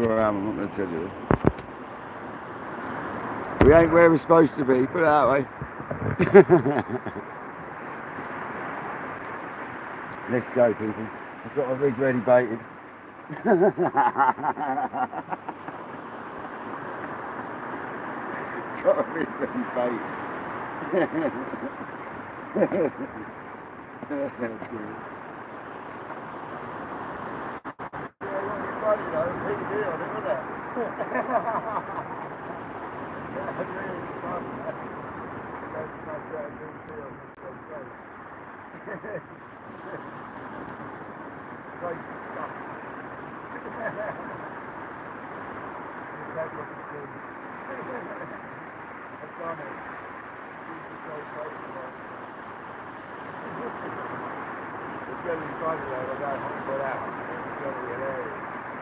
where I am, I'm not going to tell you. We ain't where we're supposed to be, put it that way. Let's go, people. I've got my rig ready baited. Got a rig ready baited.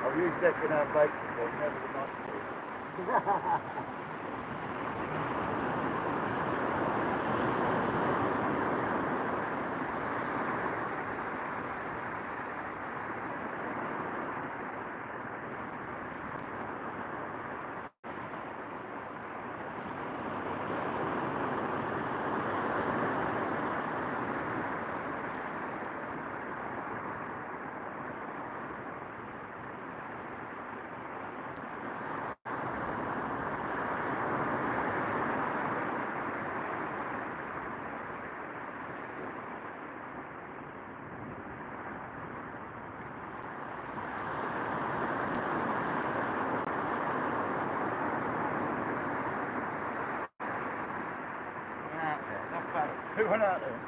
I've used second-hand bikes before, never the night before. Who went out there?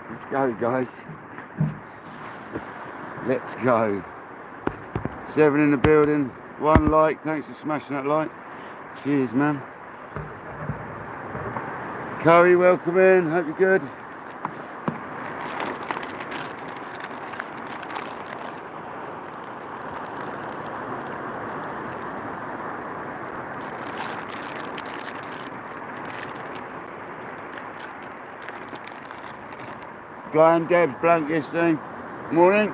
Let's go, guys. Let's go. 7 in the building. 1 like. Thanks for smashing that like. Cheers, man. Chloe, welcome in. Hope you're good. Guy and Deb's blank yesterday. Morning.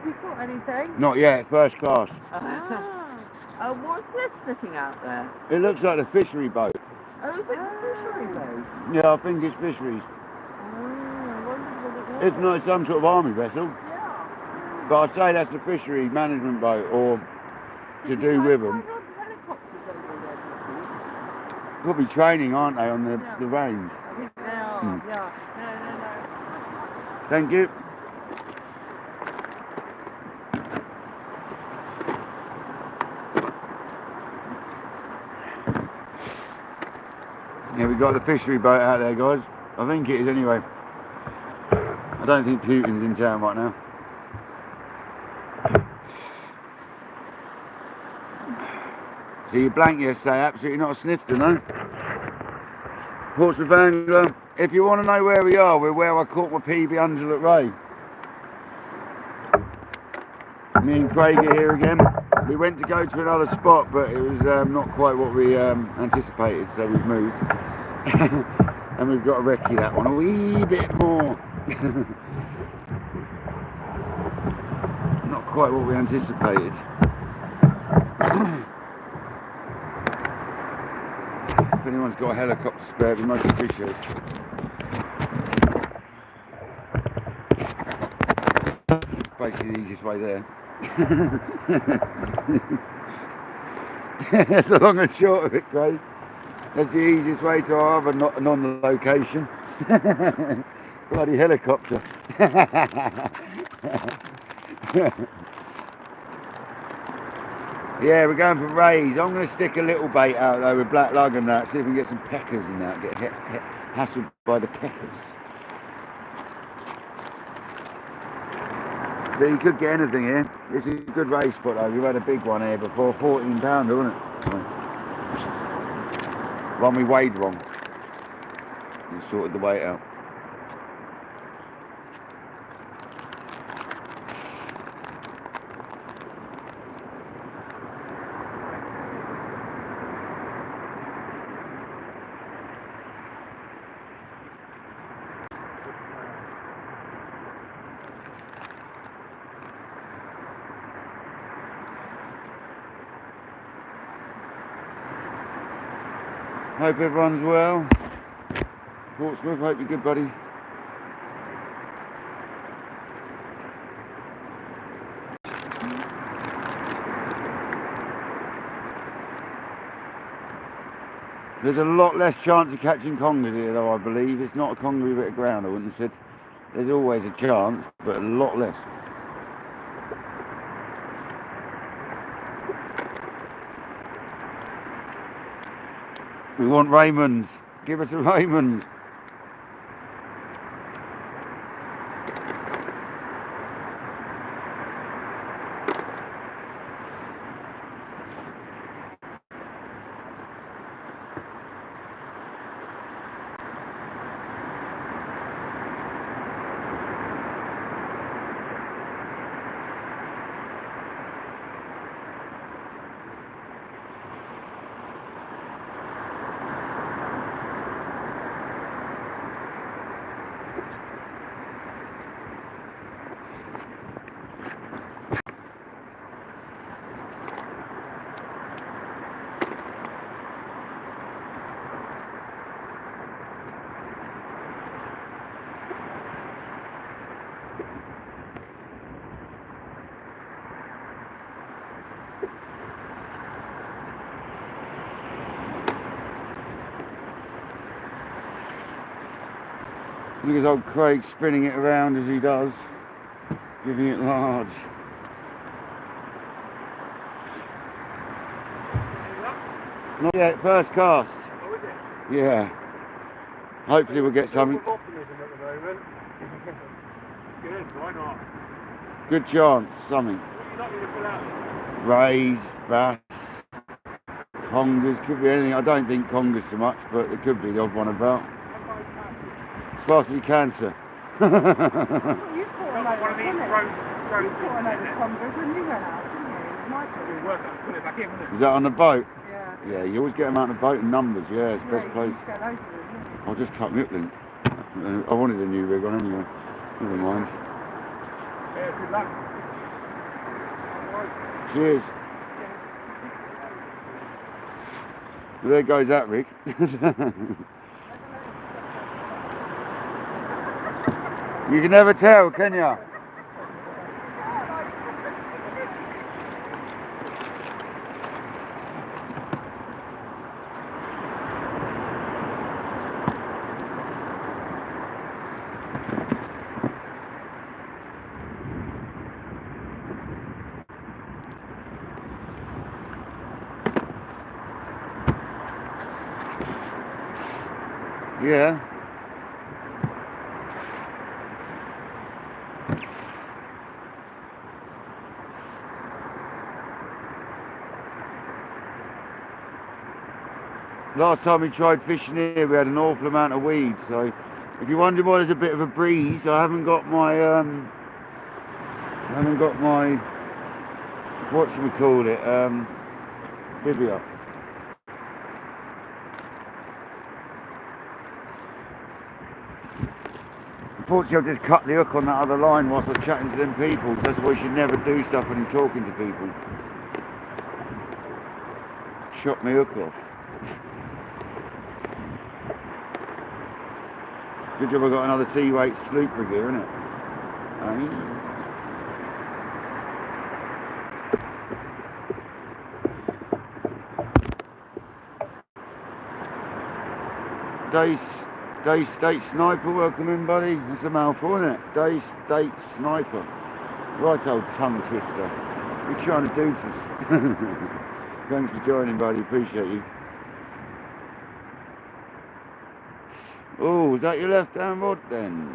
You got anything? Not yet, first class. Oh, what's this sitting out there? It looks like a fishery boat. Oh, is it the fishery boat? Yeah, I think it's fisheries. Oh, I wondered what it was. If not, it's some sort of army vessel. Yeah. But I'd say that's a fishery management boat, or to do with them. Helicopters over there this week. Probably training, aren't they, on the range? I think they are, yeah. No. Thank you. Yeah, we got the fishery boat out there, guys. I think it is anyway. I don't think Putin's in town right now. So you blank yesterday, absolutely not a snifter, no? Portsmouth Angler, if you want to know where we are, we're where I caught my PB Undulate Ray. Me and Craig are here again. We went to go to another spot, but it was not quite what we anticipated, so we've moved. And we've got to recce that one a wee bit more. Not quite what we anticipated. If anyone's got a helicopter spare, it'd be most appreciated. Basically the easiest way there. That's the long and short of it, Craig. That's the easiest way to our other non-location. Bloody helicopter. Yeah, we're going for rays. I'm going to stick a little bait out though with black lug and that, see if we can get some peckers in that, get hassled by the peckers. But you could get anything here. This is a good ray spot though. We've had a big one here before, 14 pounder, wasn't it? One we weighed wrong. We sorted the weight out. Hope everyone's well. Portsmouth, hope you're good, buddy. There's a lot less chance of catching congers here, though, I believe. It's not a congery bit of ground, I wouldn't have said. There's always a chance, but a lot less. We want Raymond's. Give us a Raymond. Look at old Craig spinning it around as he does, giving it large. Not yet, first cast. Oh, is it? Yeah. Hopefully we'll get something. Optimism at the moment. Good, why not? Good chance, something. What are you likely to pull out? Rays, bass, congers, could be anything. I don't think congers so much, but there could be the odd one about. As fast as you can, sir. You caught a load One of these road congers when you went out, didn't you? Michael. It'll work out, put it back in, wouldn't it? Is that on the boat? Yeah. Yeah, you always get them out on the boat in numbers. Yeah, it's the best place. You get those with them, I'll just cut my hook link. I wanted a new rig on anyway. Never mind. Yeah, good luck. Cheers. Well, there goes that rig. You can never tell, can you? Yeah. Last time we tried fishing here, we had an awful amount of weeds. So, if you're wondering why there's a bit of a breeze, I haven't got my whatchamacallit, bibby up. Unfortunately, I've just cut the hook on that other line whilst I was chatting to them people. That's why you should never do stuff when you're talking to people. Shot my hook off. Good job I got another Seaweight sloop rig here, innit? Day State Sniper, welcome in, buddy. That's a mouthful, isn't it? Day State Sniper. Right old tongue twister. What are you trying to do to us? Thanks for joining, buddy. Appreciate you. Oh, is that your left hand rod then?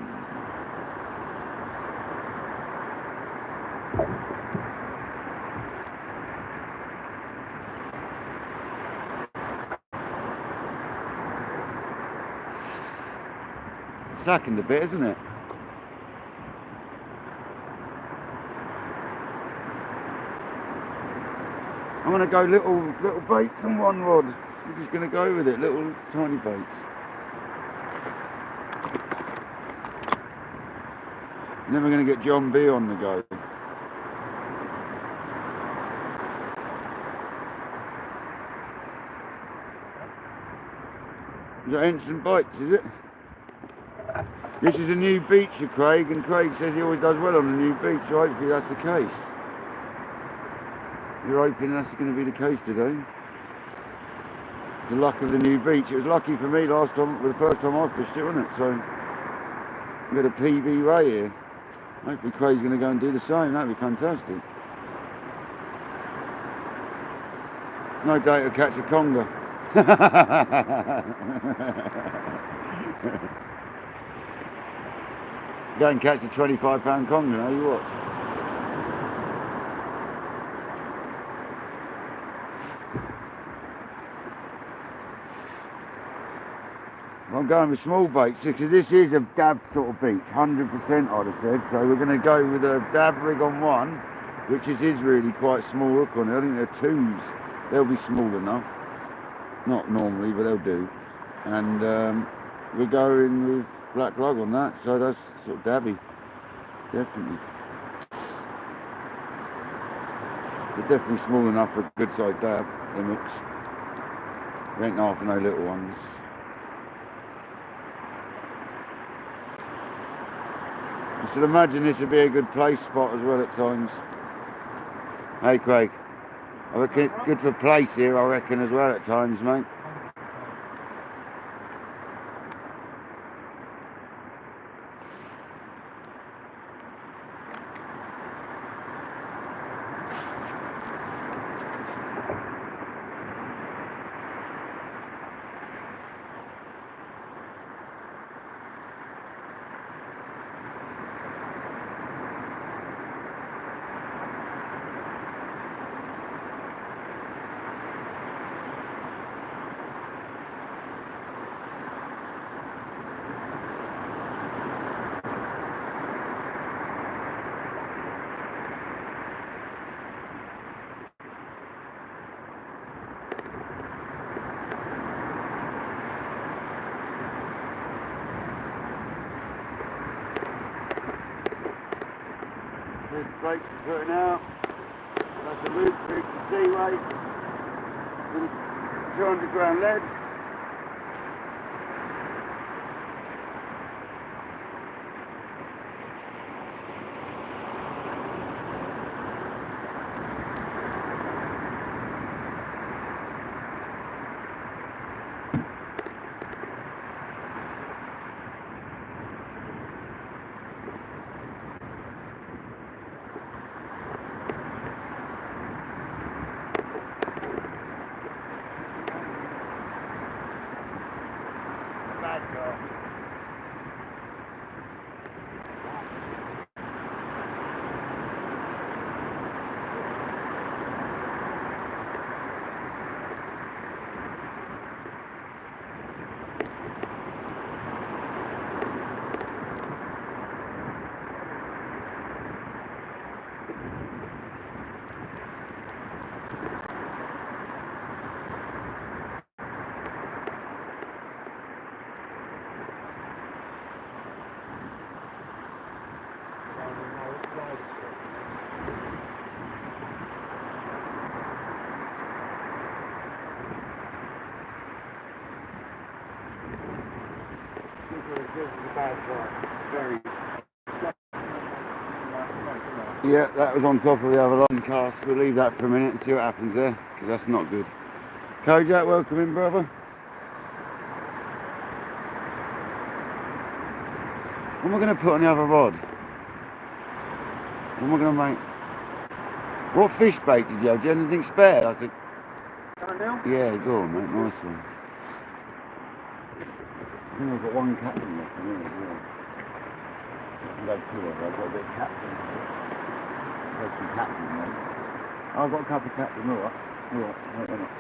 Slackened a bit, isn't it? I'm gonna go little baits on one rod. I'm just gonna go with it, little tiny baits. And then we're going to get John B on the go. Is that Ensign Bites, is it? This is a new beach for Craig, and Craig says he always does well on a new beach, so hopefully that's the case. You're hoping that's going to be the case today. It's the luck of the new beach. It was lucky for me last time, the first time I fished it, wasn't it? So, we got a PB ray here. Hopefully Craig's going to go and do the same. That'd be fantastic. No doubt he'll catch a conger. Go and catch a 25-pound conger now, you watch. I'm going with small baits because this is a dab sort of beach, 100% I'd have said. So we're going to go with a dab rig on one, which is really quite small hook on it. I think they're twos. They'll be small enough. Not normally, but they'll do. And we're going with black lug on that, so that's sort of dabby. Definitely. They're definitely small enough for a good sized dab, them hooks. They ain't half no little ones. I should imagine this would be a good place spot as well at times. Hey Craig, I reckon it's good for place here, I reckon, as well at times, mate. This bait we're putting out, that's a root creek to sea weight with a 200 gram lead. Yeah, that was on top of the other long cast. We'll leave that for a minute and see what happens there, because that's not good. Kojak, welcome in, brother. What am I going to put on the other rod? What am I going to make? What fish bait did you have? Do you have anything spare? Like a... Yeah, go on, mate. Nice one. I think I've got one captain left in here as well. I've got two of them. I've got a bit of captain. I've got some captain, mate. I've got a couple of captain. All right. All right. Wait a minute.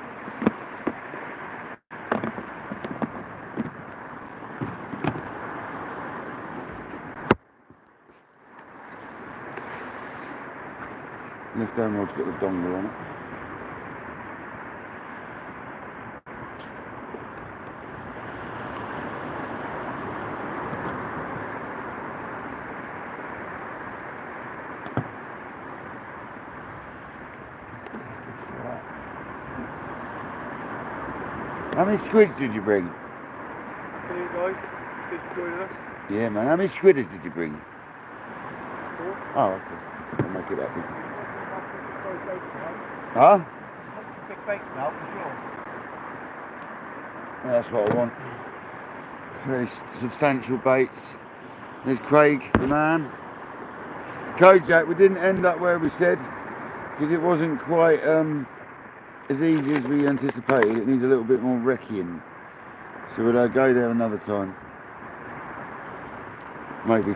Left hand rod's got the dongle on it. How many squids did you bring? guys. Good for joining us. Yeah, man. How many squidders did you bring? 4. Oh, okay. I'll make it up then. Huh? Big bait now, for sure. That's what I want. Very substantial baits. There's Craig, the man. Kojak, we didn't end up where we said because it wasn't quite as easy as we anticipated. It needs a little bit more wrecking. So we'll go there another time. Maybe.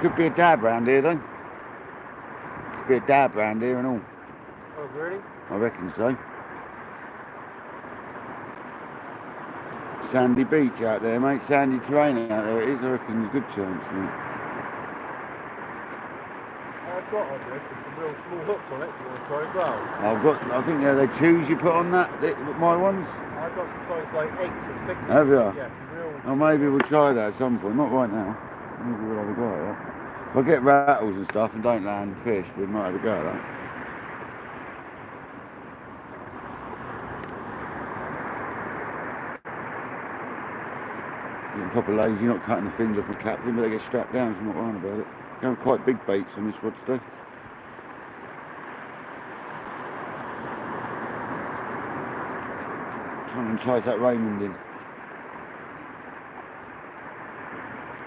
Could be a dab round here though. Could be a dab round here and all. Oh, really? I reckon so. Sandy beach out there, mate. Sandy terrain out there it is. I reckon there's a good chance, mate. I've got on this with some real small hooks on it. You want to try as well? I think they choose you put on that, my ones. I've got some size like 8s or 6s. Have you? Yeah, some real... Oh, maybe we'll try that at some point. Not right now. Maybe we'll have a go at that. If I get rattles and stuff and don't land fish, we might have a go at that. Getting proper lazy, not cutting the fins off my captain, but they get strapped down, so I'm not worrying about it. Going quite big baits on this rod today. Trying to entice that Raymond in.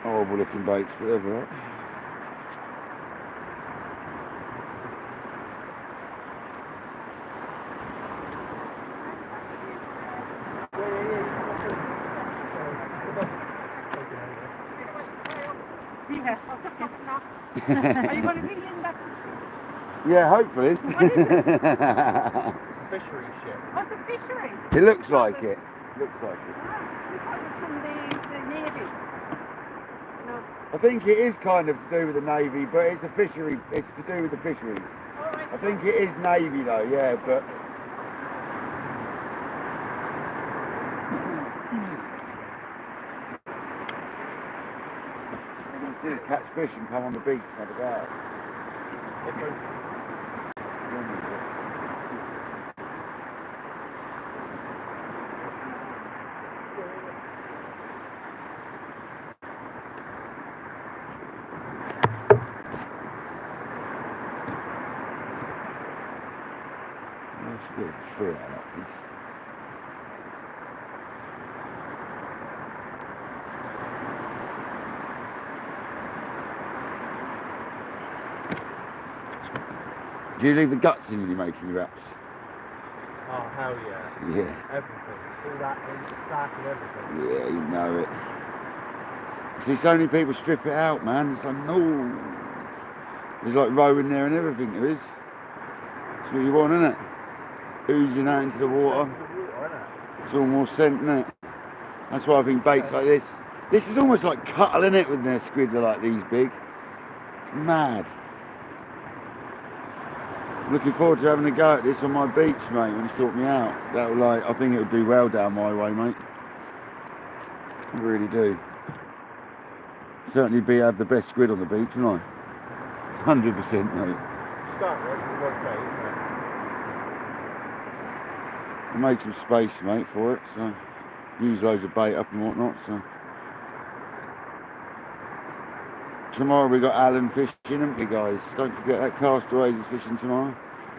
Horrible looking baits, whatever. Right? Yeah, I'll take it now. Are you going to bring in that? Yeah, hopefully. What is it? Fishery ship. What's a fishery? It looks like it. Looks like it. You thought it was from the Navy. No. I think it is kind of to do with the Navy, but it's a fishery. It's to do with the fisheries. All right. I think it is Navy though, yeah, but. You can see us catch fish and come on the beach and have a go at it. Let's get a tree out of that piece. Do you leave the guts in when you're making your wraps? Oh, hell yeah. Yeah. Everything. All that in the sack and everything. Yeah, you know it. See, so many people strip it out, man. It's like, no. There's like roe in there and everything there is. That's what you want, isn't it? Oozing out into the water. It's all more scent, isn't it? That's why I think baits like this. This is almost like cuttle, isn't it, when their squids are like these big. It's mad. Looking forward to having a go at this on my beach, mate, when you sort me out. That'll like, I think it'll do well down my way, mate. I really do. Certainly have the best squid on the beach, won't I? 100%, mate. Start right with one bait, isn't it? I made some space, mate, for it, so use loads of bait up and whatnot, so. Tomorrow we got Alan fishing, haven't we, guys? Don't forget that Castaways is fishing tomorrow.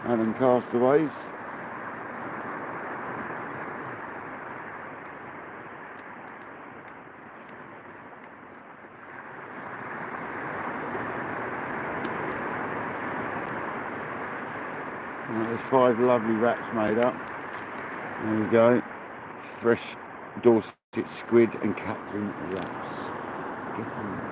Alan Castaways. There's 5 lovely rats made up. There we go. Fresh Dorset squid and captain wraps. Get in there.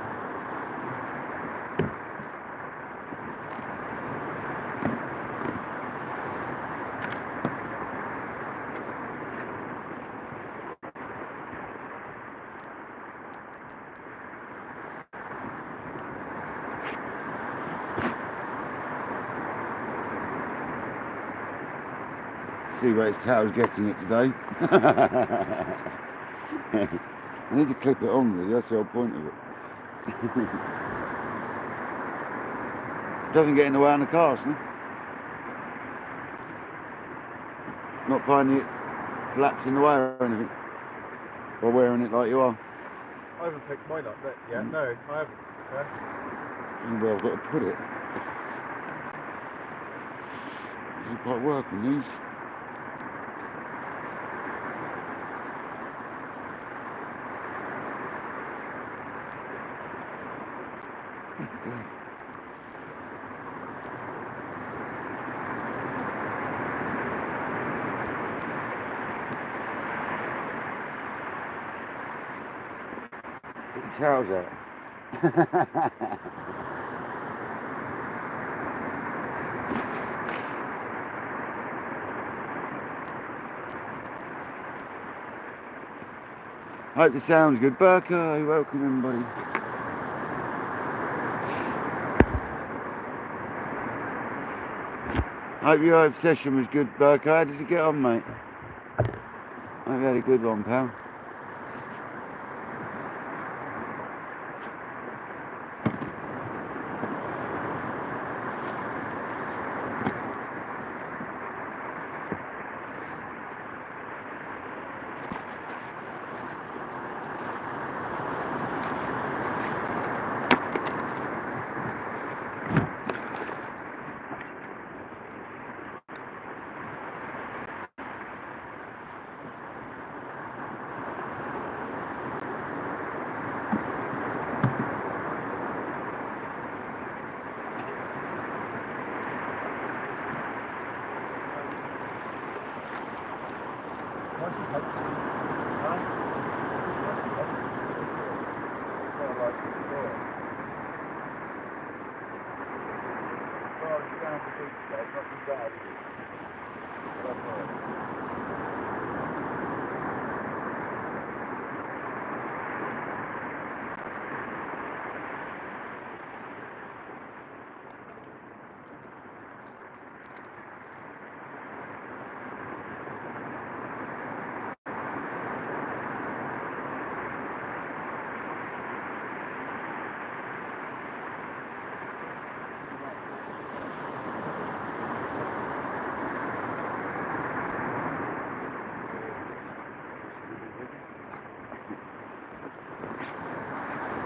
See where his tail's getting it today. I need to clip it on really, that's the whole point of it. Doesn't get in the way on the cast, no? Not finding it flaps in the way or anything. Or wearing it like you are. I haven't picked mine up yet. No, I haven't. Where I've got to put it. Doesn't quite work on these. Okay. Get your towels out. Hope the sound's good. Burko, welcome everybody. Hope your obsession was good, Burko. How did you get on, mate? Hope you had a good one, pal.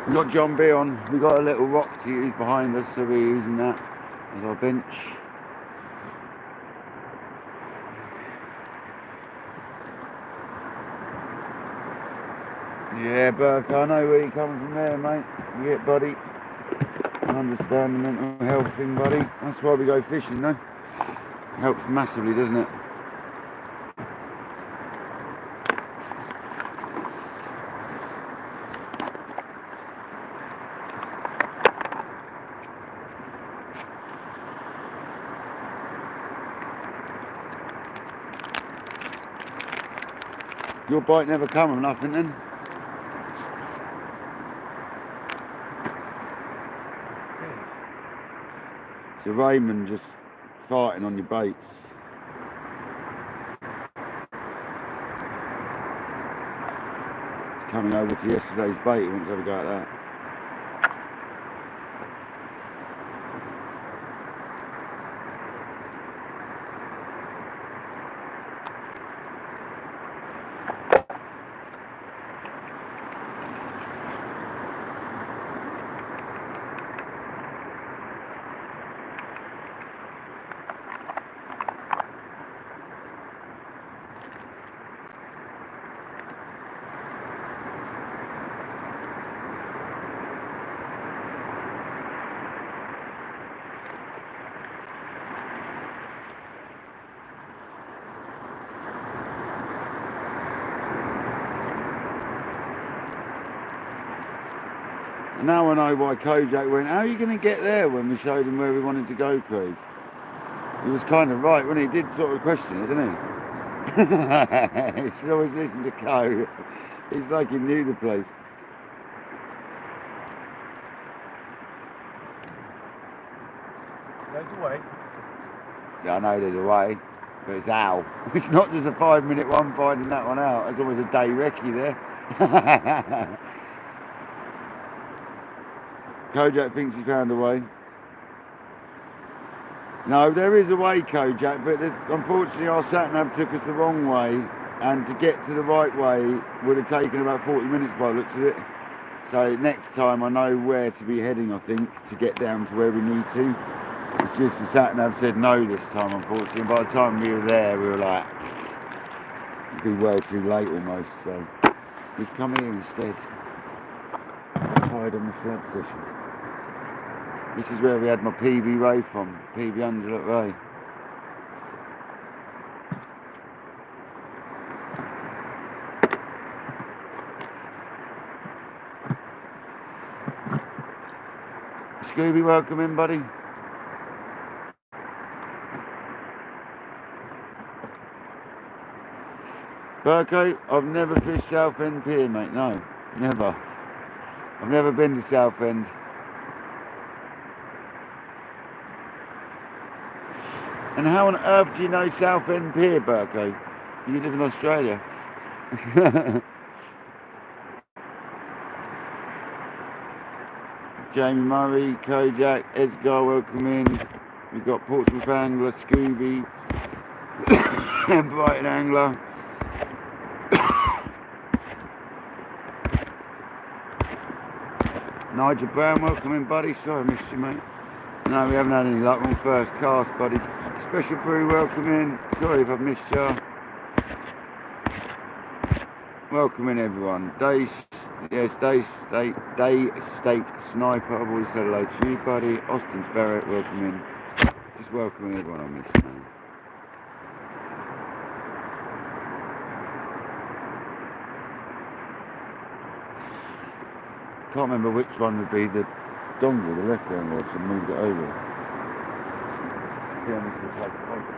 We've got John B on. We've got a little rock to use behind us, so we're using that as our bench. Yeah, Burke, I know where you're coming from there, mate. Yeah, buddy. I understand the mental health thing, buddy. That's why we go fishing, though. Helps massively, doesn't it? Your bite never come of nothing then? So Raymond just farting on your baits. He's coming over to yesterday's bait, he wants to have a go at that. Now I know why Kojak went, how are you going to get there, when we showed him where we wanted to go, Craig. He was kind of right when he did sort of question it, didn't he? He should always listen to Ko. It's like he knew the place. There's a way. Yeah, I know there's a way, but it's how. It's not just a 5-minute one finding that one out. There's always a day recce there. Kojak thinks he found a way. No, there is a way, Kojak, but unfortunately our sat-nav took us the wrong way, and to get to the right way would have taken about 40 minutes by the looks of it. So next time I know where to be heading, I think, to get down to where we need to. It's just the sat-nav said no this time, unfortunately, and by the time we were there, we were like, it'd be well too late almost, so we've come here instead. Hide on the flood session. This is where we had my PB Ray from, PB Undulate Ray. Scooby, welcome in, buddy. Burko, I've never fished Southend Pier, mate, no, never. I've never been to Southend. And how on earth do you know Southend Pier, Burko? You live in Australia. Jamie Murray, Kojak, Esgar, welcome in. We've got Portsmouth Angler, Scooby, Brighton Angler. Nigel Brown, welcome in, buddy. Sorry I missed you, mate. No, we haven't had any luck on first cast, buddy. Special Brew, welcome in. Sorry if I've missed you. Welcome in, everyone. Day State Sniper, I've already said hello to you, buddy. Austin Barrett, welcome in. Just welcoming everyone I missed, man. Can't remember which one would be the dongle, the left hand was, and moved it over. Yeah, this will take it over.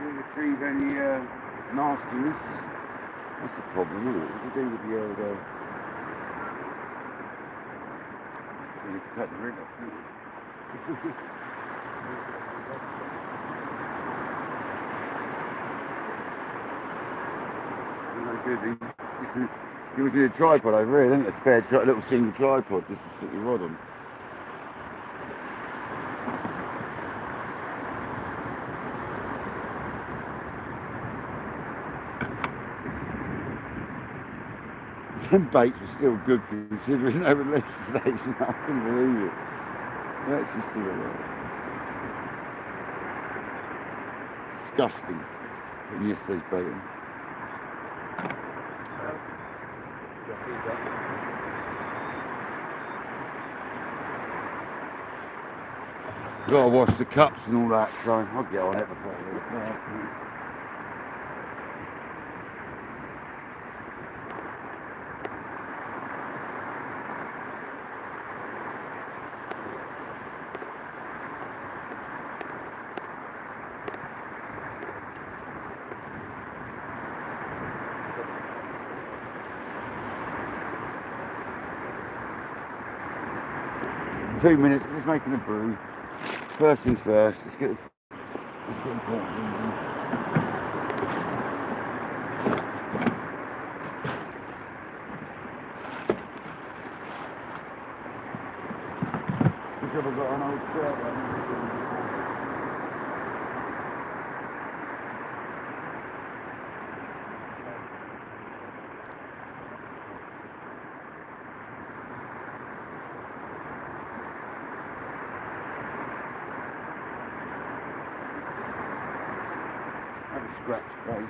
Retrieve any nastiness. That's the problem, isn't it? What do you do with the old you need to cut the ring off, don't you? No good. You was in a tripod over here, didn't it? A spare little single tripod just to stick your rod on. Them baits were still good considering they were less stage. I couldn't believe it. That's just still alive. Disgusting. Putting yesterday's bait on. Gotta wash the cups and all that, so I'll get on it before I leave. 2 minutes, just making a brew. First things first, let's get the pot easy. I've got an old shirt on. Have a scratch break.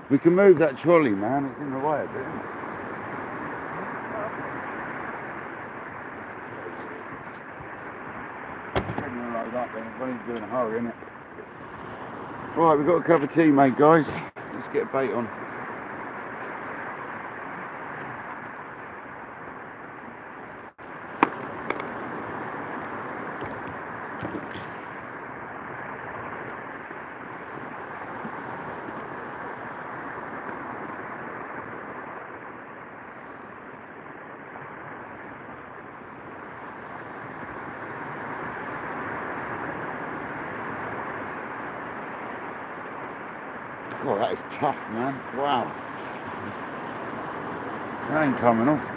We can move that trolley, man. It's in the way a bit. Load up then. Everybody's doing a hurry, innit? Right, we've got a cup of tea, mate, guys. Let's get bait on. Oh, that is tough, man. Wow. That ain't coming off.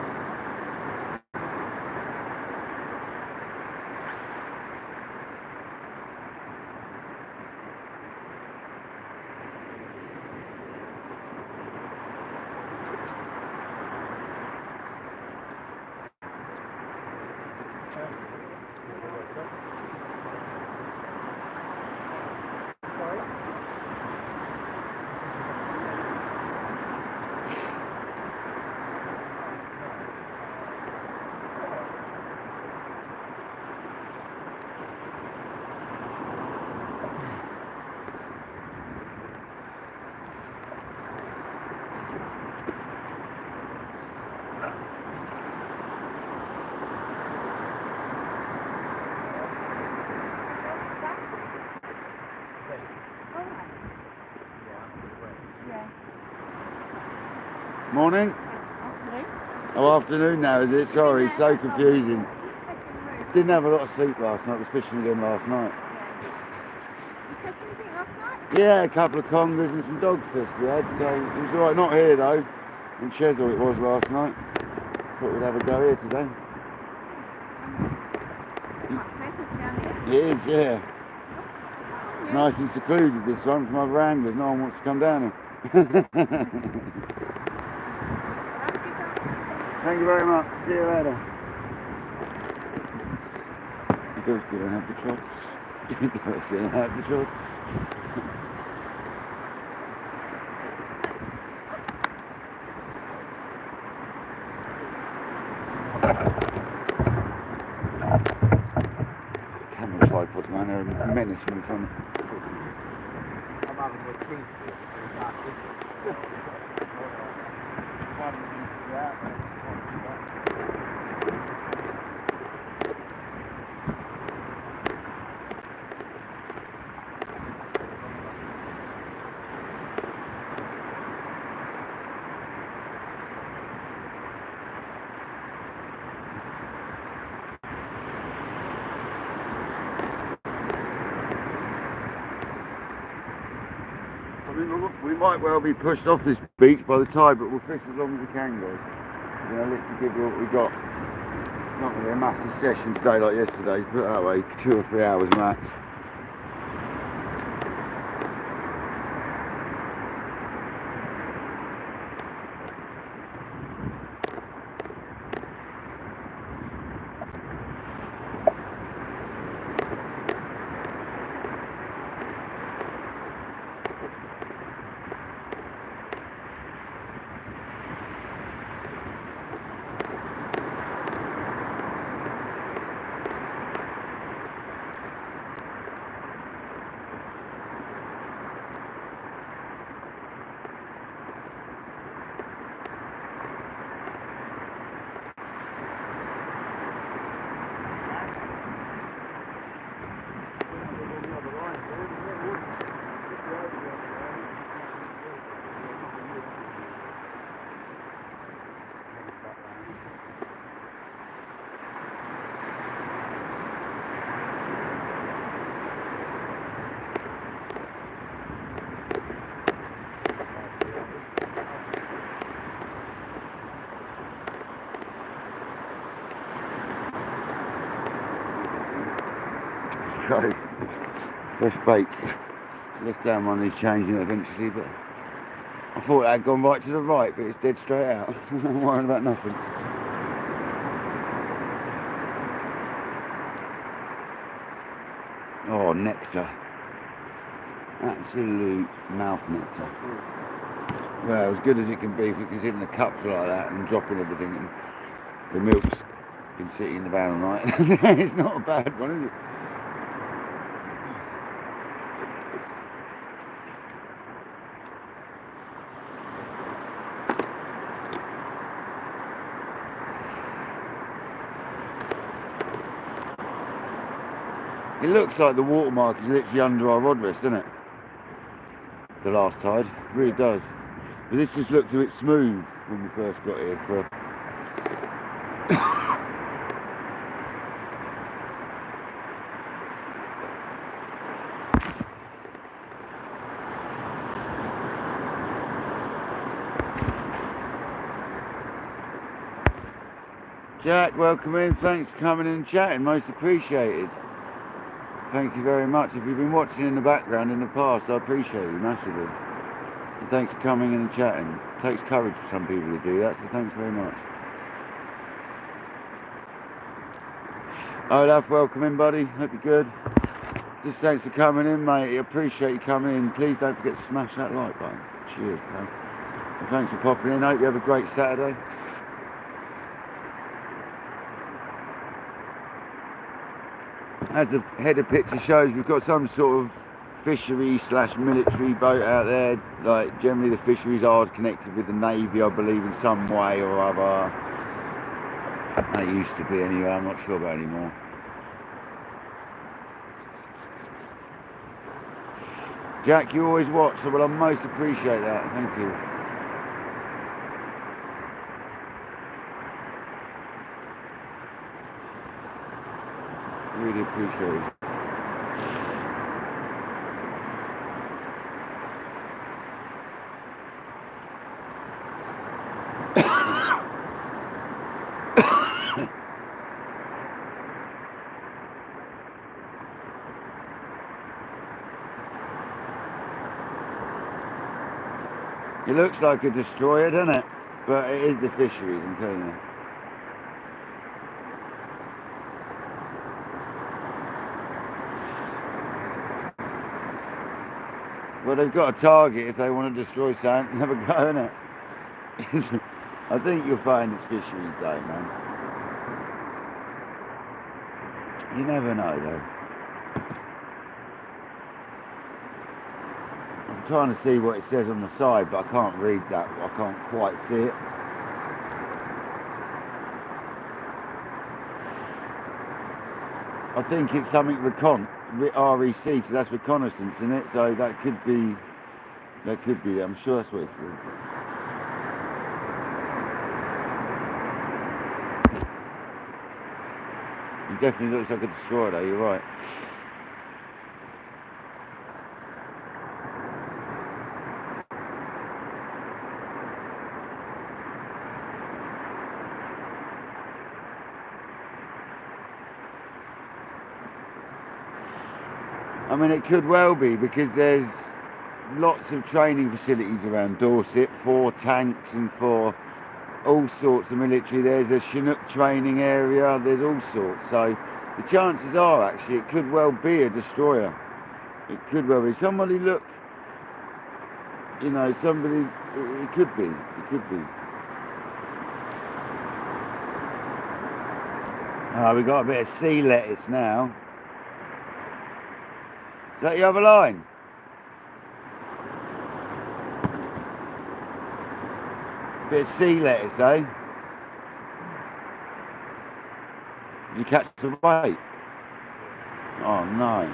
Morning. Afternoon. Oh, afternoon now, is it? Sorry, so confusing. Didn't have a lot of sleep last night. Was fishing again last night. You catch anything last night? Yeah, a couple of congers and some dogfish we had, so it was alright. Not here though. In Chesil it was last night. Thought we'd have a go here today. Quite pleasant down here. It is, yeah. Nice and secluded this one from other anglers. No one wants to come down here. Thank you very much. See you later. The girl's gonna have the trots. The girl's gonna have the trots. Camera tripods, man, they're a menace when we're trying to. I'm having a treat here. We might well be pushed off this beach by the tide, but we'll fish as long as we can, guys. We're going to literally give you what we got. It's not going to be a massive session today like yesterday, put it that way, 2 or 3 hours max. So, fresh baits. Left down one is changing eventually, but I thought that had gone right to the right, but it's dead straight out. I'm worrying about nothing. Oh, nectar. Absolute mouth nectar. Well, as good as it can be if you can sit in the cups like that and dropping everything, and the milk's been sitting in the van all night. It's not a bad one, is it? It looks like the watermark is literally under our rod rest, doesn't it? The last tide, it really does. But this just looked a bit smooth when we first got here. Jack, welcome in. Thanks for coming in and chatting. Most appreciated. Thank you very much. If you've been watching in the background in the past, I appreciate you massively. And thanks for coming in and chatting. It takes courage for some people to do that, so thanks very much. Olaf, welcome in, buddy. Hope you're good. Just thanks for coming in, mate. I appreciate you coming in. Please don't forget to smash that like button. Cheers, pal. And thanks for popping in. Hope you have a great Saturday. As the header picture shows, we've got some sort of fishery / military boat out there. Like, generally the fisheries are connected with the Navy, I believe, in some way or other. They used to be anyway, I'm not sure about anymore. Jack, you always watch, so well, I most appreciate that. Thank you. Really appreciate it. It looks like a destroyer, doesn't it? But it is the fisheries, I'm telling you. Well, they've got a target if they want to destroy something. Have a go, innit? I think you'll find it's fisheries though, man. You never know though. I'm trying to see what it says on the side, but I can't read that. I can't quite see it. I think it's something REC, so that's reconnaissance, isn't it? So that could be, I'm sure that's what it says. It definitely looks like a destroyer though, you're right. I mean, it could well be, because there's lots of training facilities around Dorset for tanks and for all sorts of military. There's a Chinook training area, there's all sorts. So the chances are, actually, it could well be a destroyer. It could well be. Somebody look, you know, somebody, it could be, it could be. Oh, we got a bit of sea lettuce now. Is that the other line? Bit of sea lettuce, eh? Did you catch the bait? Oh no.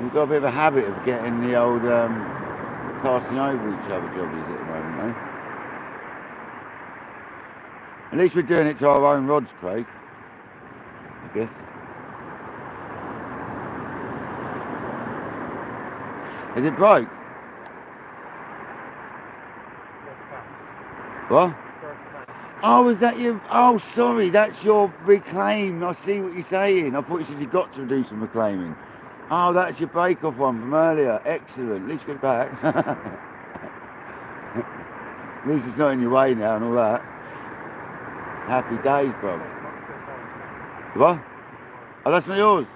We've got a bit of a habit of getting the old casting over each other jobbies at the moment, eh? At least we're doing it to our own rods, Craig, I guess. Is it broke? What? Oh, is that your... Oh, sorry, that's your reclaim. I see what you're saying. I thought you said you got to do some reclaiming. Oh, that's your break-off one from earlier. Excellent. At least get back. At least it's not in your way now and all that. Happy days, bro. What? Oh, that's not yours.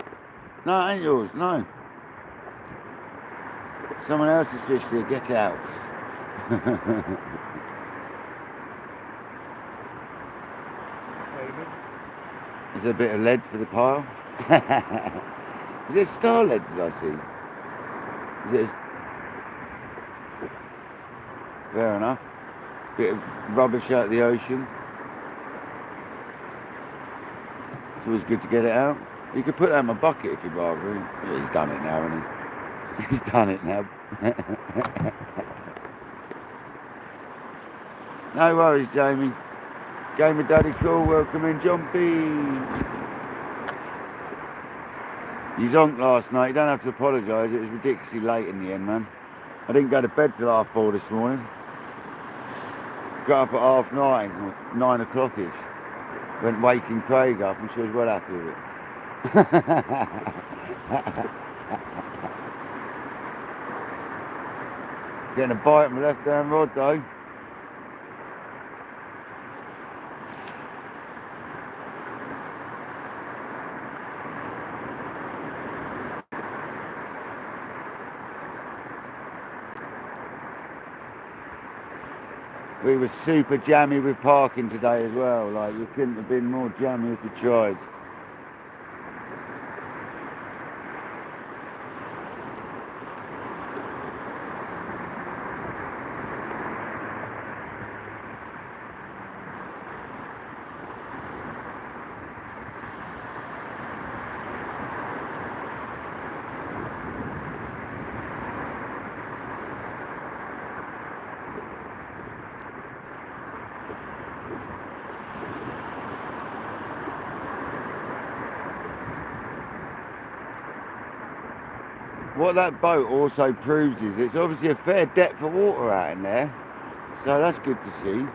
No, it ain't yours. No. Someone else's fish there. Get out. Is there a bit of lead for the pile? Is it star lead, did I see? Is it? Fair enough. Bit of rubbish out of the ocean. It's always good to get it out. You could put that in my bucket if you'd rather. Yeah, he's done it now, hasn't he? He's done it now. No worries, Jamie. Game of Daddy Cool, welcome in, Jumpy. You zonked last night, you don't have to apologise, it was ridiculously late in the end, man. I didn't go to bed till 4:30 this morning. Got up at 9:30, or 9 o'clock-ish. Went waking Craig up and she was well happy with it. Getting a bite on my left hand rod though. We were super jammy with parking today as well, like we couldn't have been more jammy if we tried. What that boat also proves is it's obviously a fair depth of water out in there, so that's good to see.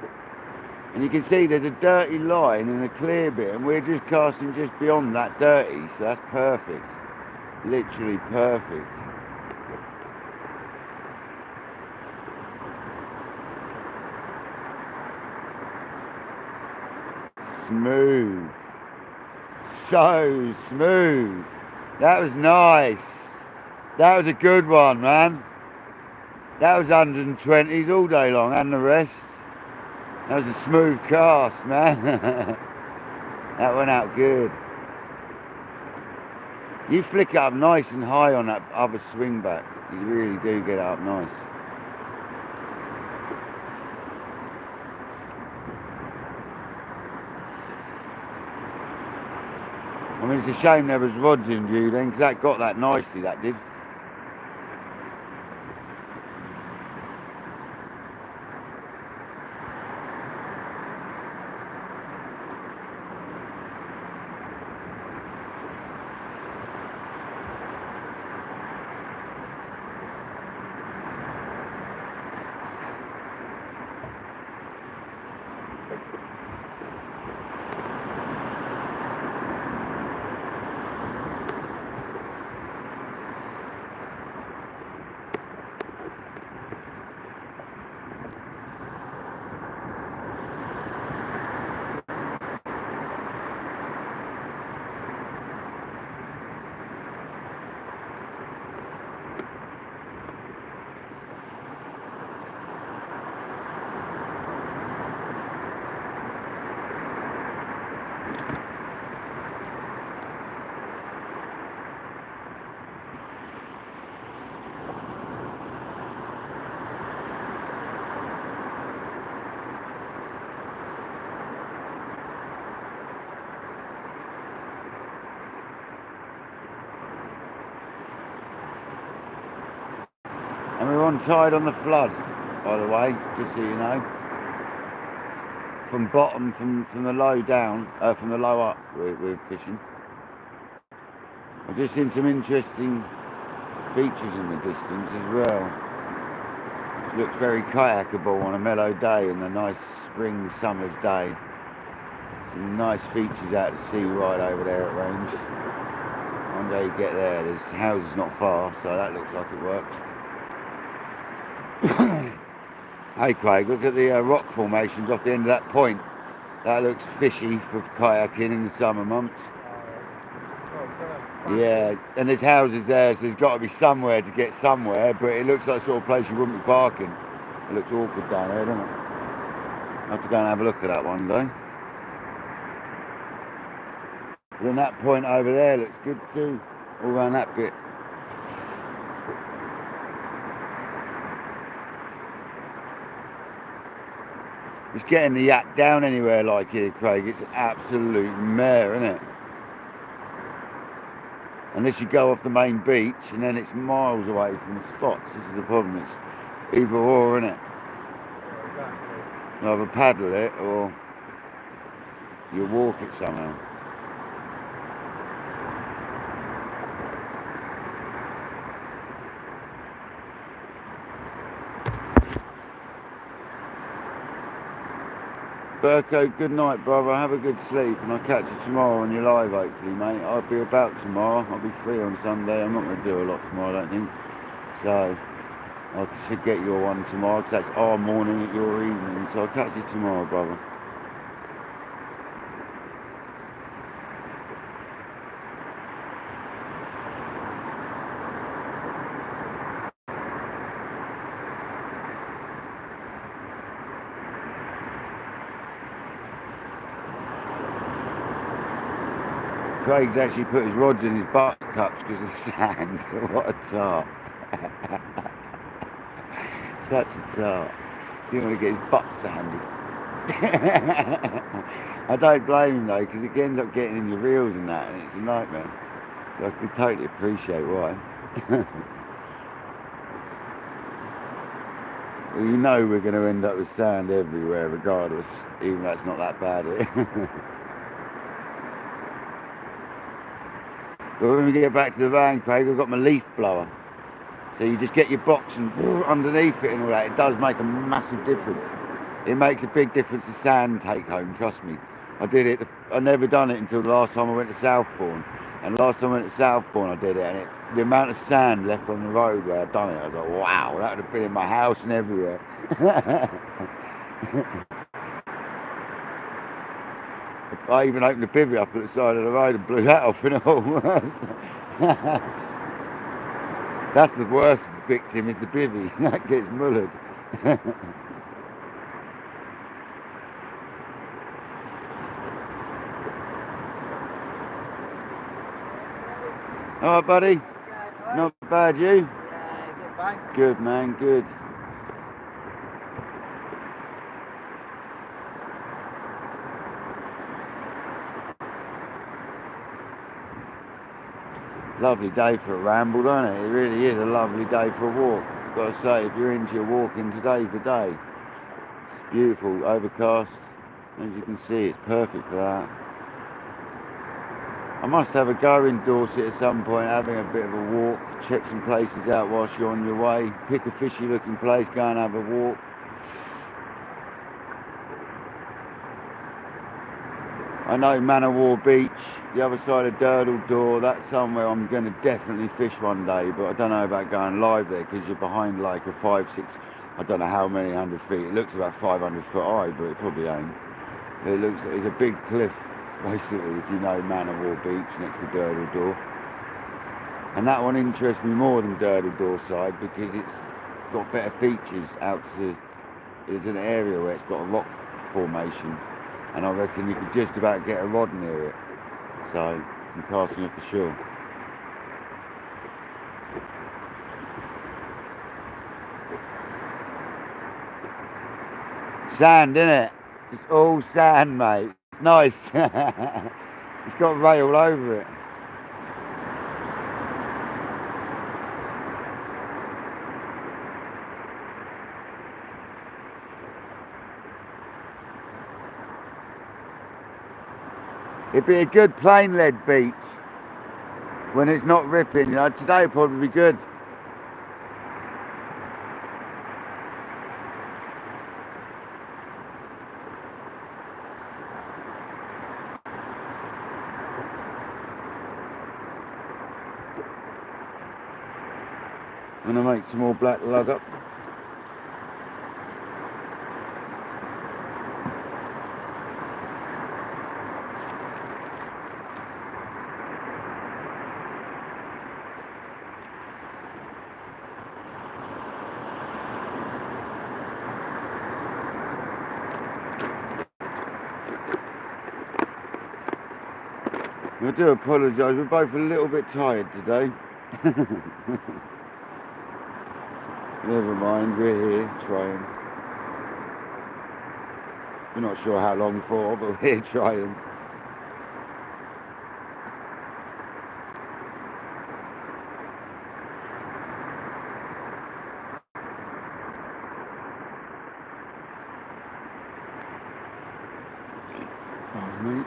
And you can see there's a dirty line and a clear bit, and we're just casting just beyond that dirty, so that's perfect. Literally perfect. Smooth. So smooth. That was nice. That was a good one, man. That was 120s all day long, and the rest. That was a smooth cast, man. That went out good. You flick it up nice and high on that other swing back. You really do get it up nice. I mean, it's a shame there was rods in view then, because that got that nicely, that did. And we're on tide on the flood, by the way, just so you know. From bottom, from the low down, from the low up, we're fishing. I've just seen some interesting features in the distance as well. It looks very kayakable on a mellow day and a nice spring summer's day. Some nice features out to sea right over there at range. One day you get there, there's houses not far, so that looks like it works. Hey Craig, look at the rock formations off the end of that point. That looks fishy for kayaking in the summer months. Yeah, and there's houses there, so there's got to be somewhere to get somewhere, but it looks like the sort of place you wouldn't be parking. It looks awkward down there, doesn't it? I'll have to go and have a look at that one day. Then that point over there looks good too, all around that bit. It's getting the yak down anywhere like here, Craig. It's an absolute mare, isn't it? Unless you go off the main beach and then it's miles away from the spots. This is the problem. It's either or, isn't it? You either paddle it or you walk it somehow. Burko, good night, brother. Have a good sleep, and I'll catch you tomorrow on your live, hopefully, mate. I'll be about tomorrow. I'll be free on Sunday. I'm not going to do a lot tomorrow, I don't think. So, I should get your one tomorrow, because that's our morning at your evening. So I'll catch you tomorrow, brother. Craig's actually put his rods in his butt cups because of the sand. What a tart. Such a tart. He didn't want to get his butt sanded. I don't blame him though, because it ends up getting in your reels and that, and it's a nightmare. So I can totally appreciate why. Well, you know we're going to end up with sand everywhere regardless, even though it's not that bad here. But when we get back to the van, Craig, I've got my leaf blower. So you just get your box and underneath it and all that. It does make a massive difference. It makes a big difference to sand take home, trust me. I did it, I never done it until the last time I went to Southbourne. And last time I went to Southbourne I did it, and the amount of sand left on the road where I'd done it, I was like, wow, that would have been in my house and everywhere. I even opened the bivvy up at the side of the road and blew that off and all. That's the worst victim, is the bivvy. That gets mullered. Alright, buddy? Okay, Not bad, you? yeah, good, thanks. Good, man, good. Lovely day for a ramble, don't it? It really is a lovely day for a walk. Got to say, if you're into your walking, today's the day. It's beautiful, overcast. As you can see, it's perfect for that. I must have a go in Dorset at some point, having a bit of a walk, check some places out whilst you're on your way, pick a fishy looking place, go and have a walk. I know Man of War Beach, the other side of Durdle Door, that's somewhere I'm going to definitely fish one day, but I don't know about going live there because you're behind like a 5, 6, I don't know how many 100 feet. It looks about 500 foot high, but it probably ain't. It looks, it's a big cliff, basically, if you know Man of War Beach next to Durdle Door. And that one interests me more than Durdle Door side because it's got better features out to, there's an area where it's got a rock formation. And I reckon you could just about get a rod near it, so from casting off the shore. Sand, innit? Just all sand, mate. It's nice. It's got ray all over it. It'd be a good plain-led beach when it's not ripping. You know, today would probably be good. I'm gonna make some more black lug up. I do apologise, we're both a little bit tired today. Never mind, we're here trying. We're not sure how long for, but we're trying. Pardon me.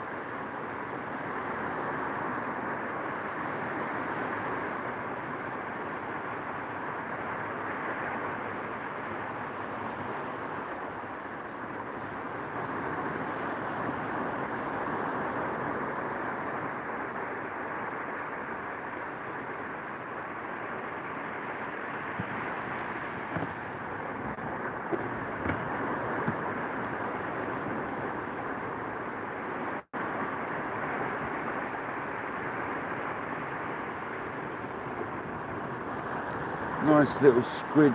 Nice little squid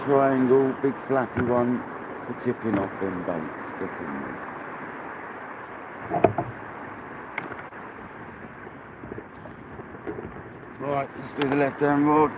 triangle, big flappy one for tipping off them baits. Get in there. Right, let's do the left hand rod.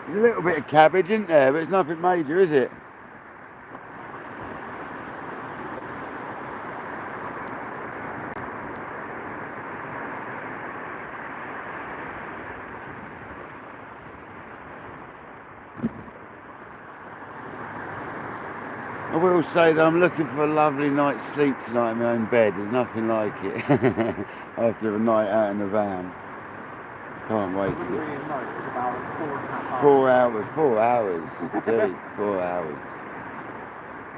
There's a little bit of cabbage, isn't there? But it's nothing major, is it? I will say that I'm looking for a lovely night's sleep tonight in my own bed. There's nothing like it after a night out in the van. Can't wait to get 4 hours. 4 hours, dude, 4 hours.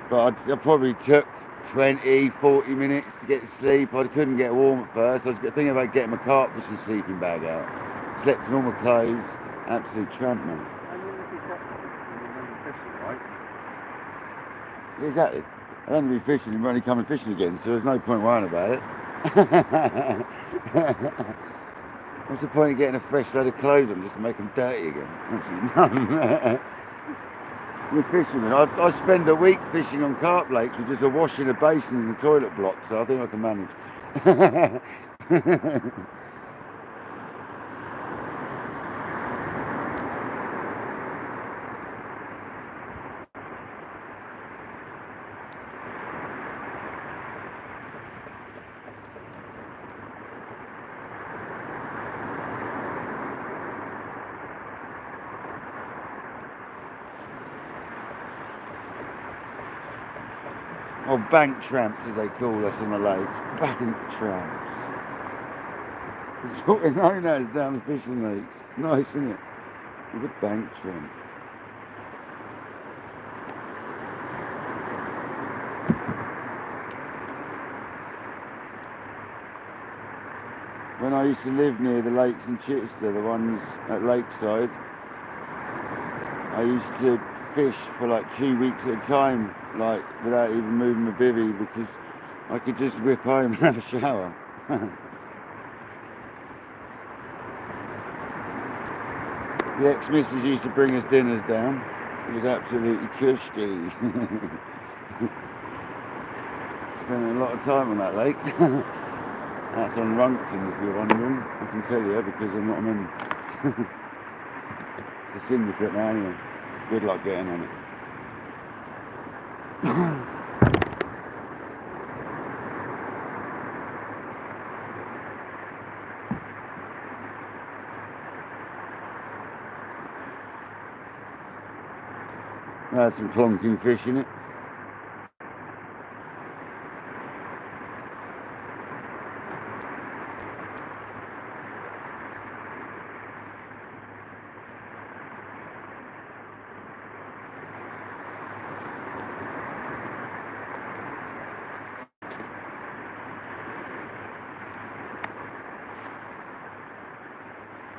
But I probably took 20, 40 minutes to get to sleep. I couldn't get warm at first. I was thinking about getting my carp fishing sleeping bag out. Slept in all my clothes. Absolute tramp, man. Exactly. I don't be fishing and we're only coming fishing again, so there's no point worrying about it. What's the point of getting a fresh load of clothes on just to make them dirty again? Absolutely none. We're fishermen. I spend a week fishing on carp lakes with just a wash in a basin in the toilet block, so I think I can manage. Or bank tramps as they call us on the lakes. Bank tramps. It's what we're known as down the fishing lakes. Nice, isn't it? It's a bank tramp. When I used to live near the lakes in Chichester, the ones at Lakeside, I used to fish for like 2 weeks at a time, like without even moving my bivvy, because I could just whip home and have a shower. The ex-missus used to bring us dinners down. It was absolutely cushy. Spending a lot of time on that lake. That's on Runkton, if you're wondering. I can tell you because I'm not a member. It's a syndicate now anyway. Good luck getting on it. I had some plonking fish in it.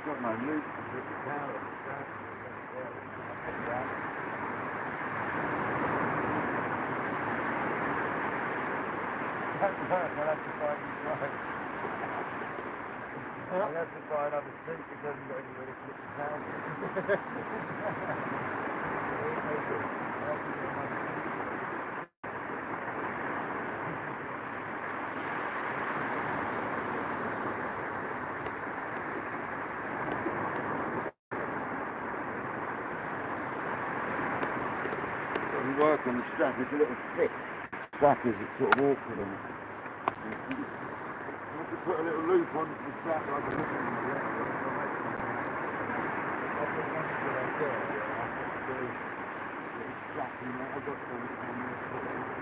Got no loop to put the power on. I'll have to buy another suit because I haven't got anywhere to put the power. Doesn't work on the strap, it's a little thick. Strap is sort of awkward on it. I have to put a little loop on the strap like a hook on the left.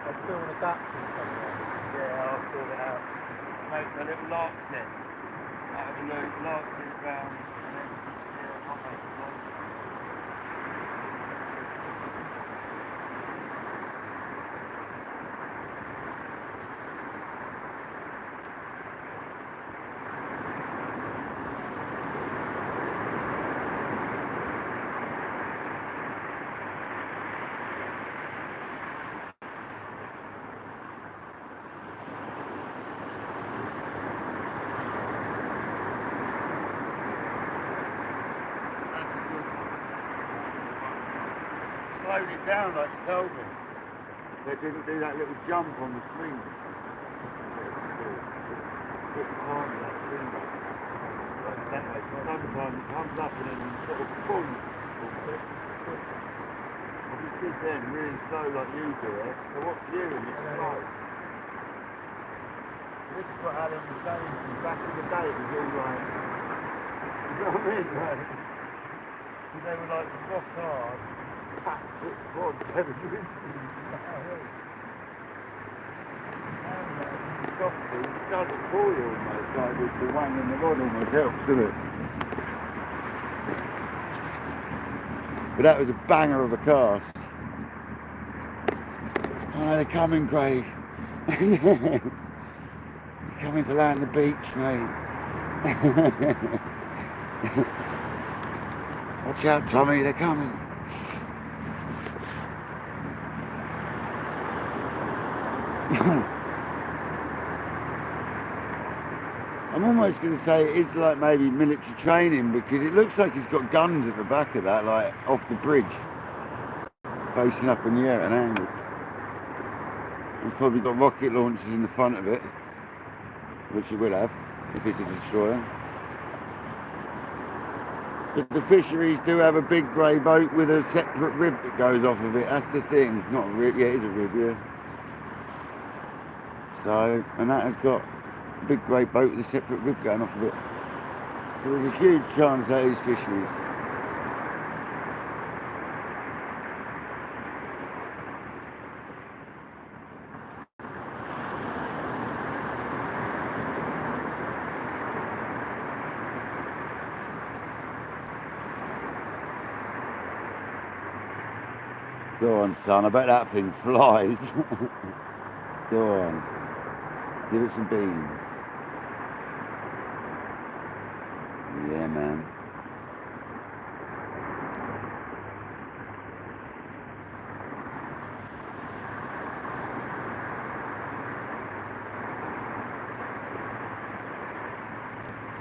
I still want to adapt to somewhere. Yeah, I'll sort it out. Make a little lark's head. Out of a loop, lark's head round, and then I'll make a loop. Slowed it down like you told me. They didn't do that little jump on the swing. Put the time in that swing back. Sometimes it comes up and then sort of boom. If you sit there really slow like you do it, so what's you and it's slow? This is what Alan was saying to me back in the day. It was all like, you know what I mean? Like, they were like rock hard. It does it for you almost, like with the wang and the rod almost helps, doesn't it? But that was a banger of a cast. Oh no, they're coming, Craig. They're coming to land the beach, mate. Watch out, Tommy, they're coming. I'm almost going to say it is like maybe military training, because it looks like he's got guns at the back of that, like off the bridge, facing up in the air at an angle. He's probably got rocket launchers in the front of it, which it will have if it's a destroyer. But the fisheries do have a big grey boat with a separate rib that goes off of it. That's the thing. Not a rib, yeah, it is a rib, yeah. So, and that has got a big grey boat with a separate rib going off of it. So there's a huge chance that is fisheries. Go on, son. I bet that thing flies. Go on. Give it some beans. Yeah, man.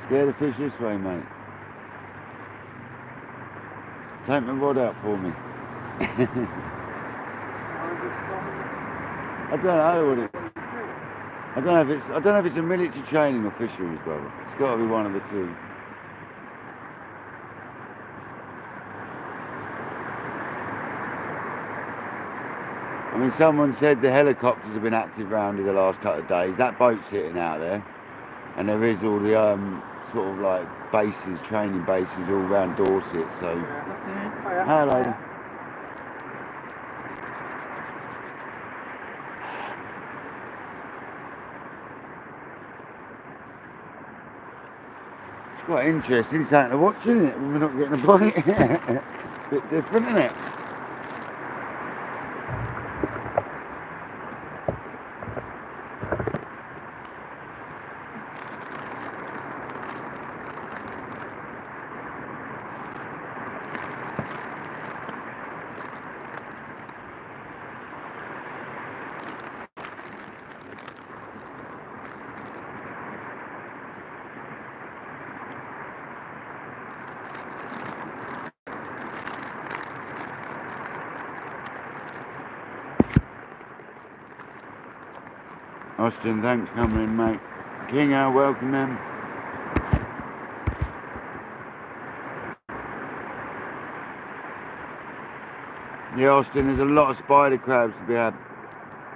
Scare the fish this way, mate. Take my rod out for me. I don't know what it is. I don't know if it's a military training or fisheries, brother. It's got to be one of the two. I mean, someone said the helicopters have been active around here the last couple of days. That boat's sitting out there, and there is all the sort of like bases, training bases all around Dorset. So, hello. It's quite interesting, something to watch, isn't it? When we're not getting a bite. Bit different, isn't it? Austin, thanks for coming in, mate. Kingo, welcome in. Yeah, Austin, there's a lot of spider crabs to be had.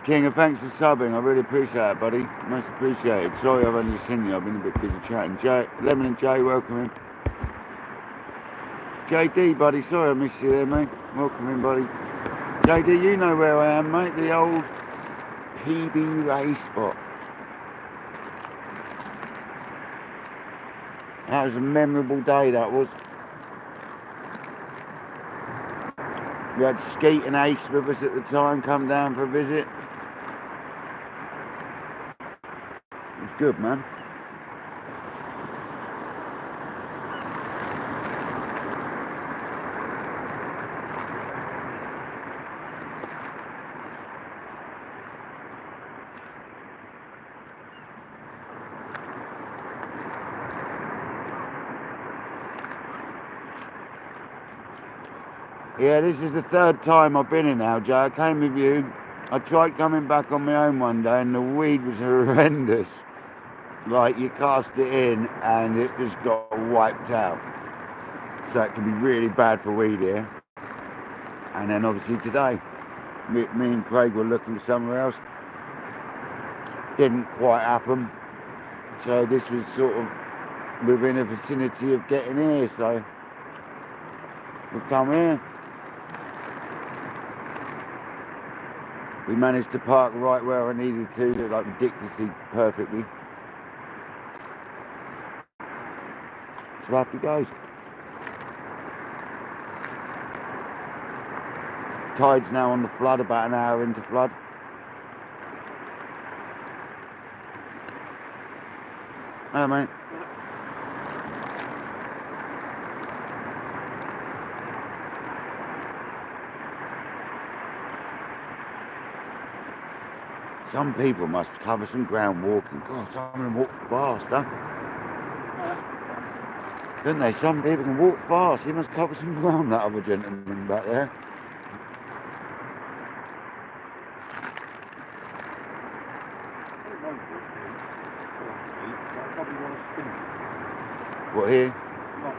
Kingo, thanks for subbing. I really appreciate it, buddy. Most appreciated. Sorry I've only seen you. I've been a bit busy chatting. Lemon and Jay, welcome in. JD, buddy. Sorry I missed you there, mate. Welcome in, buddy. JD, you know where I am, mate. The old PB race spot. That was a memorable day, that was. We had Skeet and Ace with us at the time come down for a visit. It was good, man. Yeah, this is the third time I've been in now, Jay. I came with you. I tried coming back on my own one day and the weed was horrendous. Like, you cast it in and it just got wiped out. So it can be really bad for weed here. And then obviously today, me and Craig were looking somewhere else. Didn't quite happen. So this was sort of within the vicinity of getting here, so we've come here. We managed to park right where I needed to, like ridiculously perfectly. So happy days. Tide's now on the flood, about an hour into flood. Hello, mate. Some people must cover some ground walking. God, some of them walk fast, huh? Don't they? Some people can walk fast. He must cover some ground, that other gentleman back there. What, here?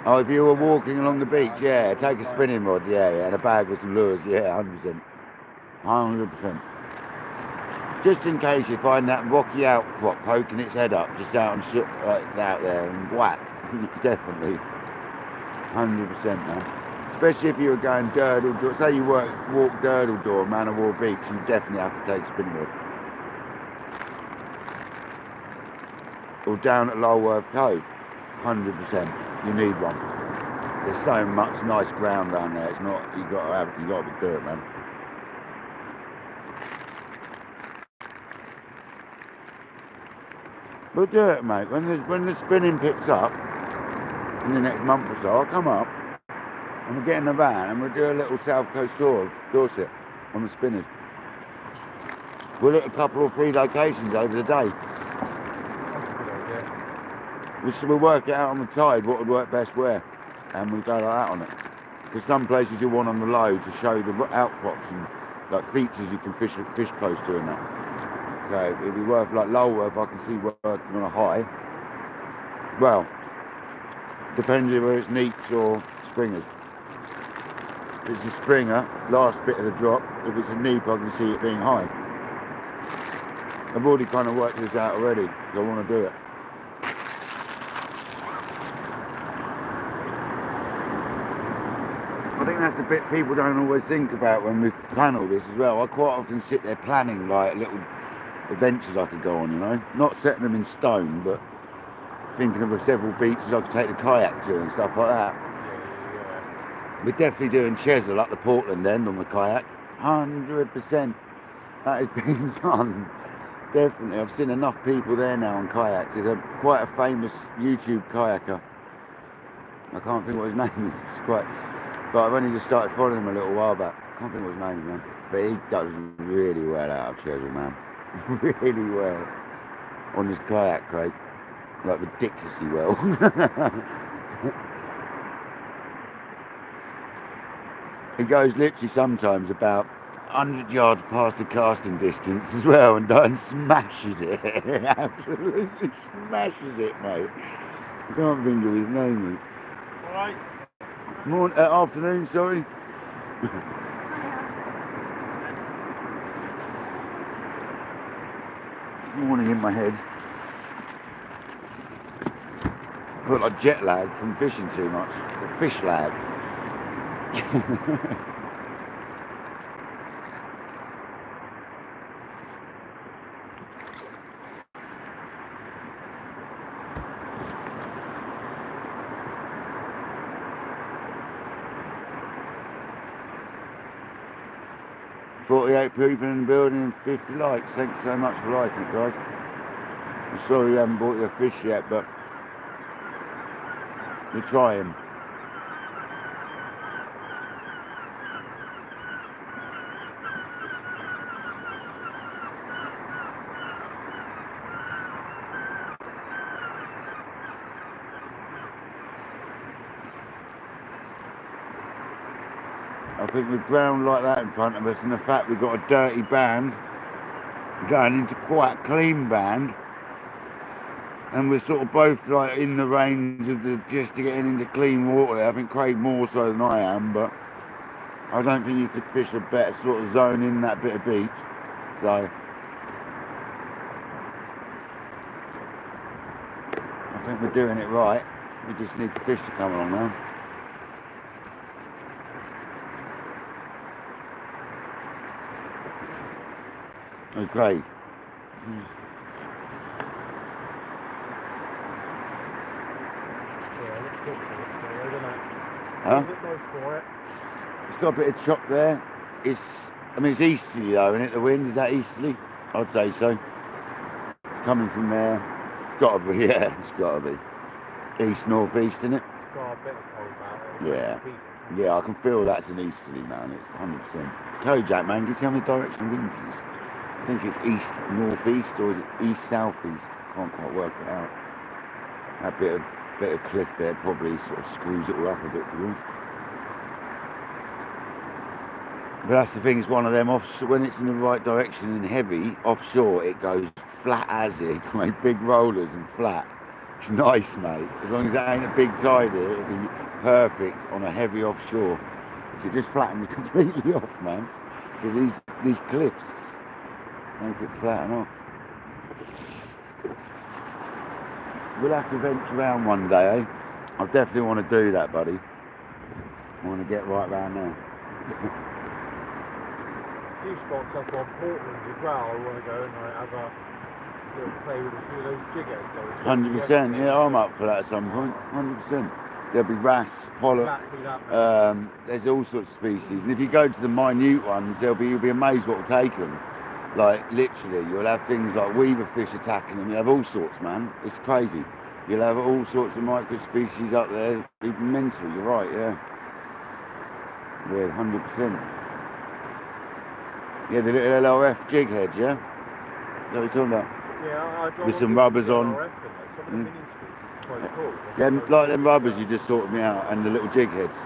Oh, if you were walking along the beach, yeah, take a spinning rod, yeah, and a bag with some lures, yeah, 100%. 100%. Just in case you find that rocky outcrop poking its head up, just out and shit like out there and whack. Definitely. 100%, man. Especially if you were going Durdle Door. Say you walk Durdle Door, Man of War Beach, you definitely have to take a spinning rod. Or down at Lulworth Cove. 100%. You need one. There's so much nice ground down there. It's not. You got to be dirt, man. We'll do it, mate. When the spinning picks up in the next month or so, I'll come up and we'll get in the van and we'll do a little South Coast tour of Dorset on the spinners. We'll hit a couple or 3 locations over the day. That's a good idea. We'll work it out on the tide what would work best where, and we'll go like that on it. Because some places you want on the load to show the outcrops and like features you can fish close to and that. So it'd be worth like Lulworth, I can see working on a high. Well, depending whether it's neats or springers. If it's a springer, last bit of the drop. If it's a neap, I can see it being high. I've already kind of worked this out already, because I want to do it. I think that's the bit people don't always think about when we plan all this as well. I quite often sit there planning like little adventures I could go on, you know. Not setting them in stone, but thinking of several beaches I could take the kayak to and stuff like that. Yeah. We're definitely doing Chesil up the Portland end on the kayak. 100%. That is being done. Definitely. I've seen enough people there now on kayaks. There's quite a famous YouTube kayaker. I can't think what his name is. It's quite... But I've only just started following him a little while back. I can't think what his name is, man. But he does really well out of Chesil, man. Really well. On his kayak, Craig. Like ridiculously well. He goes literally sometimes about 100 yards past the casting distance as well and smashes it. Absolutely smashes it, mate. I can't think of his name, mate. Alright. Afternoon, sorry. Morning in my head. I feel like jet lag from fishing too much. Or fish lag. "48 people in the building and 50 likes. Thanks so much for liking it, guys. I'm sorry you haven't bought your fish yet, but we're trying." I think with ground like that in front of us and the fact we've got a dirty band going into quite a clean band, and we're sort of both like in the range of just to getting into clean water. I think Craig more so than I am, but I don't think you could fish a better sort of zone in that bit of beach. So I think we're doing it right. We just need the fish to come along now. Okay. Yeah, let's go for it, isn't it? Huh? Let's go for it. It's got a bit of chop there. I mean, it's easterly though, isn't it? The wind, is that easterly? I'd say so. Coming from there. Gotta be, yeah, it's gotta be. East, northeast, isn't it? It's got a bit of cold about it. Yeah. Yeah, I can feel that's an easterly, man. It's 100%. Kojak, man, can you tell me the direction of wind, please? I think it's east, northeast, or is it east, southeast? Can't quite work it out. That bit of cliff there probably sort of screws it all up a bit for you. But that's the thing, it's one of them offshore, when it's in the right direction and heavy, offshore it goes flat as it, can make big rollers and flat. It's nice, mate. As long as it ain't a big tide here, it'll be perfect on a heavy offshore. So it just flattens completely off, man. Because these cliffs make it flatten off. We'll have to venture around one day, eh? I definitely want to do that, buddy. I want to get right round there. A few spots up on Portland as well. I want to go and have a little play with a few of those jiggers. 100%, yeah, I'm up for that at some point. 100%. There'll be wrasse, pollock, Exactly that. there's all sorts of species. And if you go to the minute ones, you'll be amazed what will take them. Like literally, you'll have things like weaver fish attacking them. You have all sorts, man. It's crazy. You'll have all sorts of micro species up there. It's mental. You're right. Yeah. Yeah, 100%. Yeah, the little LRF jig heads. Yeah. Is that what you're talking about? Yeah, With some rubbers on. Some of the mini species are quite cool. Them, like them rubbers, you just sorted me out, and the little jig heads.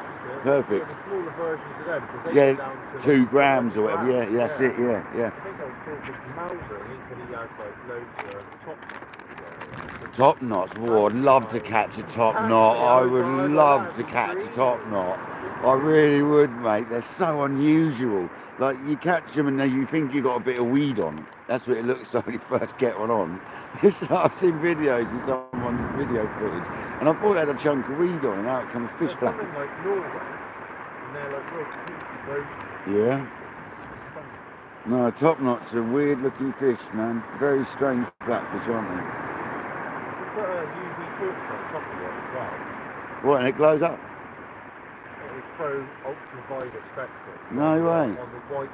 Perfect. The smaller versions of them, because they Yeah, go down to 2 like, grams or whatever. Yeah, grams. that's it. Yeah, yeah. I think I was talking to Mauser, and he said he has like loads of Top knots. Oh, I'd love to catch a top knot. I would love to catch a top knot. I really would, mate. They're so unusual. Like you catch them and then you think you got a bit of weed on. That's what it looks like when you first get one on. It's like I've seen videos of someone's video footage, and I thought they had a chunk of weed on, and out come a fish flapping. Something like Norway, and they're like real kinky versions. Yeah. No, top knots are weird looking fish, man. Very strange flatfish, aren't they? You put a UV filter on top of it as well. What, and it glows up? It was pro ultraviolet spectrum. No way. On the white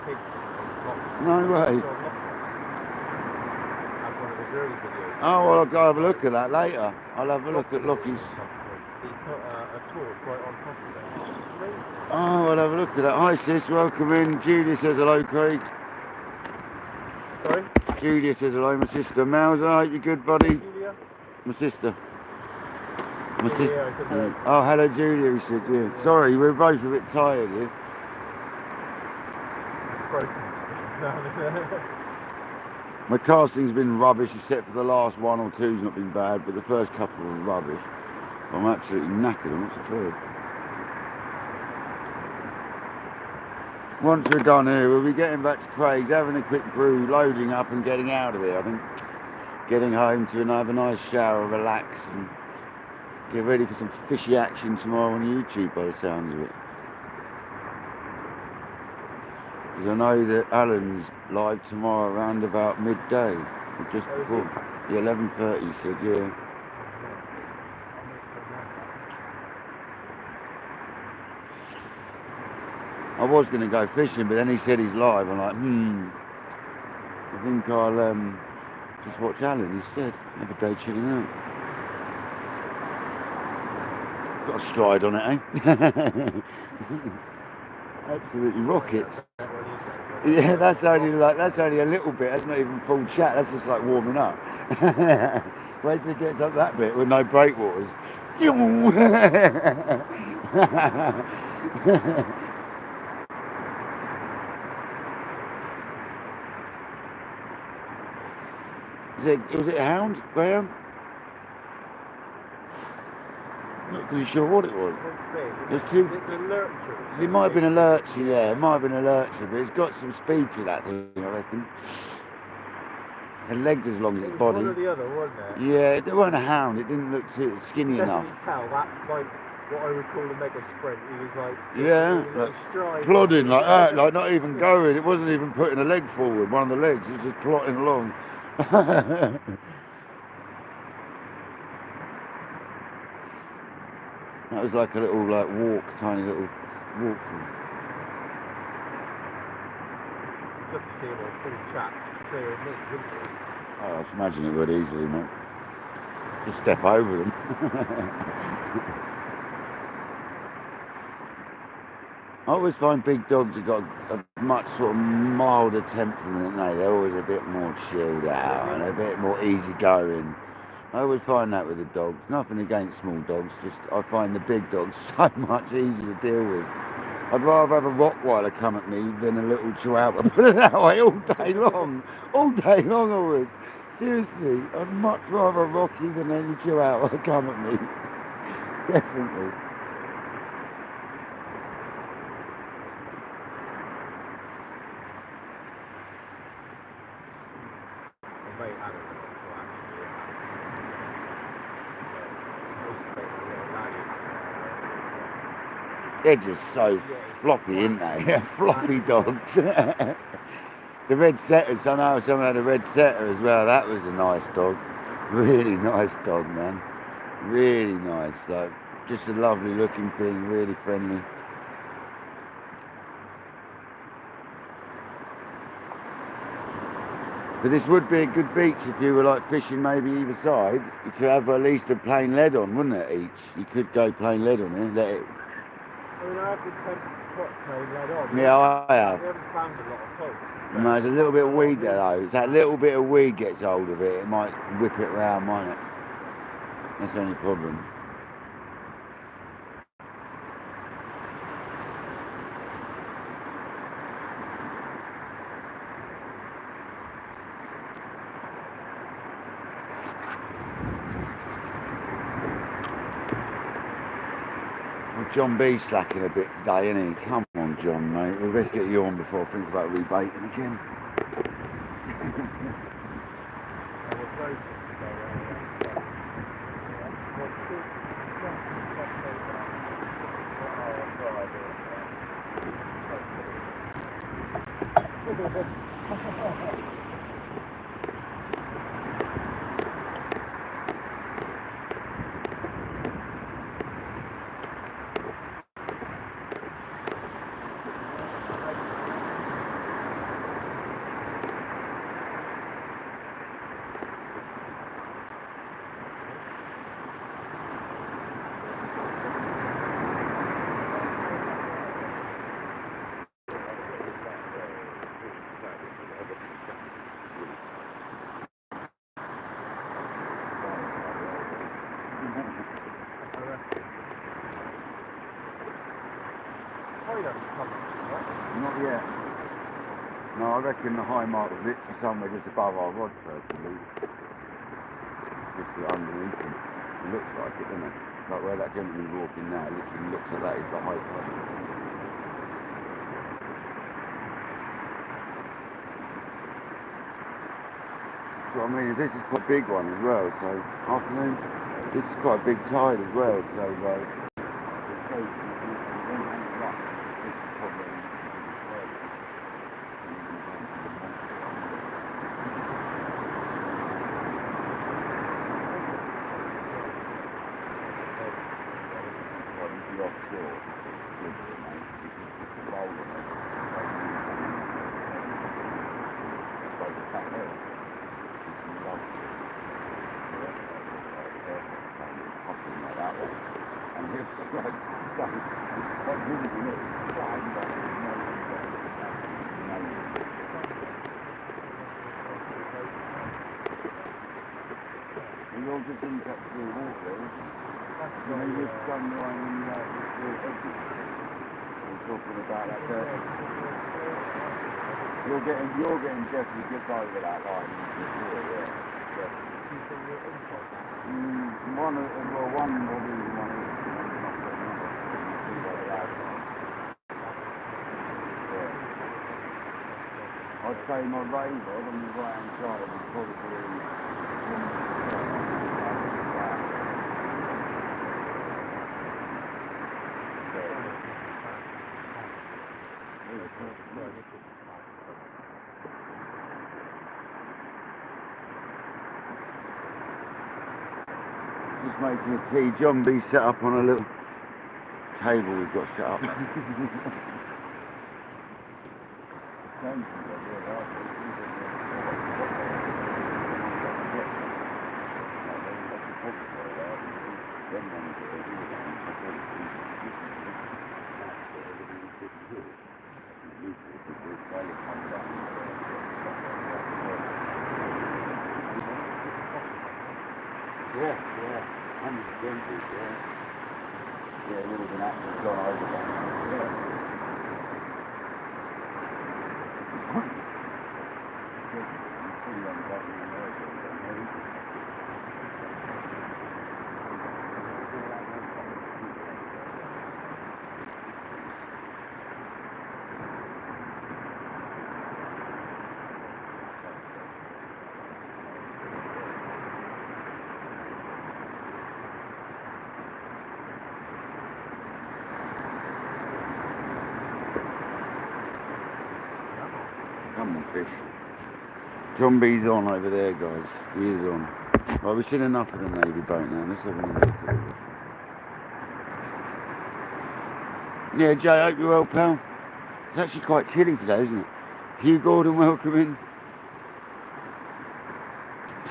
pink on top. No way. That's one of his early videos. Oh, well, I'll go have a look at that later. I'll have a look at Lockie's. He put a torch right on top of it. Oh, I'll have a look at that. Hi, sis. Welcome in. Julia says hello, Craig. Sorry? Julia says hello, my sister. Mauser, hope you're good, buddy. Julia? My sister. My Yeah, I said hello. Oh, hello, Julia, he said, yeah. Sorry, we're both a bit tired here. My casting's been rubbish, except for the last 1 or 2's not been bad, but the first couple were rubbish. I'm absolutely knackered, I'm not so tired. Once we're done here, we'll be getting back to Craig's, having a quick brew, loading up and getting out of here. I think getting home to have a nice shower, relax, and get ready for some fishy action tomorrow on YouTube by the sounds of it. Because I know that Alan's live tomorrow around about midday, or just before. Yeah, 11:30, he said, yeah. I was going to go fishing, but then he said he's live. I'm like, I think I'll just watch Alan instead. Have a day chilling out. Got a stride on it, eh? Absolutely rockets. Yeah, that's only a little bit. That's not even full chat. That's just like warming up. Wait till it gets up that bit with no breakwaters. Was it a hound, Graham? Not really sure what it was. There's two. It might have been a lurcher, yeah. It might have been a lurcher, but it's got some speed to that thing, I reckon. The legs as long as its body. One or the other, wasn't it? Yeah, it wasn't a hound. It didn't look too skinny enough. You tell that, like what I would call a mega sprint. He was like, like plodding like that, like not even going. It wasn't even putting a leg forward. One of the legs, it was just plodding along. That was like a little tiny little walk. Good to see him all full chat, clear and neat, wouldn't you? Oh, I imagine it would easily, mate. Just step over them. I always find big dogs have got a much sort of milder temperament, don't they? They're always a bit more chilled out and a bit more easygoing. I always find that with the dogs. Nothing against small dogs, just I find the big dogs so much easier to deal with. I'd rather have a Rottweiler come at me than a little Chihuahua. Put it that way, all day long. All day long I would. Seriously, I'd much rather a Rocky than any Chihuahua come at me. Definitely. They're just so floppy, aren't they? Floppy dogs. The red setters, I know someone had a red setter as well. That was a nice dog. Really nice dog, man. Really nice. Like, just a lovely looking thing, really friendly. But this would be a good beach if you were like fishing maybe either side to have at least a plain lead on, wouldn't it? Each you could go plain lead on here. Let it. I mean, I have been tempted to put plain lead on. Yeah, I have. We haven't found a lot of toast. No, there's a little bit of weed there though. If that little bit of weed gets hold of it, it might whip it round, mightn't it? That's the only problem. Well, John B's slacking a bit today, isn't he? Come on, John, mate. We best get you on before I think about rebaiting again. Not yet. No, I reckon the high mark was literally somewhere just above our rod personally. Just underneath him. It looks like it, doesn't it? Like where that gentleman's walking now, it literally looks like that is the high point. So I mean, this is quite a big one as well, so afternoon, this is quite a big tide as well, so you're just in touch with the water. You know, you've done your own edges. We're talking about that there. You're getting definitely just over that line. One will be one. I'd say my razor on the right hand side is probably just making a tea. John B set up on a little table we've got set up. Yeah, 100%, yeah, it would have been actually gone over that. Come on, fish. John B's on over there, guys. He is on. Right, we've seen enough of the Navy boat now. Let's have a look at it. Yeah, Jay, hope you're well, pal. It's actually quite chilly today, isn't it? Hugh Gordon, welcome in.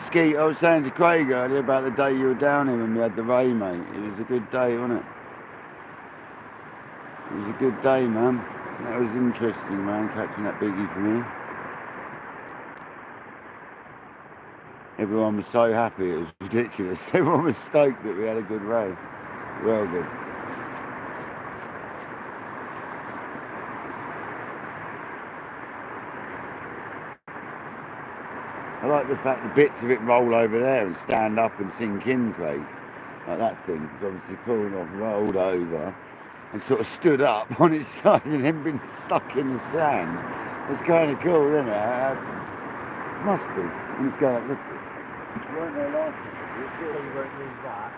ski. I was saying to Craig earlier about the day you were down here when we had the rain, mate. It was a good day, wasn't it? It was a good day, man. That was interesting, man, catching that biggie for me. Everyone was so happy, it was ridiculous. Everyone was stoked that we had a good rain. Well good. I like the fact the bits of it roll over there and stand up and sink in, Craig. Like that thing, it's obviously fallen off, rolled over, and sort of stood up on its side and then been stuck in the sand. It's kind of cool, isn't it? Must be. Let's go look. It's weren't there last time. You sure you won't need that?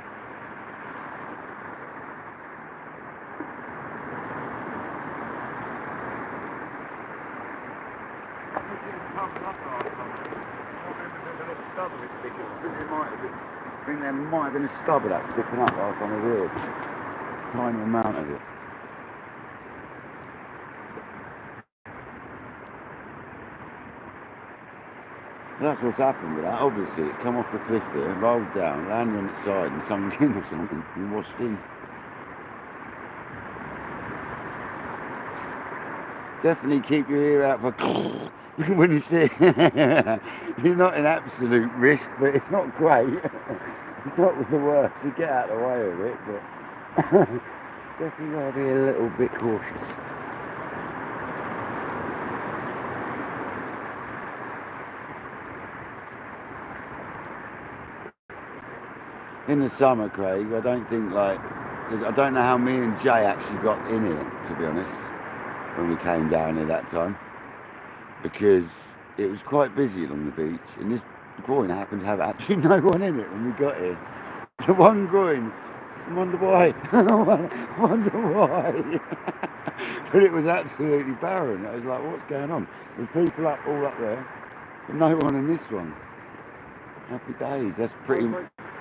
I think there might have been a stub of that sticking up last time I was here. Tiny amount of it. That's what's happened with that. Obviously, it's come off the cliff there, rolled down, landed on its side and sunk in or something and washed in. Definitely keep your ear out for when you see it. You're not in absolute risk, but it's not great. It's not the worst. You get out of the way of it, but definitely got to be a little bit cautious. In the summer, Craig, I don't know how me and Jay actually got in here, to be honest, when we came down here that time, because it was quite busy along the beach, and this groin happened to have absolutely no one in it when we got here. The one groin, I wonder why, I wonder why. But it was absolutely barren. I was like, what's going on? There's people all up there, but no one in this one. Happy days, that's pretty...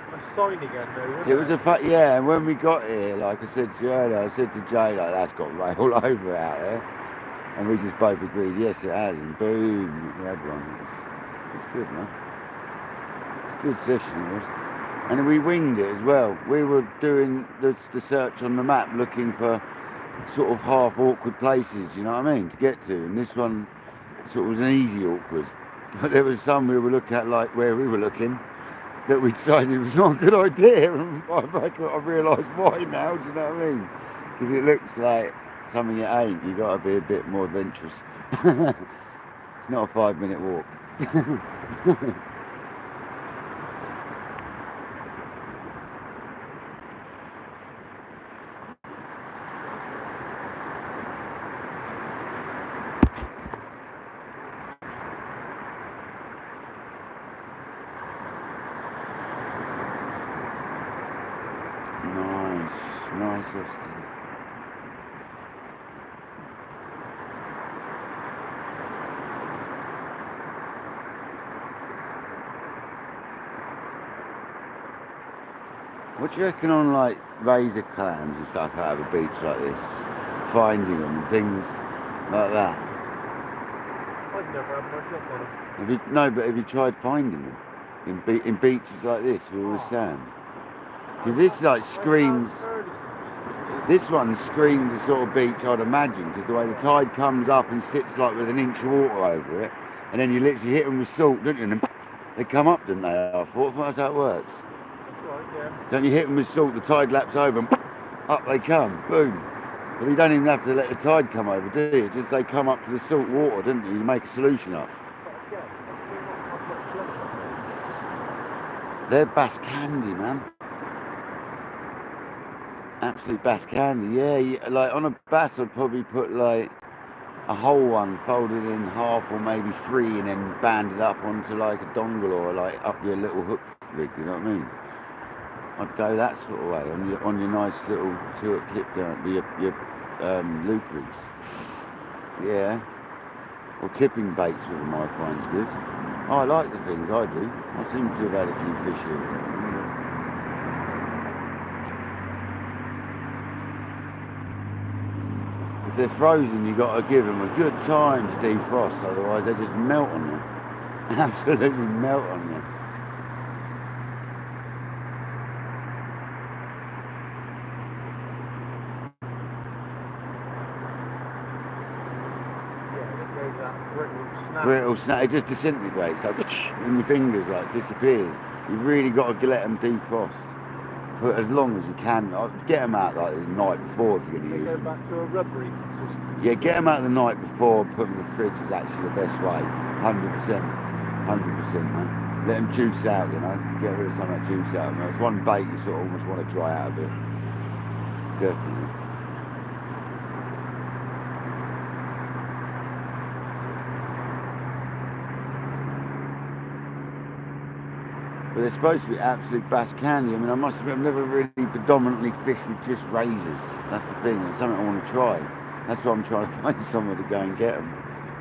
A sign again though, wasn't It was yeah, and when we got here, like I said to you earlier, I said to Jay, like, that's got rain all over it out there. And we just both agreed, yes it has, and boom, we had one. It's good, man. It's a good session, it was. And we winged it as well. We were doing the search on the map, looking for sort of half awkward places, you know what I mean, to get to. And this one sort of was an easy awkward. But there was some we were looking at, like where we were looking, that we decided was not a good idea, and I've realised why now, do you know what I mean? Because it looks like something it ain't. You got to be a bit more adventurous. It's not a 5-minute walk. Nice, Austin. What do you reckon on like razor clams and stuff out of a beach like this? Finding them and things like that? I've never had my shot on them. No, but have you tried finding them in beaches like this with all the sand? Because this like screams, this one screams the sort of beach I'd imagine, because the way the tide comes up and sits like with an inch of water over it, and then you literally hit them with salt, don't you? And then they come up, don't they? I thought that's how it works. That's right, yeah. Don't you hit them with salt, the tide laps over and up they come, boom. Well, you don't even have to let the tide come over, do you? Just they come up to the salt water, don't you? You make a solution up. They're bass candy, man. Absolute bass candy, yeah. Like on a bass, I'd probably put like a whole one folded in half or maybe 3 and then banded up onto like a dongle or like up your little hook rig, you know what I mean? I'd go that sort of way on your nice little clip down, your loop rigs. Yeah. Or tipping baits with them I find's good. I like the things, I do. I seem to have had a few fish here. If they're frozen, you've got to give them a good time to defrost, otherwise they just melt on you. Absolutely melt on you. brittle snap. It just disintegrates, like in your fingers, like disappears. You've really got to let them defrost for as long as you can. Get them out like the night before if you're going to use Go them. back to a rubbery consistency. Yeah, get them out the night before. Put them in the fridge is actually the best way. 100%, 100%, man. Let them juice out, you know. Get rid of some of that juice out. Man. It's one bait you sort of almost want to dry out a bit. Definitely. But they're supposed to be absolute bass candy. I mean, I must admit, I've never really predominantly fished with just razors. That's the thing. It's something I want to try. That's why I'm trying to find somewhere to go and get them.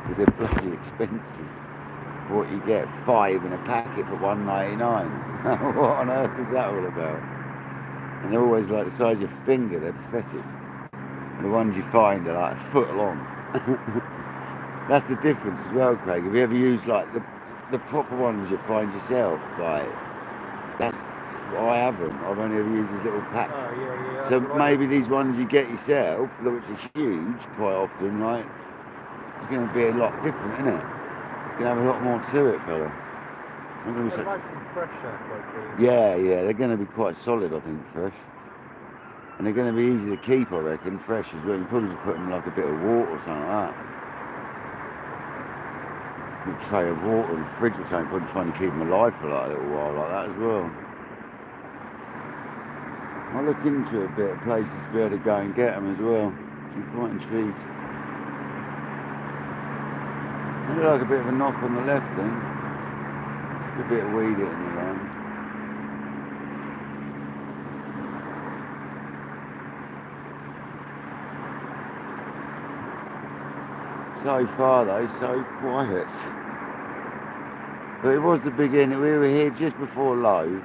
Because they're bloody expensive. What you get, 5 in a packet for $1.99. What on earth is that all about? And they're always like the size of your finger. They're pathetic. And the ones you find are like a foot long. That's the difference as well, Craig. Have you ever used like the proper ones you find yourself? Like, that's what I haven't. I've only ever used these little packs. Oh, yeah. So maybe these ones you get yourself, which are huge quite often, like, it's going to be a lot different, isn't it? It's going to have a lot more to it, fella. They're nice and fresh, like yeah, they're going to be quite solid, I think, fresh. And they're going to be easy to keep, I reckon, fresh as well. You probably just put them in like a bit of water or something like that. A tray of water in the fridge or something, probably find you keep them alive for like a little while like that as well. I'll look into a bit of places to be able to go and get them as well. I'm quite intrigued. They look like a bit of a knock on the left then. Just a bit of weed in the line. So far though, so quiet. But it was the beginning. We were here just before low,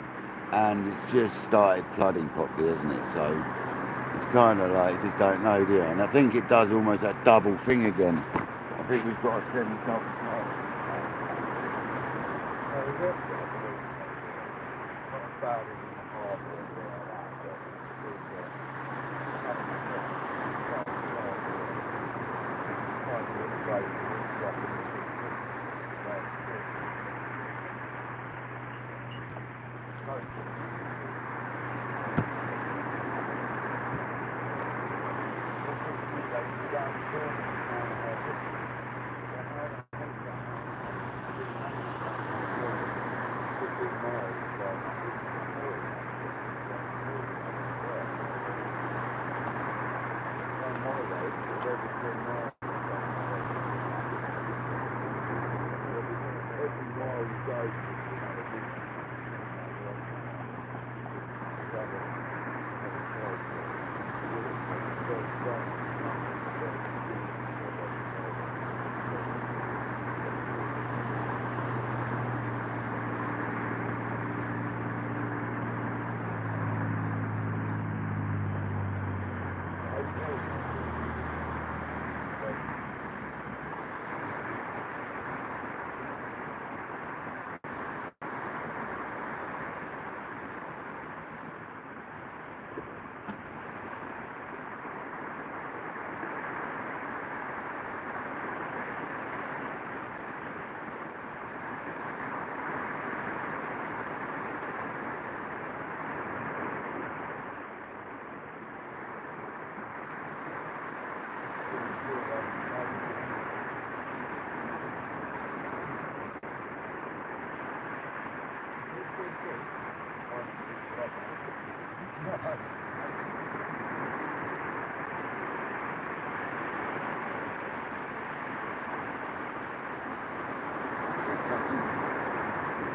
and it's just started flooding properly, hasn't it? So it's kind of like you just don't know, do you? And I think it does almost that double thing again. I think we've got a semi-double flood.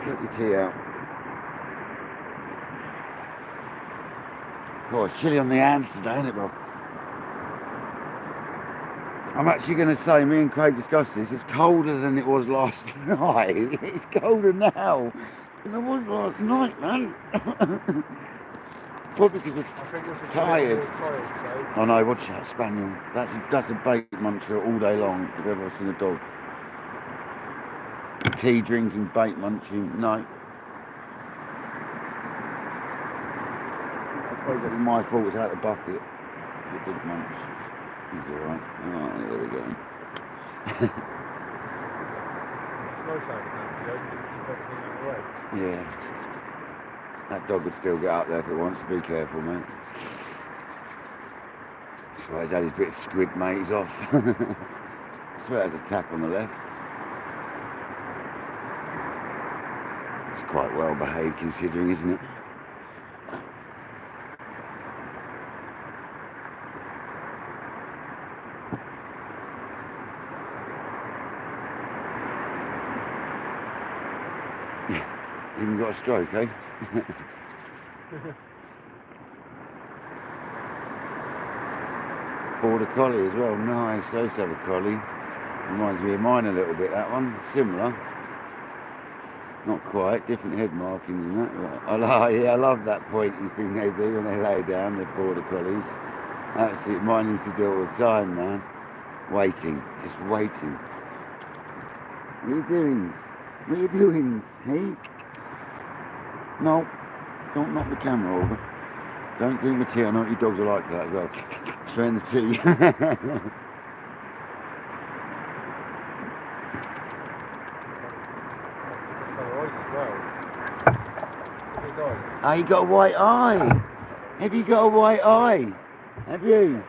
Get your tea out. Oh, it's chilly on the hands today, isn't it, Bob? I'm actually going to say, me and Craig discussed this, it's colder than it was last night. It's colder now than it was last night, man. Probably because we're tired. I know, watch that spaniel. That's a bait muncher all day long, if you've ever seen a dog. Tea drinking, bait munching, no. I suppose it was my fault, it's out of the bucket. The big munch. He's alright. Oh, there we go. nice out now, you know, you keep everything out of the way. Yeah. That dog would still get up there if it wants to. Be careful, mate. I swear he's had his bit of squid, mate. He's off. I swear there's a tap on the left. It's quite well behaved considering, isn't it? Even got a stroke, eh? Border collie as well, nice. I used to have a collie. Reminds me of mine a little bit, that one. Similar. Not quite, different head markings and that. But I love that pointy thing they do when they lay down, the border collies. Absolutely, mine used to do it all the time, man. Waiting, just waiting. What are you doing? What are you doing, hey? No, don't knock the camera over. Don't drink my tea. I know what you dogs are like that as well. Strain the tea. Ah, you got a white eye. Have you got a white eye? Have you?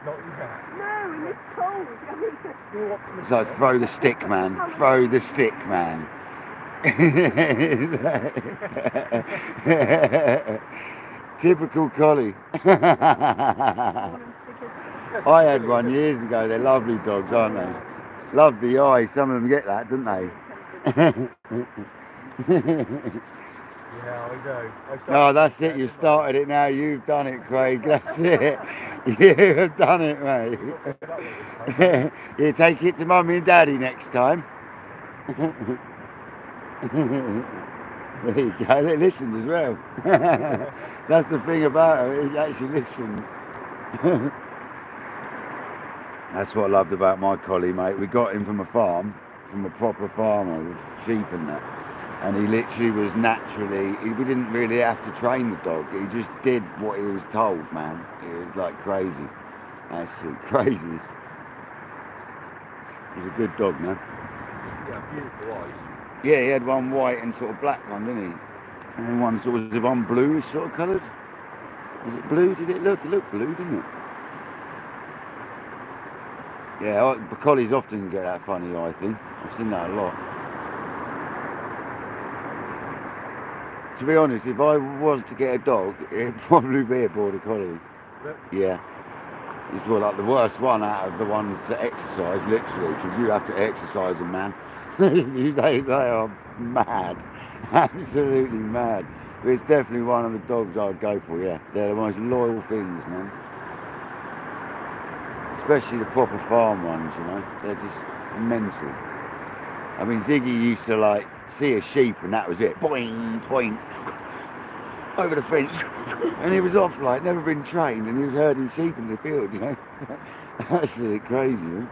Not yet. No, it's cold. So throw the stick, man. Throw the stick, man. Typical collie. I had one years ago. They're lovely dogs, aren't they? Love the eye. Some of them get that, don't they? Yeah, I know. Oh, that's it. You've started it now. You've done it, Craig. That's it. You have done it, mate. You take it to Mummy and Daddy next time. There you go. They listened as well. That's the thing about it. He actually listened. That's what I loved about my collie, mate. We got him from a farm, from a proper farmer with sheep and that. And he literally was naturally, we didn't really have to train the dog. He just did what he was told, man. It was like crazy. Absolutely crazy. He was a good dog, man. Yeah, beautiful eyes. Yeah, he had one white and sort of black one, didn't he? And then one sort of one bluish sort of coloured. Was it blue? Did it look? It looked blue, didn't it? Yeah, collies often get that funny eye thing. I've seen that a lot. To be honest, if I was to get a dog, it'd probably be a border collie. Yeah. It's well, like the worst one out of the ones to exercise, literally, because you have to exercise them, man. they are mad. Absolutely mad. But it's definitely one of the dogs I'd go for, yeah. They're the most loyal things, man. Especially the proper farm ones, you know. They're just mental. I mean, Ziggy used to like see a sheep and that was it. Boing, point, over the fence. And he was off, like, never been trained, and he was herding sheep in the field, you know. Absolutely crazy, man.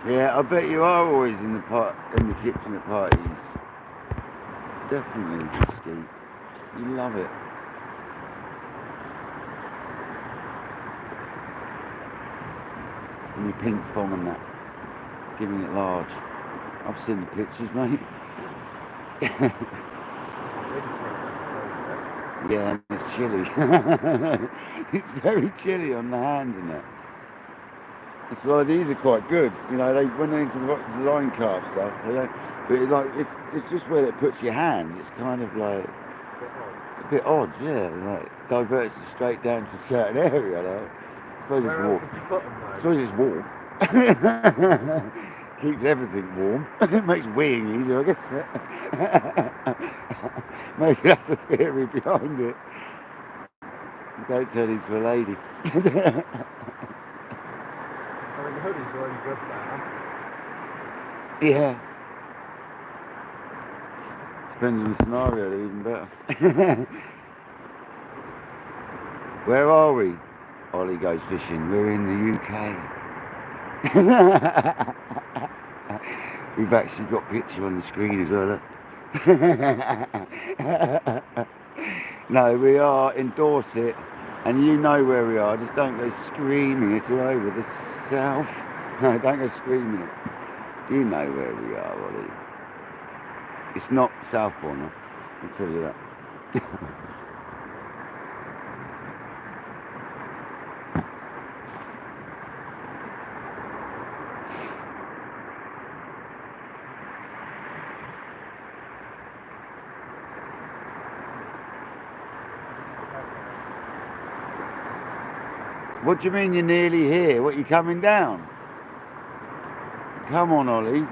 Yeah, I bet you are always in the kitchen at parties. Definitely, Ski. You love it. And your pink thong and that, giving it large. I've seen the pictures, mate. Yeah, and it's chilly. It's very chilly on the hands and that. That's why these are quite good. You know, when they're into design carp stuff, they don't, but it's just where it puts your hands. It's kind of like a bit odd, yeah. Like diverts it straight down to a certain area. Like, I suppose it's warm. Keeps everything warm. It makes weeing easier, I guess. Maybe that's the theory behind it. Don't turn into a lady. I mean, the hoodies are only good now. Yeah. Depends on the scenario, they're even better. Where are we? Ollie goes fishing. We're in the UK. We've actually got a picture on the screen as well. Look. No, we are in Dorset, and you know where we are. Just don't go screaming it all over the south. No, don't go screaming it. You know where we are, Ollie. It's not Southbourne, I'll tell you that. What do you mean you're nearly here? What, you coming down? Come on, Ollie.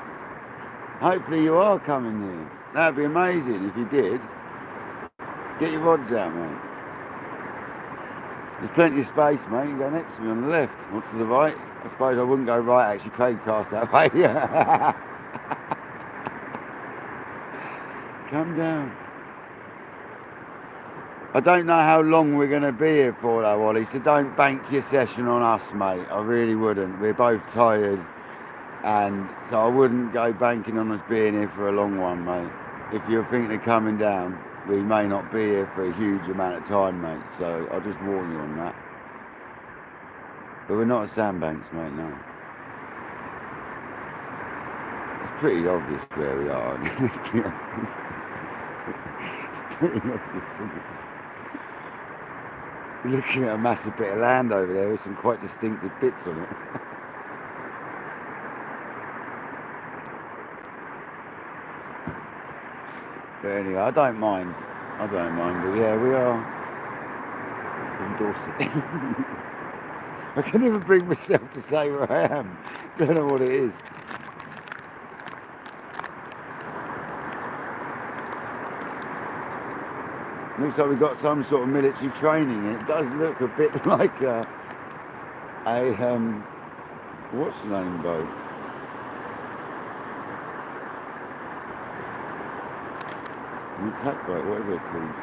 Hopefully you are coming here. That'd be amazing if you did. Get your rods out, mate. There's plenty of space, mate. You can go next to me on the left, or to the right. I suppose I wouldn't go right, actually. Craig cast that way. Come down. I don't know how long we're going to be here for, though, Ollie, so don't bank your session on us, mate. I really wouldn't. We're both tired, and so I wouldn't go banking on us being here for a long one, mate. If you're thinking of coming down, we may not be here for a huge amount of time, mate, so I'll just warn you on that. But we're not at Sandbanks, mate, no. It's pretty obvious where we are. It's pretty obvious, isn't it? You're looking at a massive bit of land over there with some quite distinctive bits on it. But anyway, I don't mind, but yeah, we are in Dorset. I can't even bring myself to say where I am. Don't know what it is. Looks like we've got some sort of military training. It does look a bit like a what's the name boat? An attack boat, whatever it's called.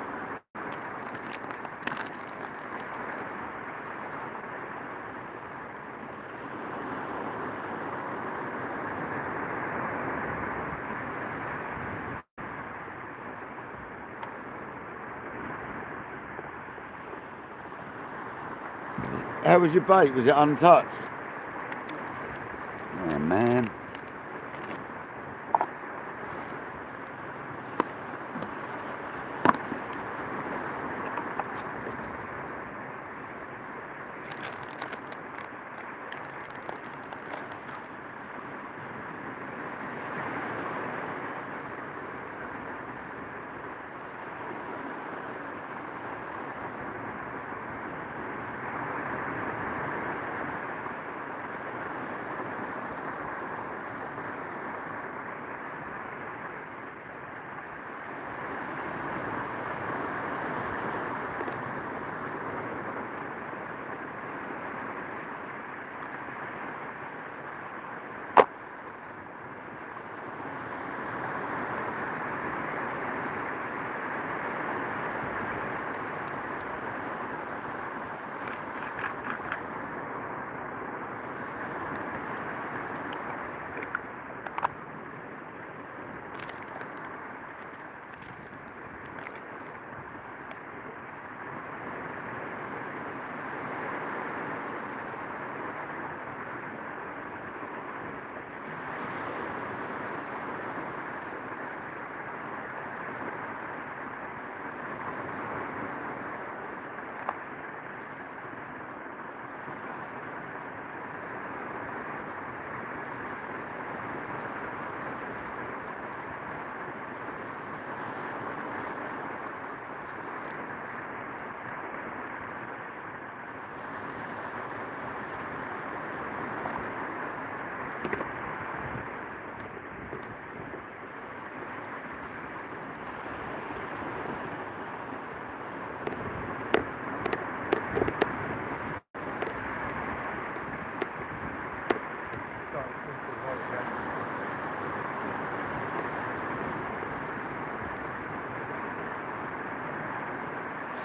How was your bait? Was it untouched? Oh man.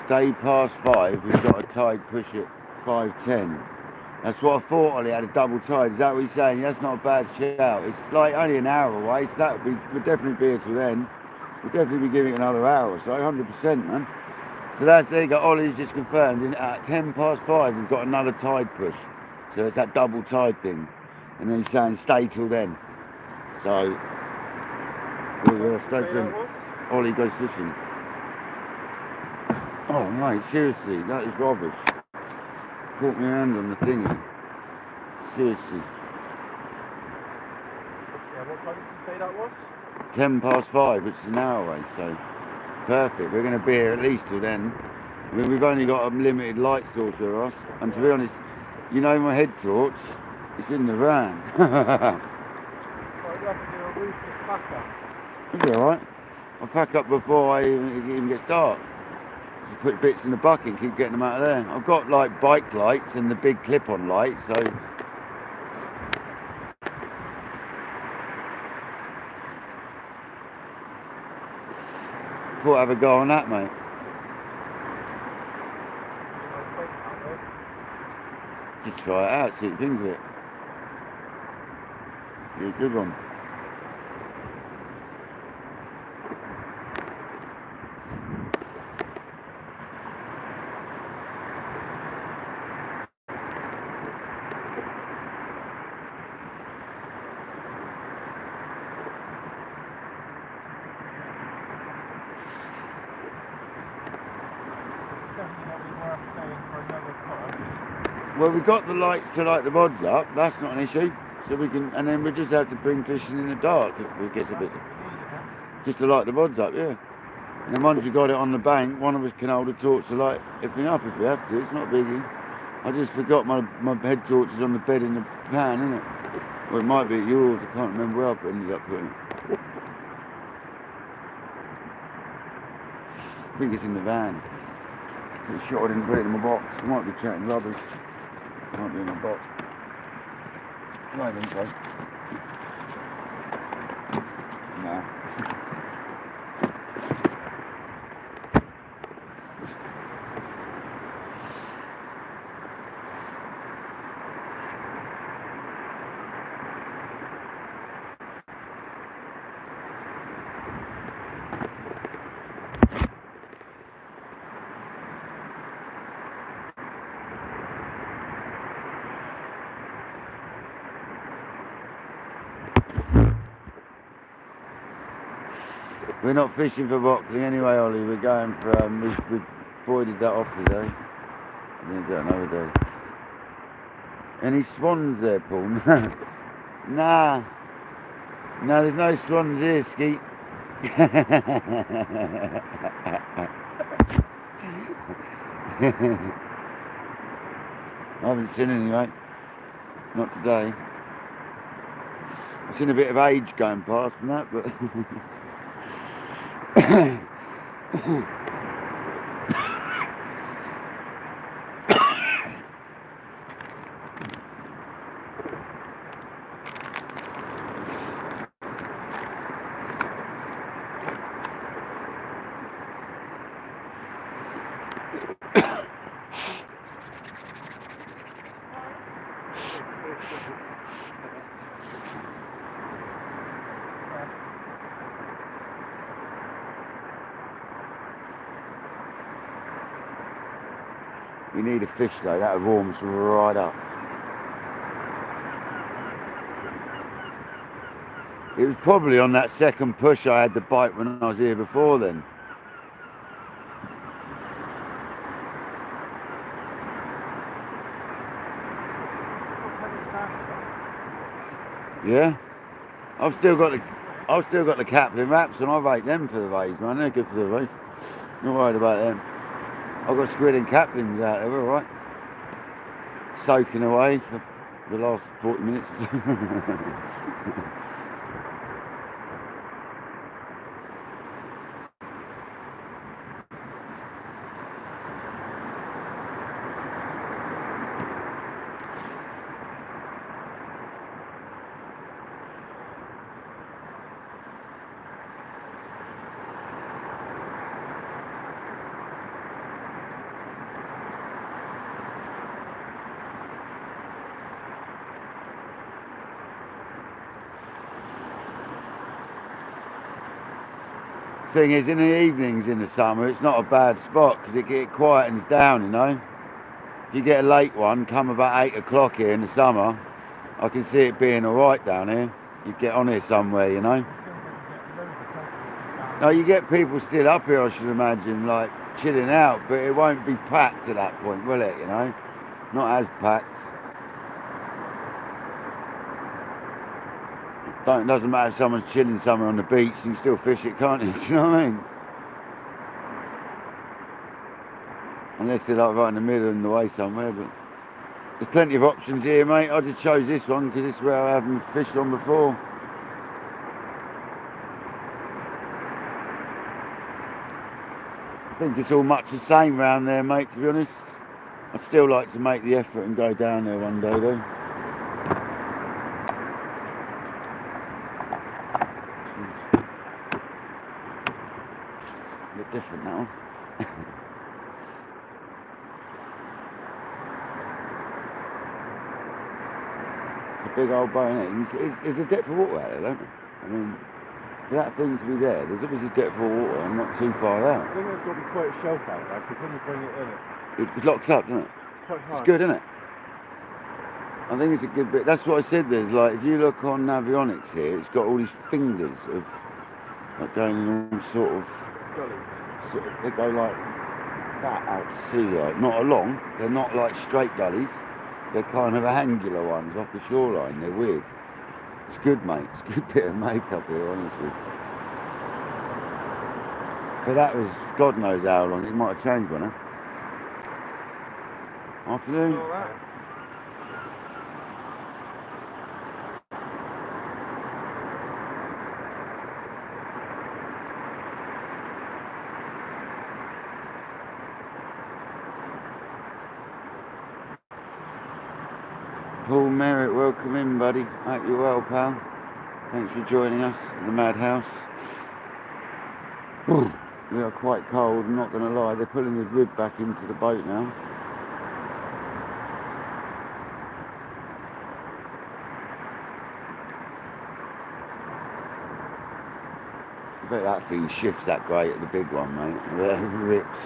Stay past 5, we've got a tide push at 5:10. That's what I thought. Ollie had a double tide. Is that what you're saying? That's not a bad shout. It's like only an hour away, so that would definitely be here till then. We'll definitely be giving it another hour or so, 100%, man. So there you go. Ollie's just confirmed. At 5:10, we've got another tide push. So it's that double tide thing. And then he's saying stay till then. So we'll stay till then. Ollie goes fishing. Oh mate, seriously, that is rubbish. Caught my hand on the thingy. Seriously. Yeah, what time did you say that was? 5:10, which is an hour away, so perfect. We're going to be here at least till then. I mean, we've only got a limited light source with us, and to be honest, you know my head torch, it's in the van. Well, you have to do a ruthless packer. It'll be alright. I'll pack up before it even gets dark. Just put bits in the bucket and keep getting them out of there. I've got like bike lights and the big clip-on light, so thought I'd have a go on that, mate. Just try it out, see what you think of it. Be a good one. Well, we've got the lights to light the rods up, that's not an issue. So we can, and then we just have to bring fishing in the dark if it gets a bit, just to light the rods up, yeah. And then once we've got it on the bank, one of us can hold a torch to light everything up if we have to, it's not a biggie. I just forgot my head torch is on the bed in the pan, isn't it? Well, it might be yours, I can't remember where I ended up putting it. I think it's in the van. Pretty sure I didn't put it in my box. I might be chatting rubbish. Might be in my box. No, I think so. No. We're not fishing for broccoli anyway, Ollie. We're going for, we've boarded that off today. We're going to do it another day. Any swans there, Paul? Nah. No, there's no swans here, Skeet. I haven't seen any, mate. Not today. I've seen a bit of age going past and that, but... We need a fish though, that warms right up. It was probably on that second push I had the bite when I was here before then. Yeah? I've still got the Captain wraps and I've ate them for the vase, man. They're good for the vase. Not worried about them. I've got squid and caplins out there, alright. Soaking away for the last 40 minutes or so. Thing is, in the evenings in the summer, it's not a bad spot because it quietens down, you know. If you get a late one, come about 8 o'clock here in the summer, I can see it being alright down here. You get on here somewhere, you know. No, you get people still up here, I should imagine, like chilling out, but it won't be packed at that point, will it, you know? Not as packed. It doesn't matter if someone's chilling somewhere on the beach, you can still fish it, can't you? Do you know what I mean? Unless they're like right in the middle and away somewhere, but there's plenty of options here, mate. I just chose this one because it's where I haven't fished on before. I think it's all much the same round there, mate, to be honest. I'd still like to make the effort and go down there one day, though. A bit different now. It's a big old boat, isn't it? There's a depth of water out there, don't there? I mean, for that thing to be there, there's obviously depth of water and not too far out. I think there's got to be quite a shelf out there, because when you bring it in, It locks up, doesn't it? quite hard. It's good, isn't it? I think it's a good bit. That's what I said. There's like, if you look on Navionics here, it's got all these fingers of like going in all sort of, they go like that out to sea, like not along. They're not like straight gullies. They're kind of angular ones off the shoreline. They're weird. It's good, mate. It's a good bit of makeup here, honestly. But that was God knows how long. It might have changed by now. Afternoon. All right. Paul Merritt, welcome in, buddy. Hope you're well, pal. Thanks for joining us at the Madhouse. We are quite cold, I'm not going to lie. They're pulling the rib back into the boat now. I bet that thing shifts that great at the big one, mate. It rips.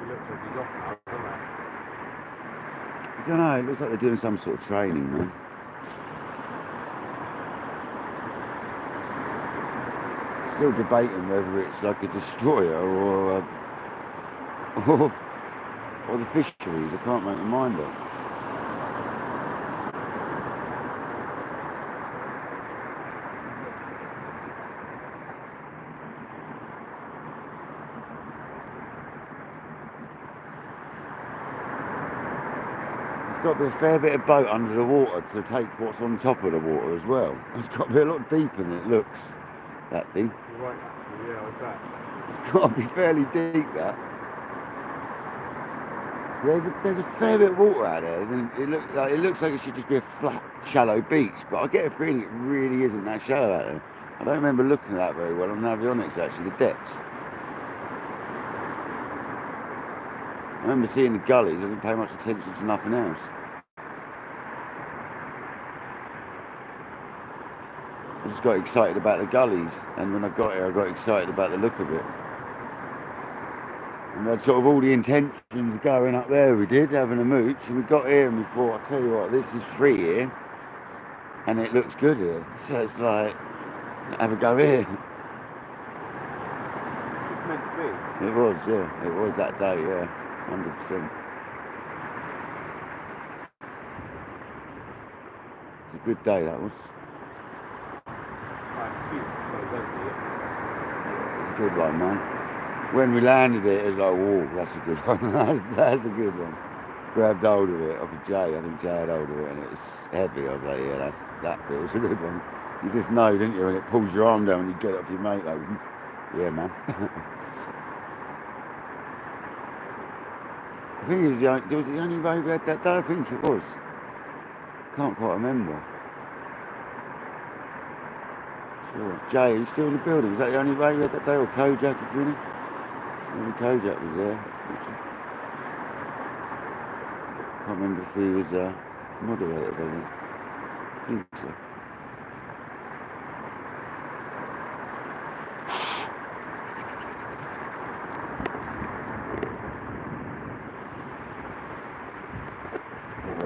It looks like he's off now, doesn't it? I don't know, it looks like they're doing some sort of training, man. Still debating whether it's like a destroyer or the fisheries. I can't make my mind up. It's got to be a fair bit of boat under the water to take what's on top of the water as well. It's got to be a lot deeper than it looks, that thing. You're right, actually, yeah, what's that? It's got to be fairly deep, that. So there's a fair bit of water out there. And it looks like it should just be a flat, shallow beach, but I get a feeling it really isn't that shallow out there. I don't remember looking at that very well on Navionics, actually, the depths. I remember seeing the gullies. I didn't pay much attention to nothing else. I just got excited about the gullies, and when I got here I got excited about the look of it. And we had sort of all the intentions of going up there, we did, having a mooch, and we got here and we thought, I'll tell you what, this is free here, and it looks good here, so it's like, have a go here. It's meant to be. It was, yeah, it was that day, yeah, 100%. It's a good day, that was. It's a good one, man. When we landed it was like, whoa, that's a good one. that's a good one. Grabbed hold of it off of Jay. I think Jay had hold of it and it was heavy. I was like, yeah, that feels a good one. You just know, don't you, when it pulls your arm down and you get it off your mate, like, yeah, man. I think it was the only road we had that day. I think it was. Can't quite remember. Sure. Jay, are you still in the building? Was that the only road we had that day, or Kojak, if you know? Only Kojak was there. Can't remember if he was moderator, but I think so.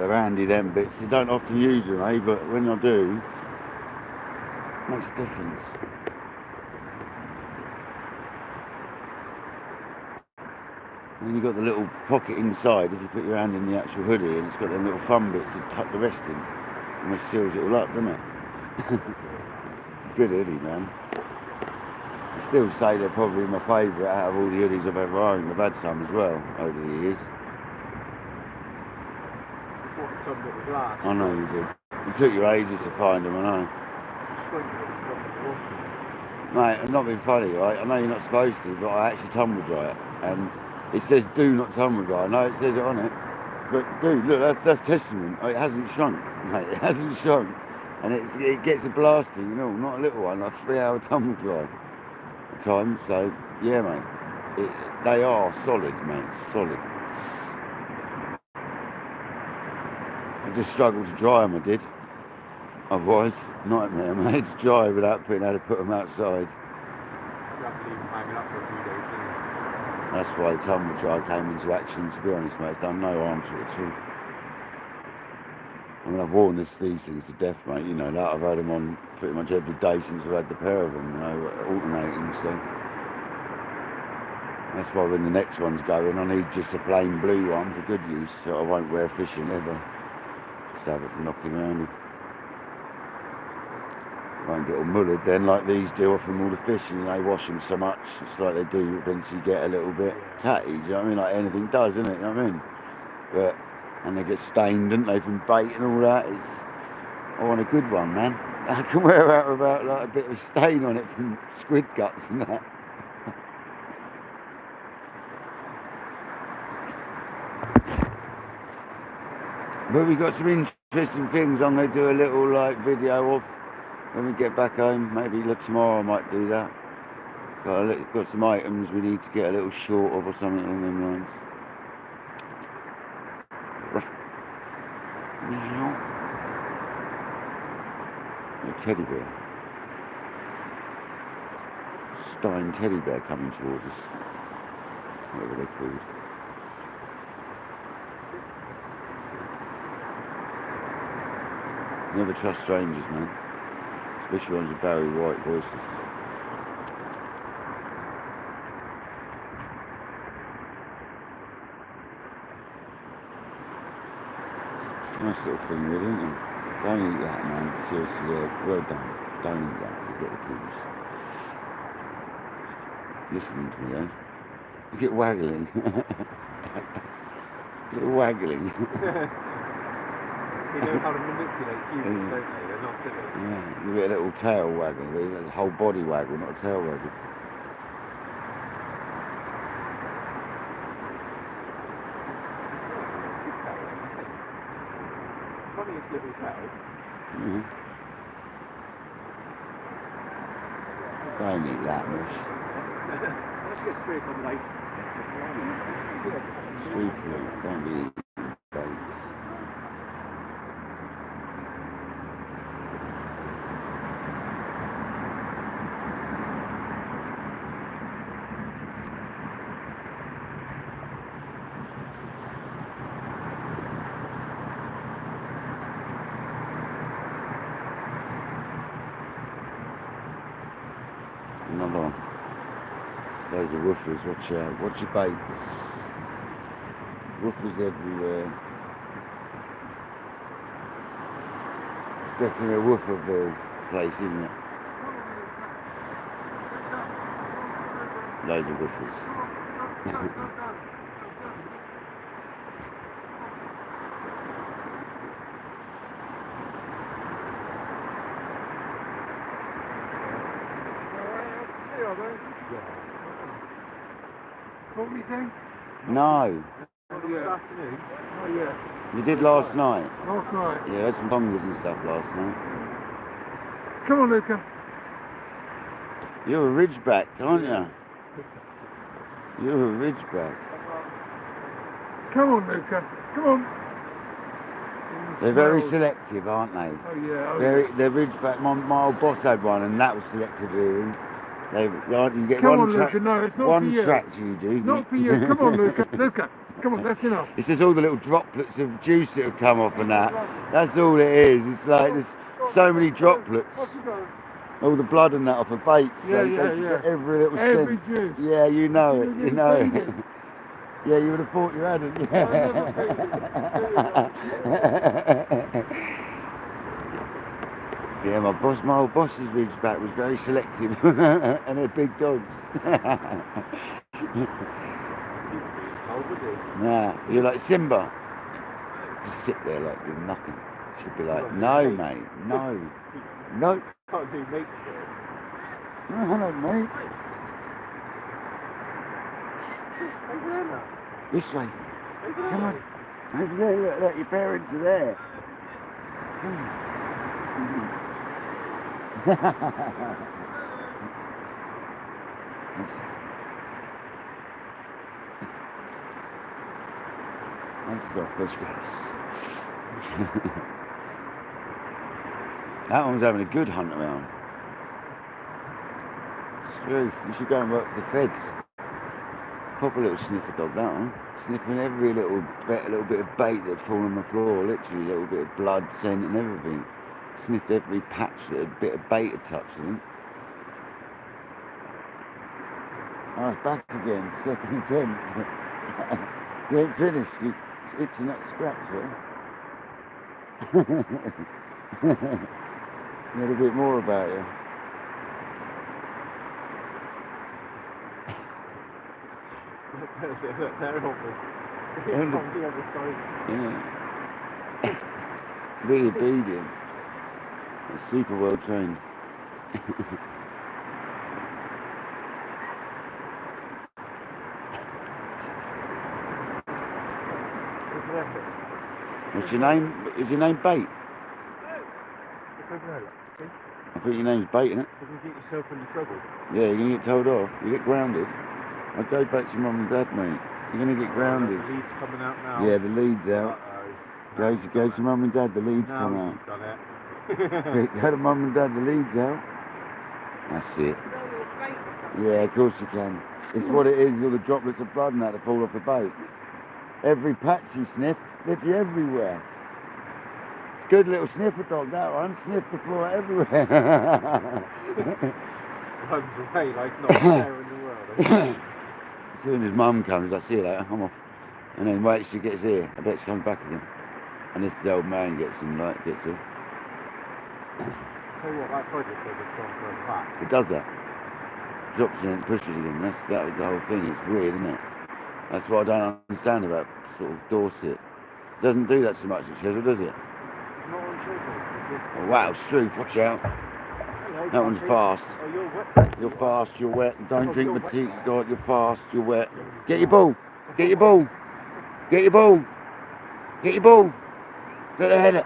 they're handy, them bits. I don't often use them, eh? But when I do, it makes a difference. And then you've got the little pocket inside if you put your hand in the actual hoodie, and it's got them little thumb bits to tuck the rest in. And it seals it all up, doesn't it? Good hoodie, man. I still say they're probably my favourite out of all the hoodies I've ever owned. I've had some as well over the years. I know you did. It took you ages to find them, I know. Mate, I'm not being funny, right? I know you're not supposed to, but I actually tumble dry it. And it says do not tumble dry. I know it says it on it. But dude, look, that's testament. It hasn't shrunk, mate. It hasn't shrunk. And it gets a blasting, you know, not a little one, like 3-hour tumble dry at times. So, yeah, mate. They are solid, mate. Solid. I just struggled to dry them, I did. Otherwise, nightmare, mate. To dry without how to put them outside. You have to leave them hanging up for a few days, don't you? That's why the tumble dry came into action, to be honest, mate. It's done no harm to it at all. I mean, I've worn these things to death, mate. You know, like I've had them on pretty much every day since I've had the pair of them, you know, alternating, so. That's why when the next one's going, I need just a plain blue one for good use, so I won't wear fishing ever. Just have it for knocking around. Won't get all mullered then like these do off from all the fishing. They wash them so much, it's like they do eventually get a little bit tatty, do you know what I mean? Like anything does, isn't it? You know what I mean? But, and they get stained, don't they, from bait and all that. I want a good one, man. I can wear out without like a bit of stain on it from squid guts and that. But we got some interesting things I'm going to do a little like video of when we get back home. Maybe tomorrow I might do that. Got some items we need to get a little short of or something along them lines. Meow. A teddy bear. Stein teddy bear coming towards us. Whatever they're called. Never trust strangers, man. Especially ones with Barry White voices. Nice little thing, really, isn't it? Don't eat that, man. Seriously, yeah. Well done. Don't eat that. You get the pools. Listening to me, eh? You get waggling. You get waggling. They know how to manipulate humans, don't they? They're not silly. Yeah, you get a little tail waggle, really. A whole body waggle, not a tail waggle. Funniest little tail. Mm-hmm. Don't eat that much. Let's get 3 combinations. Truthfully, don't be eating baits. Another one. Those are woofers, watch out. Watch your baits. Woofers everywhere. It's definitely a wooferville place, isn't it? Loads of woofers. What were you doing? No. This afternoon? Oh, yeah. You did last night. Last night. Yeah, I had some bongers and stuff last night. Come on, Luca. You're a ridgeback, aren't you? You're a ridgeback. Come on, Luca. Come on. They're very selective, aren't they? Oh, yeah. They're ridgeback. My old boss had one, and that was selective hearing. You get Come one on, track. Luca. No, it's not One for you. track you do. Not for you. Come on, Luca. Luca. Come on, that's enough. It's just all the little droplets of juice that have come off and that. That's all it is. It's like there's so many droplets. Off you go. All the blood and that off of baits. Yeah, so yeah, they yeah. get every little Every cent. juice. Yeah, you know it. You You know feed it. it. Yeah, you would have thought you hadn't. I never feed it. Yeah, my old boss's ridgeback was very selective, and they're big dogs. Nah, you're like Simba. Just sit there like you're nothing. Should be like, no, mate, no, no. Can't do mates there. Oh, hello, mate. Over there now. This way. Over there. Come on. Over there, look, your parents are there. Come on. Let's go. That one's having a good hunt around. Truth, you should go and work for the feds. Proper little sniffer dog, that one. Sniffing every little bit of bait that'd fall on the floor, literally a little bit of blood, scent and everything. Sniffed every patch that a bit of bait had touched, I think. Oh, it's back again, second attempt. You ain't finished, you're itching that scratch, right? You had a bit more about you. They're awful. On the other side. Yeah. Really obedient. They're super well trained. What's your name? Is your name Bait? I think your name's Bait, innit? You can get yourself into trouble. Yeah, you're going to get told off. You get grounded. I'll go back to your mum and dad, mate. You're going to get grounded. The lead's coming out now. Yeah, the lead's out. Go to mum and dad, the lead's come out. Done it. Go to mum and dad, the lead's out. That's it. Yeah, of course you can. It's what it is, all the droplets of blood and that fall off the boat. Every patch you sniffed, literally everywhere. Good little sniffer dog, that one. Sniffed the floor everywhere. Runs away like not a care in the world. As soon as mum comes, I see you later, I'm off. And then wait, she gets here. I bet she comes back again. And this old man gets him, like, gets her. Tell you what, that project has gone for a back. It does that. Drops in and pushes again. That was the whole thing. It's weird, isn't it? That's what I don't understand about sort of Dorset. It doesn't do that so much at Chisel, does it? Not on Chisel. Oh, wow, Struth, watch out. Hello, That one's fast. Oh, you're wet. You're fast, you're wet. Don't drink my tea. God, you're fast, you're wet. Get your ball. Get your ball. Get your ball. Get your ball. Get the header.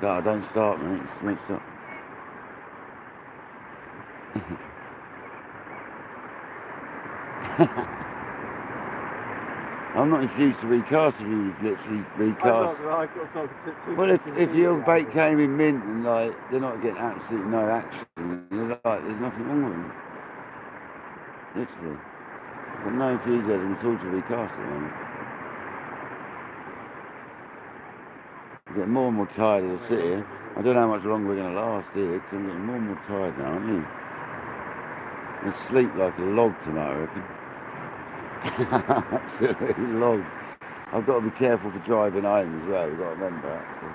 No, don't start, mate. Just make stop. I'm not infused to recast if you literally recast. Well, if your bait came in mint and like they're not getting absolutely no action, you're like, there's nothing wrong with them. Literally. But no enthusiasm at all to recast at the moment. I'm getting more and more tired as I sit here. I don't know how much longer we're going to last here, because I'm getting more and more tired now, aren't you? I sleep like a log tonight, I reckon. Absolutely log. I've got to be careful for driving home as well, we've got to remember that. So,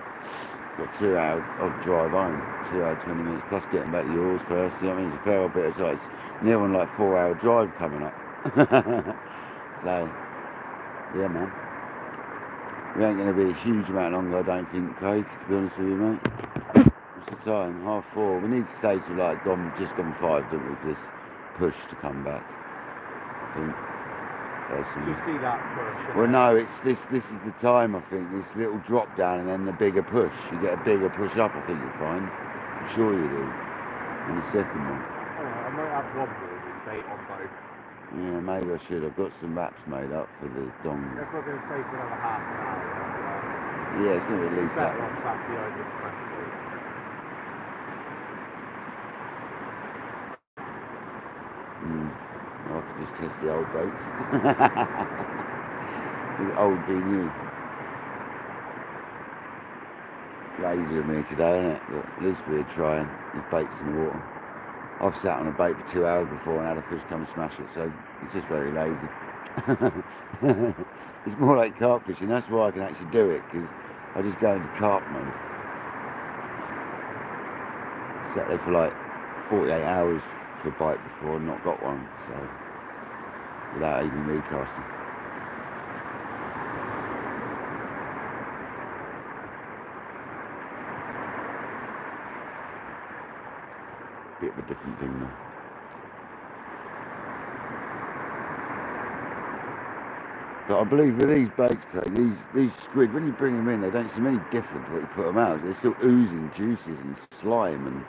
got 2 hours of drive home, 2 hours, 20 minutes, plus getting back to yours first, you know what I mean? It's a fair old bit, so it's near on like 4-hour drive coming up. So, yeah, man. We ain't going to be a huge amount longer, I don't think, Craig, to be honest with you, mate. What's the time? 4:30. We need to stay till like just gone 5, don't we, for this push to come back, I think. Personally. You see that first? Well, no, it's this is the time, I think, this little drop down and then the bigger push. You get a bigger push up, I think you'll find. I'm sure you do. On the second one. I might have one more with bait on both. Yeah, maybe I should. I've got some maps made up for the dong. That's what I'm going to say for another half an hour. Yeah, it's going to be at least that. Better off sat behind the front door. I could just test the old boats. With old being new. Lazy of me today, isn't it? But at least we're trying. There's baits in the water. I've sat on a bait for 2 hours before and had a fish come and smash it, so it's just very lazy. It's more like carp fishing. That's why I can actually do it, because I just go into carp mode. Sat there for like 48 hours for a bite before and not got one, so without even recasting. Bit of a different thing though. But I believe with these baits, Craig, these squid, when you bring them in, they don't seem any different to what you put them out. They're still oozing juices and slime, and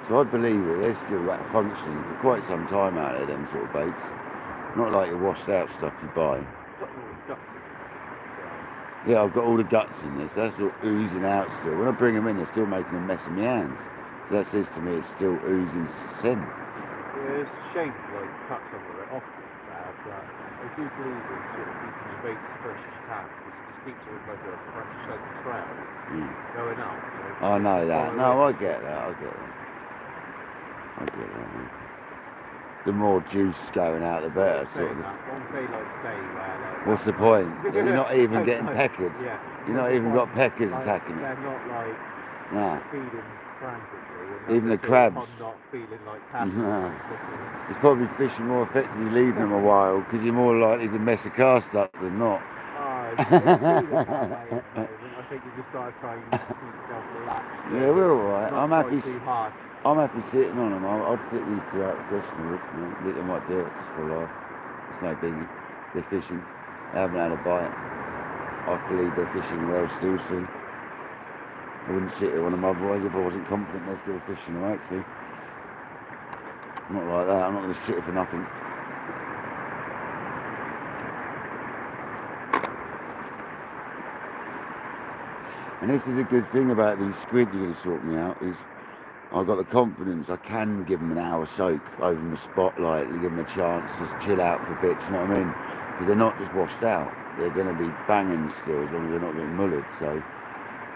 so I believe that they're still like functioning for quite some time out there, them sort of baits. Not like your washed out stuff you buy. Yeah, I've got all the guts in this, so that's all oozing out still. When I bring them in, they're still making a mess of my hands. So that says to me it's still oozing sin. Yeah, it's a shame to like cut some of it off, but I do believe in sort of keeping your baits as fresh as you can, because it just keeps it like a fresh like a trail going up. So I know that. No, I get that. I get that. I get that. Man. The more juice going out, the better. Sort of. One day like today, where like. What's the point? You're not even getting peckered. Yeah. You're not even got peckers like, attacking it. They're not like feeding frantically. Even the crabs. I'm not feeling like No. It's probably fishing more effectively leaving them a while, because you're more likely to mess a cast up than not. I think you just gotta try and keep yourself relaxed. Yeah, we're alright. I'm happy. Too hard. I'm happy sitting on them. I'd sit these two out the session with. They might do it just for a laugh. It's no biggie. They're fishing. They haven't had a bite. I believe they're fishing well still, so I wouldn't sit here on them otherwise if I wasn't confident they're still fishing, alright, so not like that. I'm not going to sit here for nothing. And this is a good thing about these squid you're going to sort me out, is I've got the confidence I can give them an hour soak over in the spotlight, give them a chance to just chill out for a bit, you know what I mean? Because they're not just washed out, they're going to be banging still as long as they're not getting mullered, so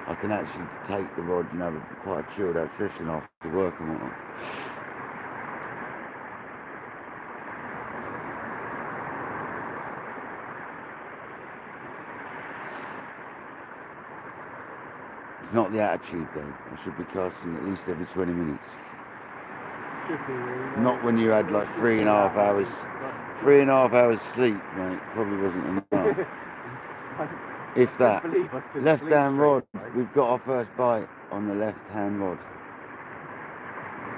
I can actually take the rod and have quite a chilled out session after work and whatnot. It's not the attitude though. I should be casting at least every 20 minutes. Not when you had like 3.5 hours. 3.5 hours sleep, mate. Probably wasn't enough. If that. Left hand rod. We've got our first bite on the left hand rod.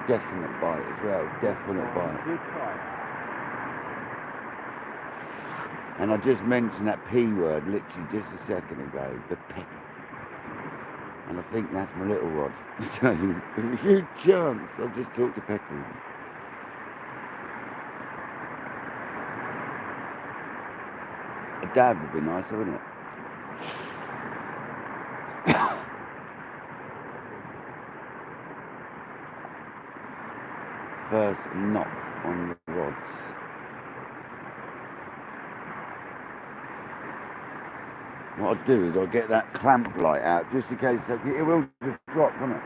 Definite bite as well. Definite bite. And I just mentioned that P word literally just a second ago. The pecker. And I think that's my little rod. So there's a huge chance I've just talked to pecker. A dab would be nicer, wouldn't it? First knock on the rods. What I'll do is I'll get that clamp light out just in case it will just drop, won't it?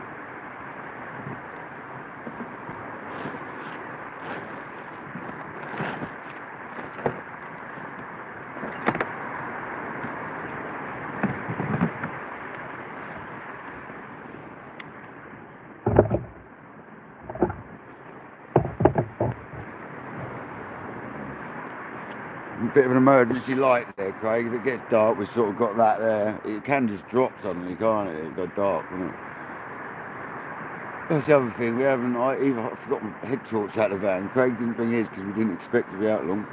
Bit of an emergency light there, Craig. If it gets dark, we've sort of got that there. It can just drop suddenly, can't it? It go dark, won't it? That's the other thing. We haven't. I forgot my head torch out of the van. Craig didn't bring his because we didn't expect to be out long.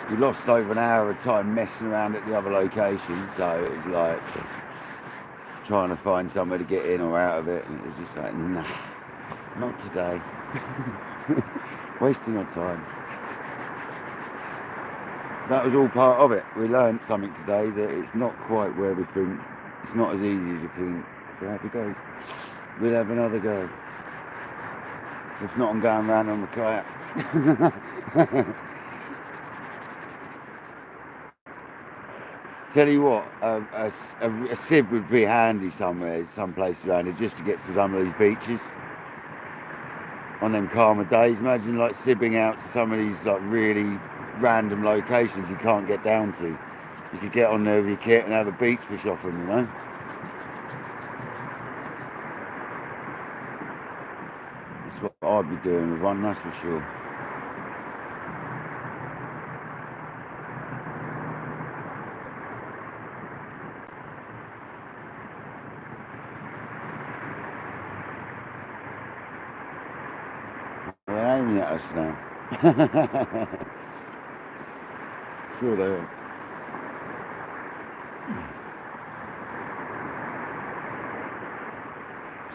We lost over an hour of time messing around at the other location, so it was like trying to find somewhere to get in or out of it, and it was just like, nah, not today. Wasting our time. That was all part of it. We learned something today, that it's not quite where we think. It's not as easy as you think. So happy days. We'll have another go. If not, I'm going round on the kayak. Tell you what, a sieve would be handy somewhere, someplace around here, just to get to some of these beaches. On them calmer days, imagine like sibbing out to some of these like really random locations you can't get down to. You could get on there with your kit and have a beach fish off them, you know. That's what I'd be doing with one, that's for sure. They're aiming at us now. Sure they are.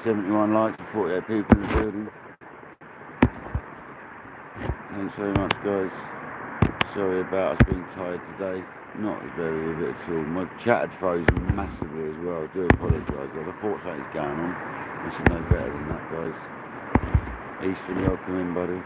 $71 likes and 48 people in the building. Thanks very much, guys. Sorry about us being tired today. Not very with it at all. My chat had frozen massively as well. I do apologise. I thought something's going on. I should know better than that, guys. Easton, welcome in, buddy.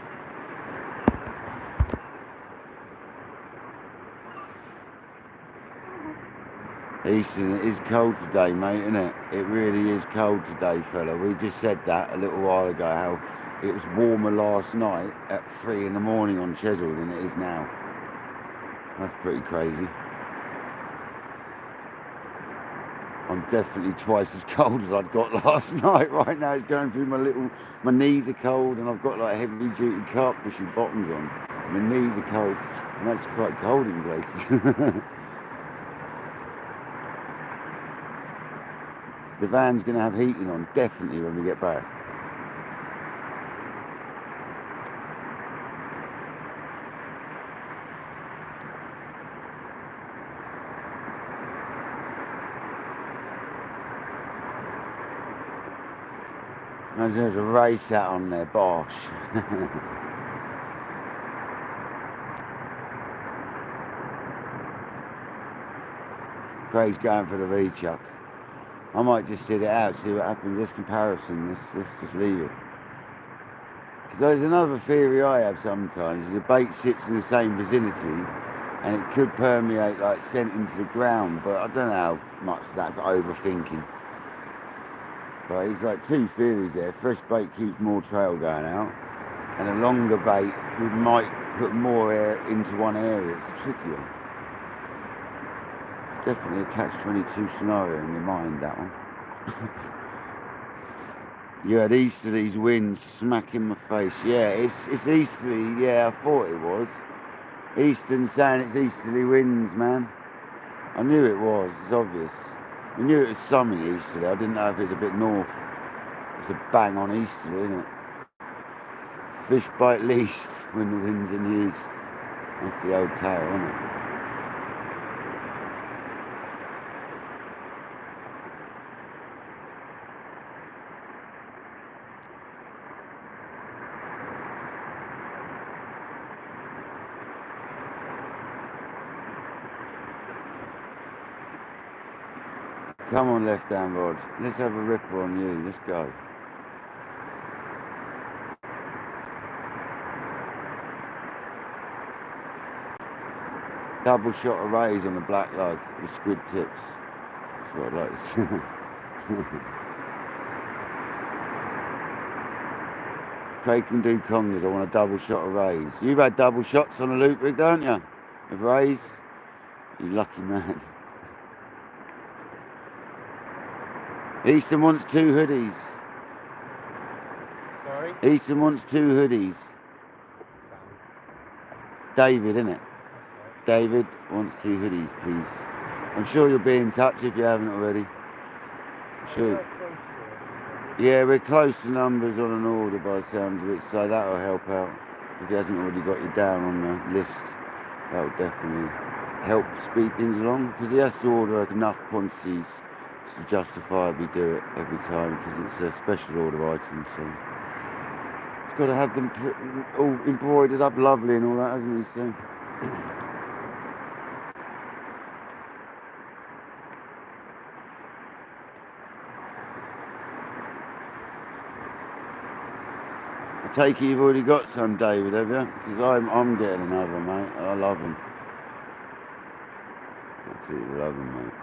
Easton, it is cold today, mate, isn't it? It really is cold today, fella. We just said that a little while ago, how it was warmer last night at 3 in the morning on Chesil than it is now. That's pretty crazy. I'm definitely twice as cold as I'd got last night. Right now it's going through my knees are cold, and I've got like heavy duty carp fishing bottoms on. My knees are cold, and that's quite cold in places. The van's going to have heating on, definitely, when we get back. Imagine there's a race out on there, bosh. Craig's going for the V-chuck. I might just sit it out, see what happens. This comparison, let's just leave it. Because there's another theory I have sometimes, is the bait sits in the same vicinity and it could permeate like scent into the ground, but I don't know how much that's overthinking. But it's like two theories there. Fresh bait keeps more trail going out, and a longer bait might put more air into one area. It's a tricky one. Definitely a catch-22 scenario in your mind, that one. You had easterlies winds smacking my face. Yeah, it's easterly. Yeah, I thought it was. Eastern saying it's easterly winds, man. I knew it was. It's obvious. I knew it was sunny easterly. I didn't know if it was a bit north. It's a bang on easterly, isn't it? Fish bite least when the wind's in the east. That's the old tale, isn't it? Come on, left hand rod. Let's have a ripper on you. Let's go. Double shot of rays on the black lug with squid tips. That's what I'd like to see. Craig can do congers. I want a double shot of rays. You've had double shots on a loop rig, don't you? Of rays? You lucky man. Easton wants 2 hoodies. Sorry? Easton wants 2 hoodies. David, innit? David wants 2 hoodies, please. I'm sure you'll be in touch if you haven't already. Sure. Yeah, we're close to numbers on an order by the sounds of it, so that'll help out. If he hasn't already got you down on the list, that'll definitely help speed things along, because he has to order enough quantities to justifiably do it every time, because it's a special order item, so he's got to have them all embroidered up lovely and all that, hasn't he? So I take it you've already got some, David, have you? Because I'm getting another, mate. I love them. Absolutely love them, mate.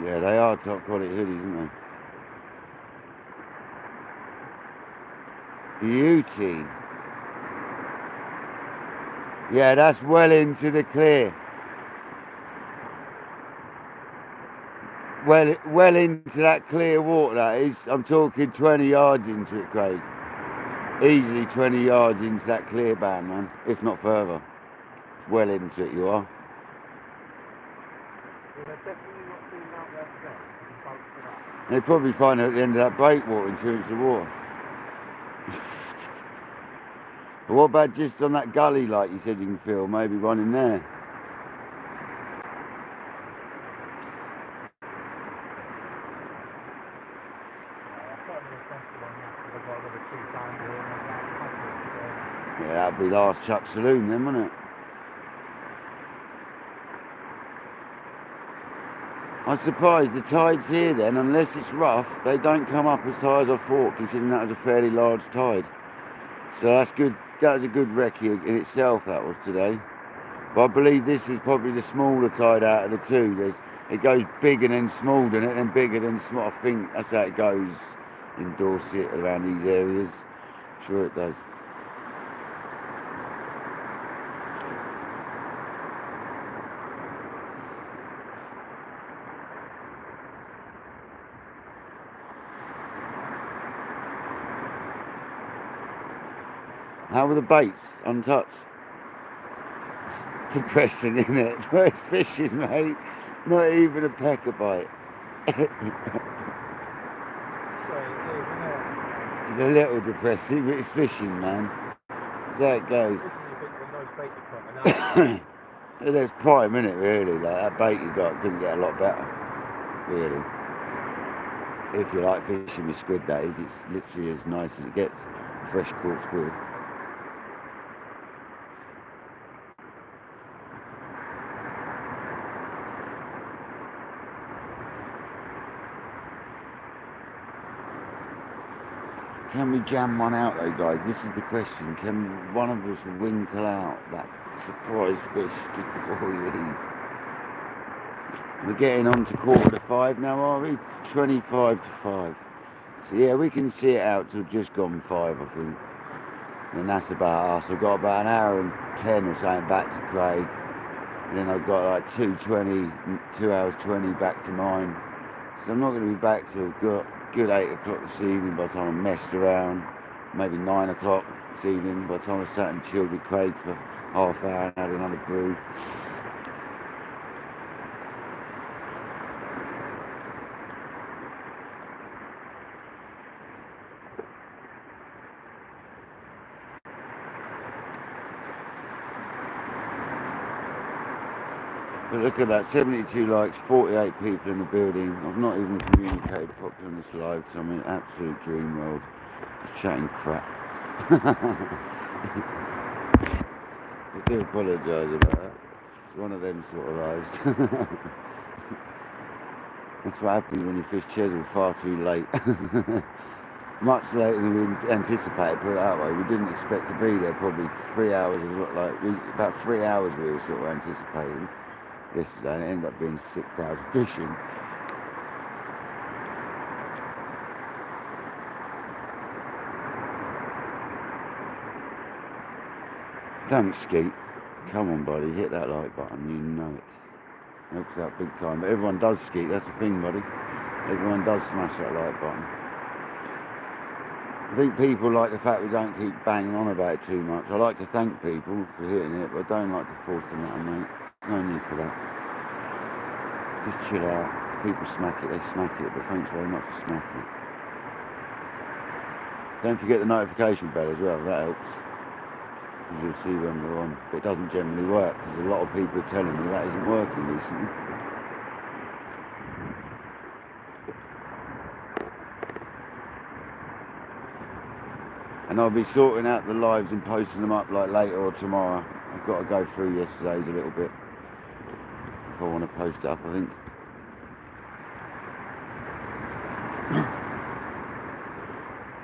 Yeah, they are top quality hoodies, aren't they? Beauty. Yeah, that's well into the clear. Well into that clear water, that is. I'm talking 20 yards into it, Craig. Easily 20 yards into that clear band, man. If not further. Well into it, you are. Well, they're definitely not being out there today. You can vote for that. They probably find it at the end of that breakwater in 2 inches of water. But what about just on that gully, like you said you can feel? Maybe one in there. Yeah, that'd be last Chuck Saloon then, wouldn't it? I'm surprised the tides here then, unless it's rough, they don't come up as high as I thought, considering that was a fairly large tide. So that's good. That was a good recce in itself, that was today. But I believe this is probably the smaller tide out of the two. It goes bigger than small, doesn't it? Then bigger than small. I think that's how it goes in Dorset, around these areas. Sure it does. How were the baits? Untouched? It's depressing, isn't it? First fishing, mate. Not even a pecker bite. It's a little depressing, but it's fishing, man. That's how it goes. There's prime in it, really. Like that bait you got couldn't get a lot better, really. If you like fishing with squid, that is. It's literally as nice as it gets. Fresh caught squid. Can we jam one out though, guys? This is the question. Can one of us winkle out that surprise fish just before we leave? We're getting on to 4:45 now, are we? 25 to 5. So yeah, we can see it out till just gone 5, I think. And that's about us. I've got about an hour and 10 or something back to Craig. And then I've got like 2 hours 20 back to mine. So I'm not going to be back till good 8 o'clock this evening by the time I messed around. Maybe 9 o'clock this evening by the time I sat and chilled with Craig for half an hour and had another brew. But look at that, 72 likes, 48 people in the building. I've not even communicated properly on this live, so I'm in an absolute dream world. Just chatting crap. I do apologise about that. It's one of them sort of lives. That's what happens when you fish Chesil far too late. Much later than we anticipated, put it that way. We didn't expect to be there probably 3 hours, about 3 hours we were sort of anticipating yesterday, and it ended up being 6 hours of fishing. Thanks, Skeet. Come on, buddy, hit that like button, you know it. Helps out big time. But everyone does, Skeet, that's the thing, buddy. Everyone does smash that like button. I think people like the fact we don't keep banging on about it too much. I like to thank people for hitting it, but I don't like to force them out, mate. No need for that. Just chill out. If people smack it, they smack it, but thanks very much for smacking it. Don't forget the notification bell as well, that helps. Because you'll see when we're on. But it doesn't generally work, because a lot of people are telling me that isn't working recently. And I'll be sorting out the lives and posting them up like later or tomorrow. I've got to go through yesterday's a little bit if I want to post up, I think.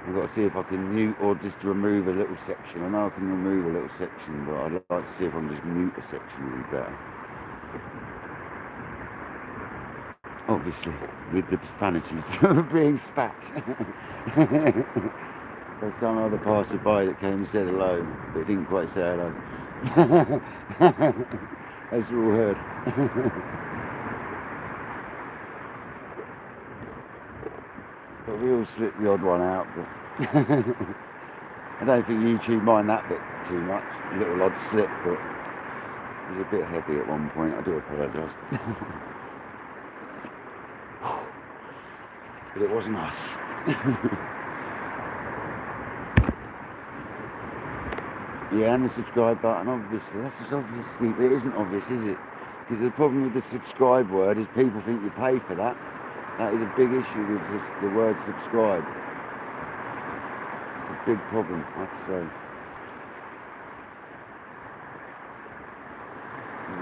I've got to see if I can mute or just remove a little section. I know I can remove a little section, but I'd like to see if I can just mute a section would be better. Obviously, with the profanities being spat. There's some other passerby that came and said hello, but didn't quite say hello. As you all heard. But we all slip the odd one out, but I don't think YouTube mind that bit too much. A little odd slip, but it was a bit heavy at one point. I do apologise. But it wasn't us. Yeah, and the subscribe button, obviously. That's just obviously, it isn't obvious, is it? Because the problem with the subscribe word is people think you pay for that. That is a big issue with just the word subscribe. It's a big problem, I'd say.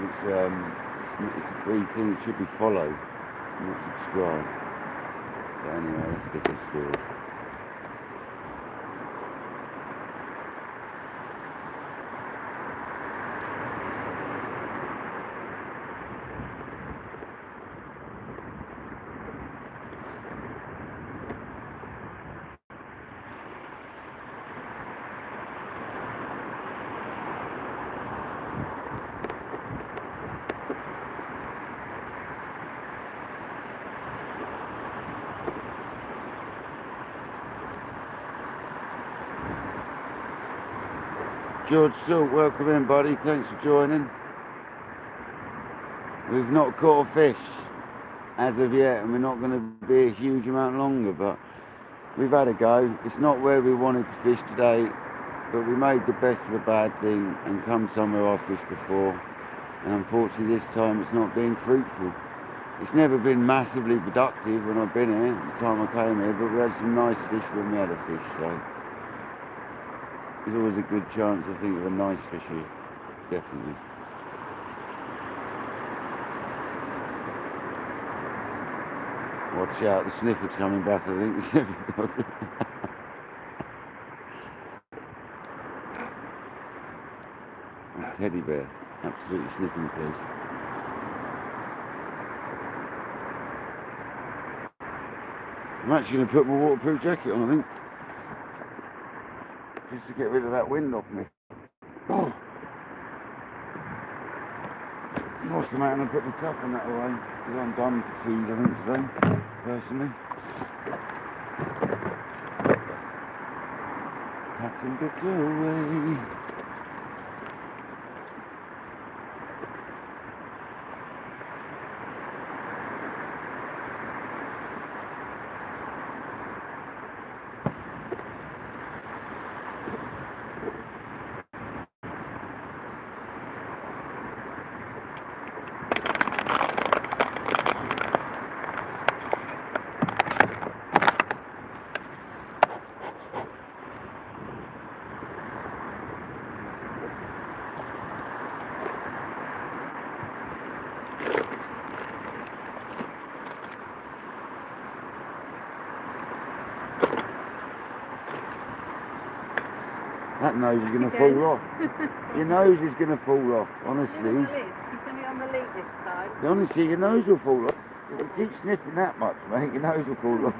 It's a free thing, it should be follow, not subscribe. But anyway, that's a different story. George Salt, welcome in, buddy. Thanks for joining. We've not caught a fish as of yet, and we're not going to be a huge amount longer, but we've had a go. It's not where we wanted to fish today, but we made the best of a bad thing and come somewhere I've fished before, and unfortunately this time it's not being fruitful. It's never been massively productive when I've been here, the time I came here, but we had some nice fish when we had a fish, so there's always a good chance, I think, of a nice fish here, definitely. Watch out, the sniffer's coming back, I think, the sniffer dog. Teddy bear, absolutely sniffing the place. I'm actually going to put my waterproof jacket on, I think. Just to get rid of that wind off me. Oh. Must come out and put my cup on that away, because I'm done for teas, I think, today, personally. Packing bits away. That nose is going to fall off. Your nose is going to fall off, honestly. He's going to be on the lead this time. Honestly, your nose will fall off. If you keep sniffing that much, mate, your nose will fall off.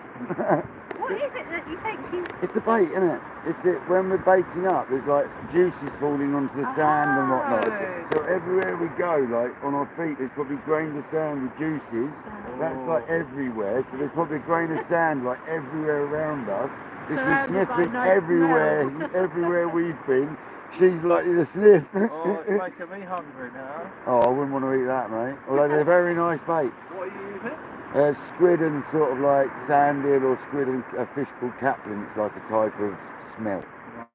What is it that you think she's... It's the bait, isn't it? It's it, when we're baiting up, there's like juices falling onto the sand and whatnot. So everywhere we go, like on our feet, there's probably grains of sand with juices. That's like everywhere. So there's probably a grain of sand like everywhere around us. She's sniffing everywhere, everywhere we've been. She's likely to sniff. Oh, it's making me hungry now. Oh, I wouldn't want to eat that, mate. Although they're very nice baits. What are you using? Squid and sort of like sandeel, or squid and a fish called caplin. It's like a type of smelt.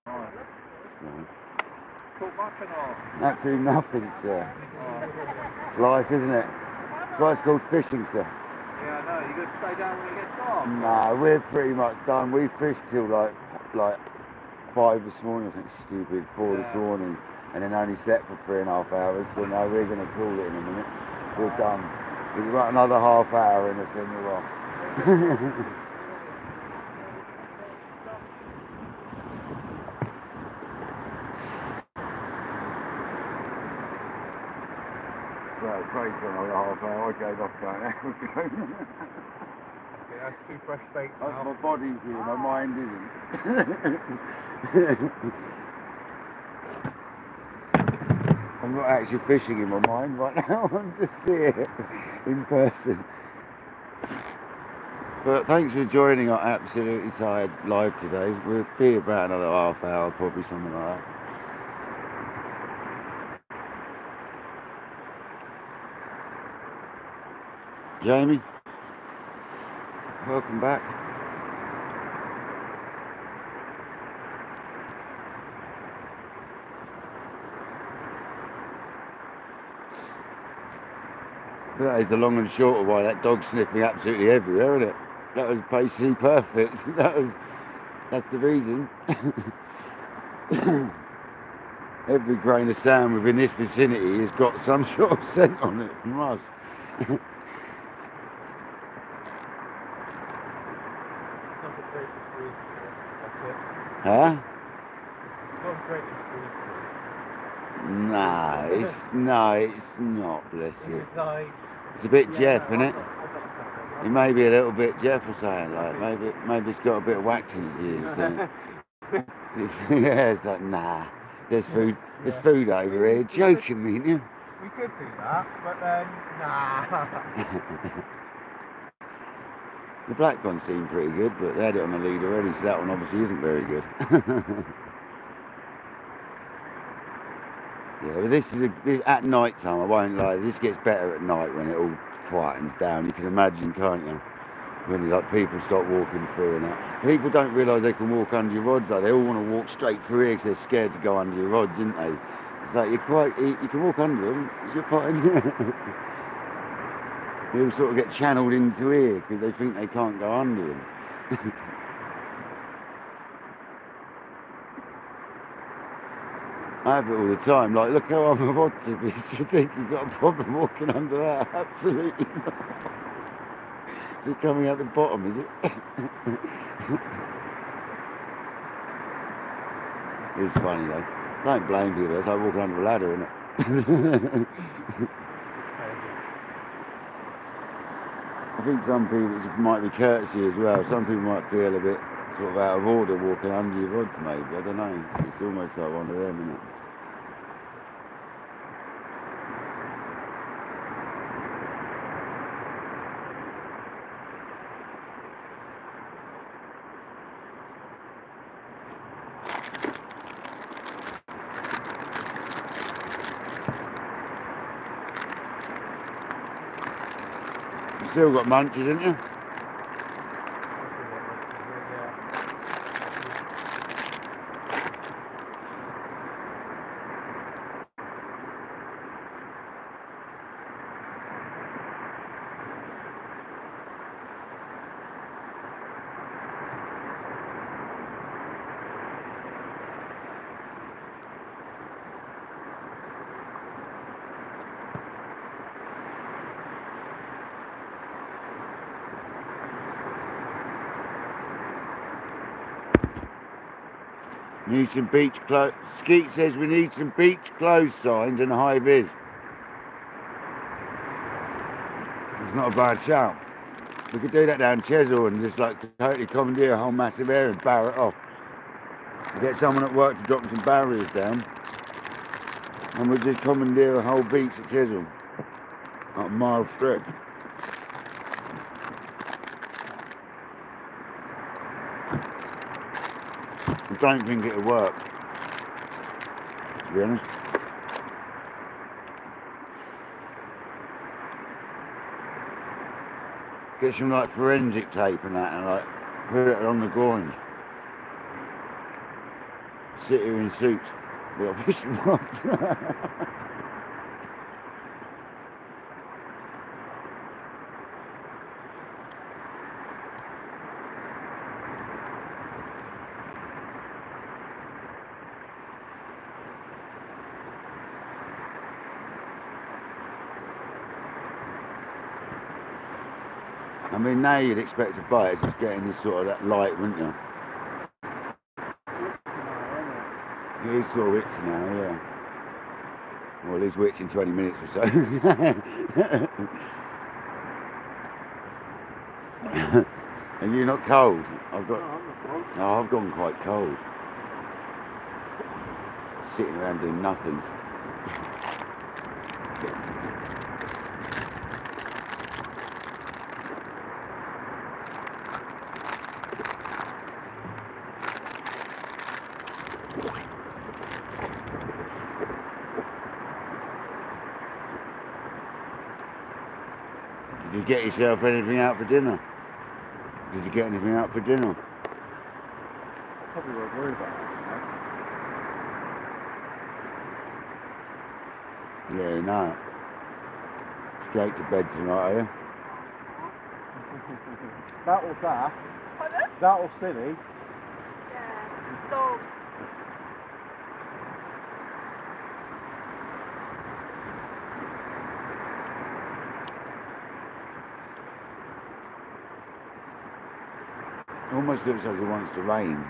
Right. So, Caught much or not? absolutely nothing, sir. Oh. It's life, isn't it? That's why it's called fishing, sir. Yeah, I know. You going to stay down when it gets dark? Nah, we're pretty much done. We fished till like 5 this morning, I think stupid, 4 this morning, and then only slept for 3.5 hours, so now we're going to call it in a minute. We're done. We've got another half hour and then we're off. Well, Craig's got another half hour, I gave up going out. Okay, that's 2 fresh baits My now. body's here, my mind isn't. I'm not actually fishing in my mind right now, I'm just here in person. But thanks for joining our Absolutely Tired live today. We'll be about another half hour, probably something like that. Jamie, welcome back. That is the long and short of why that dog's sniffing absolutely everywhere, isn't it? That was basically perfect. That's the reason. Every grain of sand within this vicinity has got some sort of scent on it from us. Concentrate the screen. That's it. Huh? Concentrate the screen. No, it's not, bless you. It's like... It's a bit Jeff, no, isn't it? I got It may be a little bit Jeff or something, like maybe it's got a bit of wax in his ears. So. Yeah, it's like, nah, there's food over here. Joking me, yeah? We could do that, but then, nah. The black one seemed pretty good, but they had it on the lead already, so that one obviously isn't very good. Yeah, but this at night time, I won't lie, this gets better at night when it all quietens down. You can imagine, can't you? When like people start walking through and that. People don't realise they can walk under your rods, like they all want to walk straight through here because they're scared to go under your rods, isn't they? It's like you can walk under them, you're fine. They all sort of get channeled into here because they think they can't go under them. I have it all the time, like look how I'm a rod tip is. You think you've got a problem walking under that? Absolutely not. Is it coming out the bottom, is it? It's funny though. Don't blame people, it's like walking under a ladder, isn't it? I think some people, it might be courtesy as well. Some people might feel a bit sort of out of order walking under your rods, maybe. I don't know. It's almost like one of them, isn't it? You've still got munchies, haven't you? Need some beach clothes. Skeet says we need some beach clothes signs and a high vis. It's not a bad shout. We could do that down Chesil and just like totally commandeer a whole massive area and barrier it off. We get someone at work to drop some barriers down and we'll just commandeer a whole beach at Chesil. Like a mile strip. I don't think it'll work, to be honest. Get some like forensic tape and that and like put it on the groins. Sit here in suits with a fishing rods. mean, now you'd expect a bite, it's just getting this sort of that light, wouldn't you? It is sort of witchy now, yeah. Well, at least witch in 20 minutes or so. Are you not cold? I've got. No, I'm not cold. Oh, I've gone quite cold. Sitting around doing nothing. Did you get yourself anything out for dinner? Did you get anything out for dinner? Probably won't worry about that. Yeah, no. Straight to bed tonight, are you? That was that. Pardon? That was silly. Yeah. Dogs. Almost looks like it wants to rain.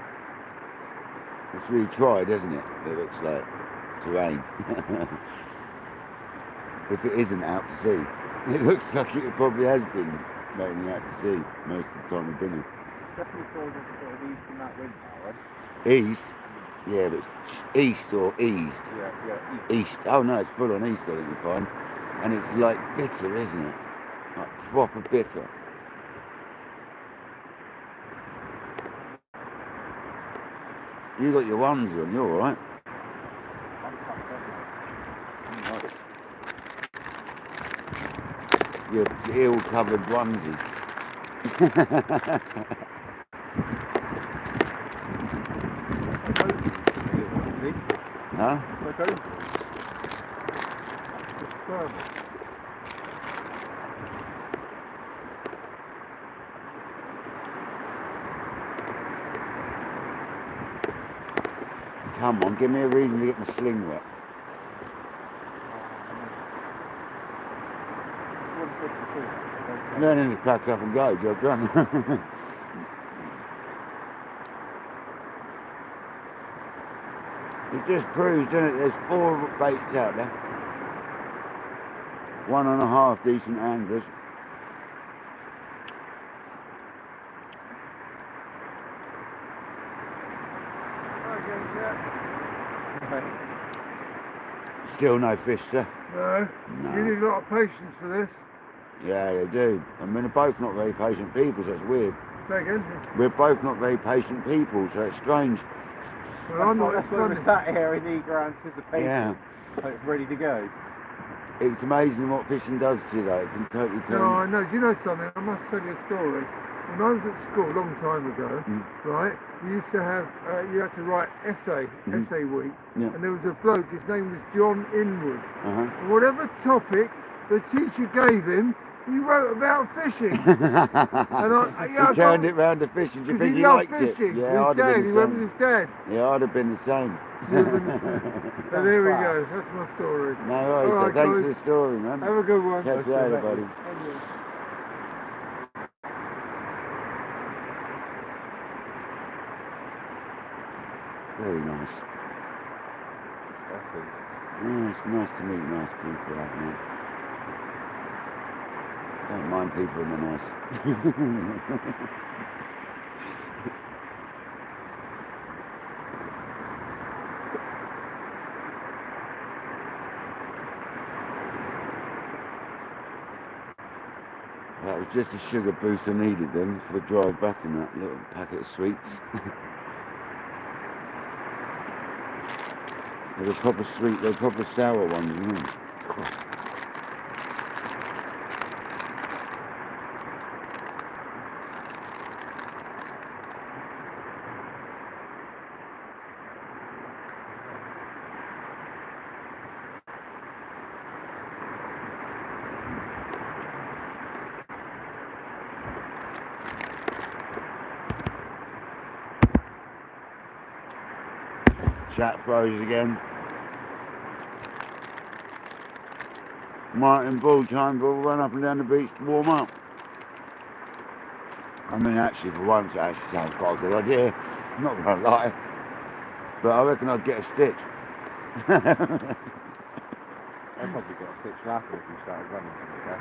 It's really tried, isn't it? It looks like to rain. If it isn't out to sea. It looks like it probably has been raining out to sea most of the time we've been here. Definitely feels like sort of east from that wind now, right? East? Yeah, but it's east or eased? Yeah, East. Oh no, it's full on east, I think you find. And it's like bitter, isn't it? Like proper bitter. You got your ones on, you're alright. Your eel-covered onesie. Huh? Like overalls. It's thermal. Come on, give me a reason to get my sling wet. Learning to pack up and go, job done. It just proves, doesn't it, there's 4 baits out there. 1.5 decent anglers. Still no fish, sir? No. No. You need a lot of patience for this. Yeah, they do. I mean, they're both not very patient people, so it's weird. Say again? We're both not very patient people, so it's strange. Well, I'm not. That's It's why funny. we're sat here in eager anticipation. Yeah. Like ready to go. It's amazing what fishing does to you, though. It can totally turn. No, I know. Do you know something? I must tell you a story. When I was at school a long time ago, right, we used to have, you had to write essay week, Yeah. and there was a bloke, his name was John Inwood. Uh-huh. And whatever topic the teacher gave him, he wrote about fishing. He turned it round to fishing. Do you think he liked fishing. it? Yeah, I'd have been He the went with same. his dad. Yeah, I'd have been the same. So there we go. That's my story. No worries, All so right, thanks guys. for the story, man. Have a good one. Catch you later, buddy. Very nice. That's it. Yeah, it's nice to meet nice people like me. Don't mind people when they're nice. That was just a sugar boost I needed then for the drive back and that little packet of sweets. They're proper sweet, they're proper sour ones, you know. Chat froze again. Martin Bull, time Bull, run up and down the beach to warm up. I mean, actually, for once, it actually sounds quite a good idea. I'm not going to lie. But I reckon I'd get a stitch. I'd probably get a stitch laughing if you started running.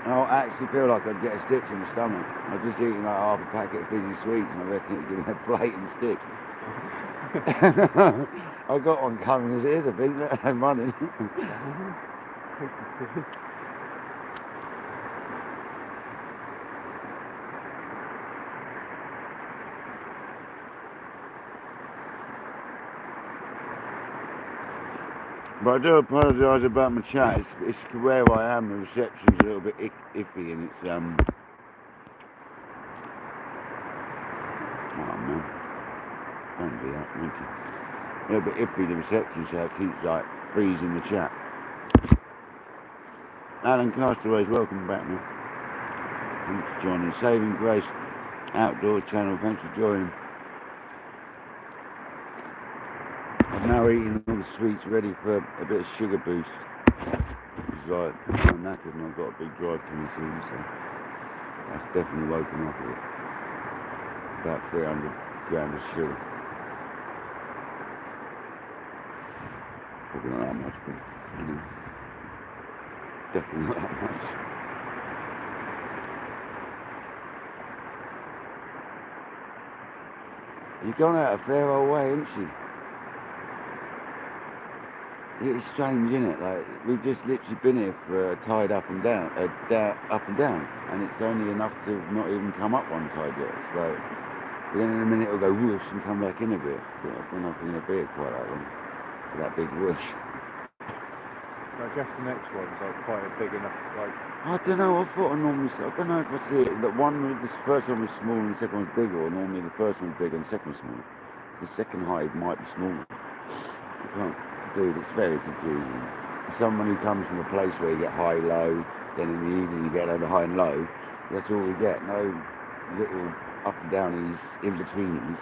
I actually feel like I'd get a stitch in the stomach. I've just eaten like half a packet of fizzy sweets and I reckon it'd give me a blatant stitch. I've got one coming as it is, I think. I'm running. But I do apologise about my chat. It's where I am. The reception's a little bit iffy, and it's oh man, don't do that, thank you. A little bit iffy the reception, so it keeps like freezing the chat. Alan Castaway's welcome back now. Thanks for joining. Saving Grace Outdoor Channel. Thanks for joining. I'm now eating all the sweets ready for a bit of sugar boost. It's like, I'm knackered and I've got a big drive coming soon, so that's definitely woken up a bit. About 300 grams of sugar. Probably not that much, but you know, definitely not that much. You've gone out a fair old way, haven't you? It's strange, isn't it? Like, we've just literally been here for a tide up and down, up and down, and it's only enough to not even come up one tide yet. It's like, then in a minute it'll go whoosh and come back in a bit. But I don't know if we're going to be here quite that long, for that big whoosh. I guess the next one's like quite a big enough, like... I don't know, I thought I normally, I don't know if I see it, that this first one was small and the second one's bigger, or normally the first one's bigger and the second one's smaller. The second hide might be smaller. I can't. Dude, it's very confusing. For someone who comes from a place where you get high, low, then in the evening you get over high and low, that's all we get. No little up and downies, in betweenies.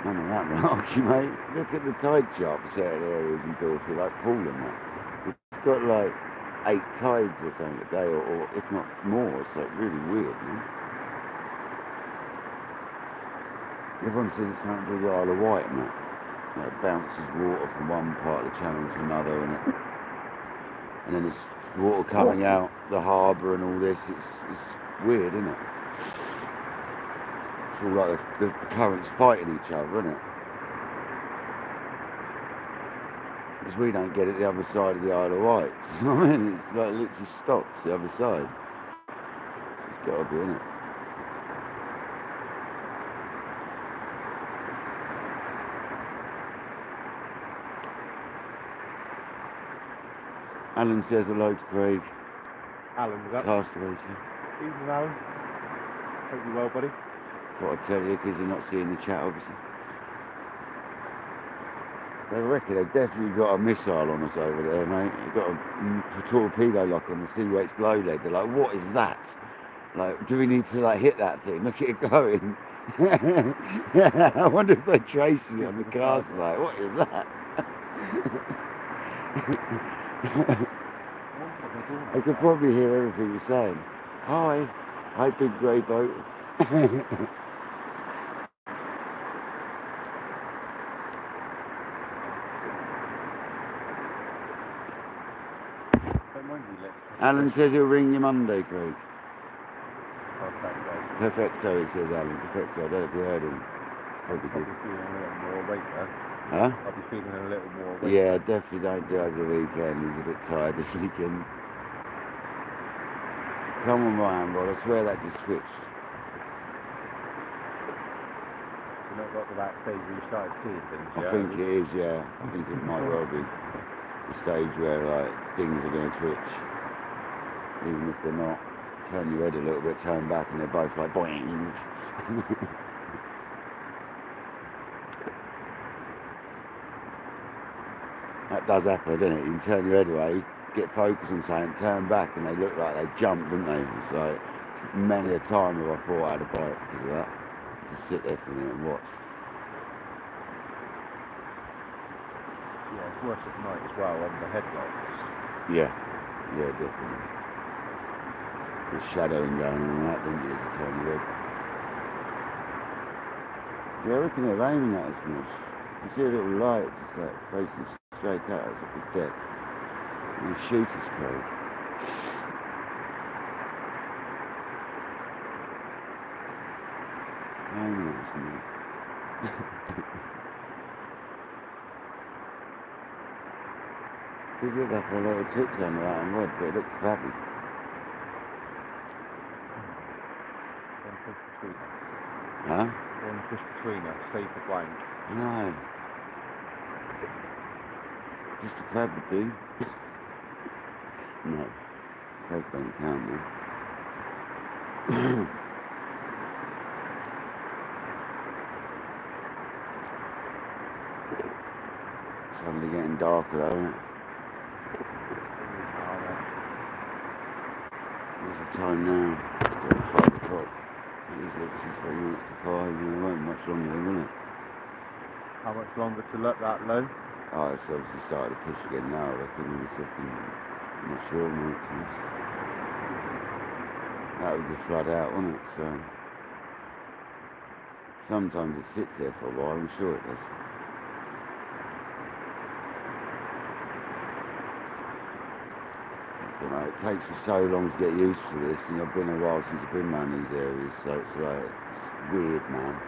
None of that malarkey, mate. Look at the tide chart for certain areas in Dorset, like Poole and that. It's got like 8 tides or something a day, or if not more. It's like really weird, man. Everyone says it's something to do with the Isle of Wight and that. It bounces water from one part of the channel to another, and then it's water coming out the harbour and all this. It's weird, isn't it? It's all like the currents fighting each other, isn't it? Because we don't get it the other side of the Isle of Wight. You know what I mean? It's like literally stops the other side. So it's got to be, isn't it? Alan says hello to Craig. Alan, was that? Castaways. Evening, Alan. Hope you're well, buddy. What I tell you, because you're not seeing the chat, obviously. They reckon they've definitely got a missile on us over there, mate. They've got a torpedo lock on the Seaways glow lead. They're like, what is that? Like, do we need to like hit that thing? Look at it going. I wonder if they're tracing it on the castle. Like, what is that? I could probably hear everything you're saying. Hi big grey boat. Alan says he'll ring you Monday, Craig. Perfecto, he says Alan. Perfecto, I don't know if you heard him. Probably did. I'll be feeling a little more awake then. Huh? I'll be feeling a little more awake. Yeah, definitely don't do it over the weekend. He's a bit tired this weekend. Come on, Ryan, bro. I swear that just switched. You've not got to that stage where you started seeing things I yet? think it is, yeah. I think it might well be the stage where like things are going to twitch, even if they're not. Turn your head a little bit, turn back, and they're both like boing. That does happen, doesn't it? You can turn your head away, get focused on something, turn back, and they look like they jumped, don't they? It's like many a time have I thought I had a bite because of that. Just sit there for a minute and watch. Yeah, it's worse at night as well, on the headlights. Yeah, definitely. The shadowing going on and that, didn't you, as you turn your head? Yeah, I reckon they're aiming at us, Mosh. You see a little light just like facing straight at us off the deck. And they shoot us, Craig. Aiming at us, mate. Did look like a lot of hooks on the right and rod, but it looked crappy. One fish between us. Huh? One fish between us, save the blank. No. Just a crab would do. No. Crab don't count, man. Suddenly getting darker though, isn't it? What's the time now? It's got 5 o'clock. It is literally 3 minutes to 5, and it won't be much longer then, will it? How much longer to look that low? Oh, it's obviously started to push again now, I reckon, in a second. I'm not sure, mate, to be honest. That was the flood out, wasn't it? So sometimes it sits there for a while, I'm sure it does. I don't know, it takes me so long to get used to this, and I've been a while since I've been around these areas, so it's like, it's weird, man.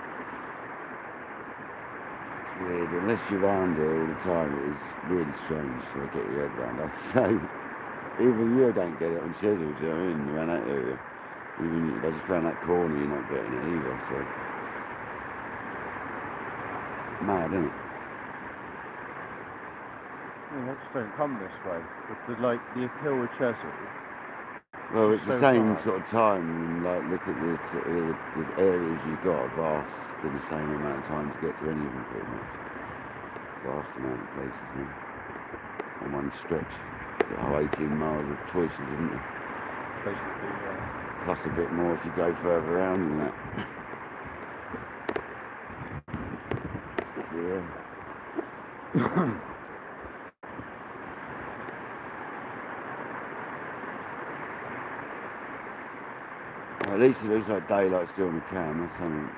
It's weird, unless you're around here all the time, it is really strange to get your head around, I'd say. Even you don't get it on Chesil, do you know what I mean, around that area. Even just around that corner, you're not getting it either, so. Mad, isn't it? Yeah, they just don't come this way. With the appeal with Chesil. Well, it's the so same far. sort of time, and like, look at the sort of the areas you've got, vast, in the same amount of time to get to any of them, pretty much. Vast amount of places, man. On one stretch. Got a whole 18 miles of choices, isn't there? Basically, Plus a bit more if you go further around than that. Yeah. Well, at least it looks like daylight still on the cam, that's something.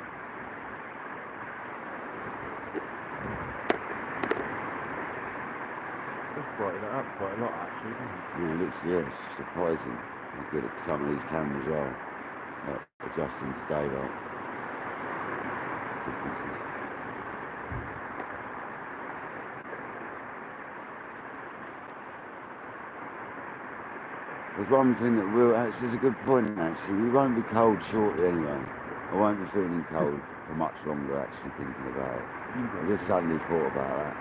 it's brightened it up quite a lot actually, doesn't it? Yeah, it looks, yes, surprising how good some of these cameras are at adjusting to daylight differences. There's one thing that will, actually, it's a good point actually, we won't be cold shortly anyway. I won't be feeling cold for much longer actually thinking about it. I just suddenly thought about that.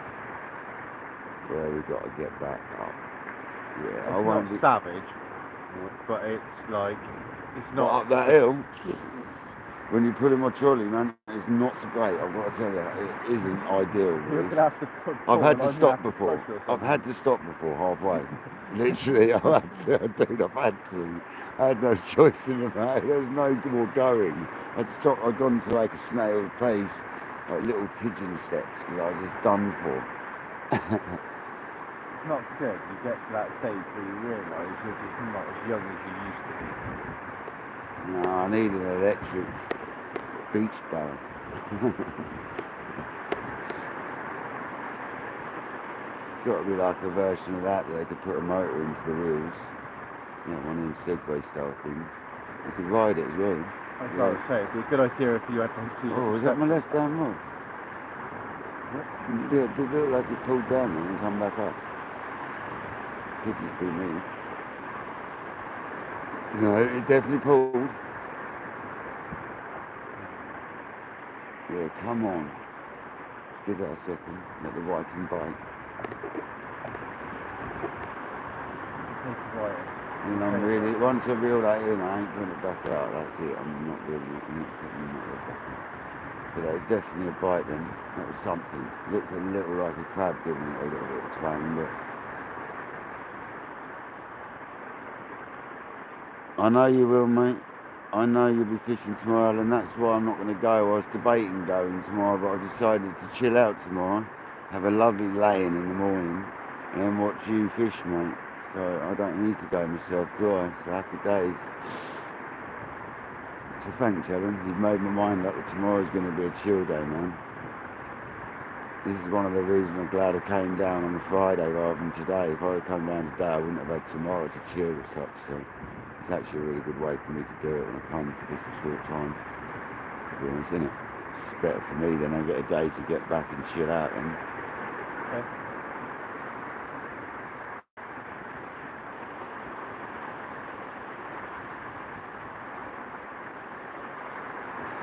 Where we've got to get back up. Yeah, I It's won't not be savage, but it's like, it's not not up that hill. When you put in my trolley, man, it's not so great. I've got to tell you, it isn't ideal. You're It's- gonna have to put I've had to I'm gonna stop have to before. push or I've had something. to stop before halfway. Literally, I've had to. Dude, I've had to. I had no choice in the matter. There was no more going. I'd stopped. I'd gone to like a snail pace, like little pigeon steps, because I was just done for. It's not good. You get to that stage where you realise you're just not as young as you used to be. No, I need an electric beach barrel. It's got to be like a version of that they could put a motor into the wheels. You know, one of them Segway style things. You could ride it as well. I was about to say, it'd be a good idea if you had one too. Oh, is that my left hand rod? Yeah, it did look like it pulled down then and come back up. Could just be me. No, it definitely pulled. Yeah, come on. Just give that a second. Let the whiting bite. Take a while. And I'm really, once I reel that in, I ain't putting it back out. That's it. I'm not really putting it back out. But that was definitely a bite then. That was something. Looked a little like a crab giving it a little bit of twang, but I know you will, mate. I know you'll be fishing tomorrow, and that's why I'm not going to go. I was debating going tomorrow, but I decided to chill out tomorrow, have a lovely lay-in the morning, and then watch you fish, mate. So I don't need to go myself, do I? So happy days. So thanks, Ellen. You've made my mind up that tomorrow's going to be a chill day, man. This is one of the reasons I'm glad I came down on the Friday rather than today. If I had come down today, I wouldn't have had tomorrow to chill as such. So it's actually a really good way for me to do it when I come for just a short time. To be honest, isn't it? It's better for me then I get a day to get back and chill out then. Okay.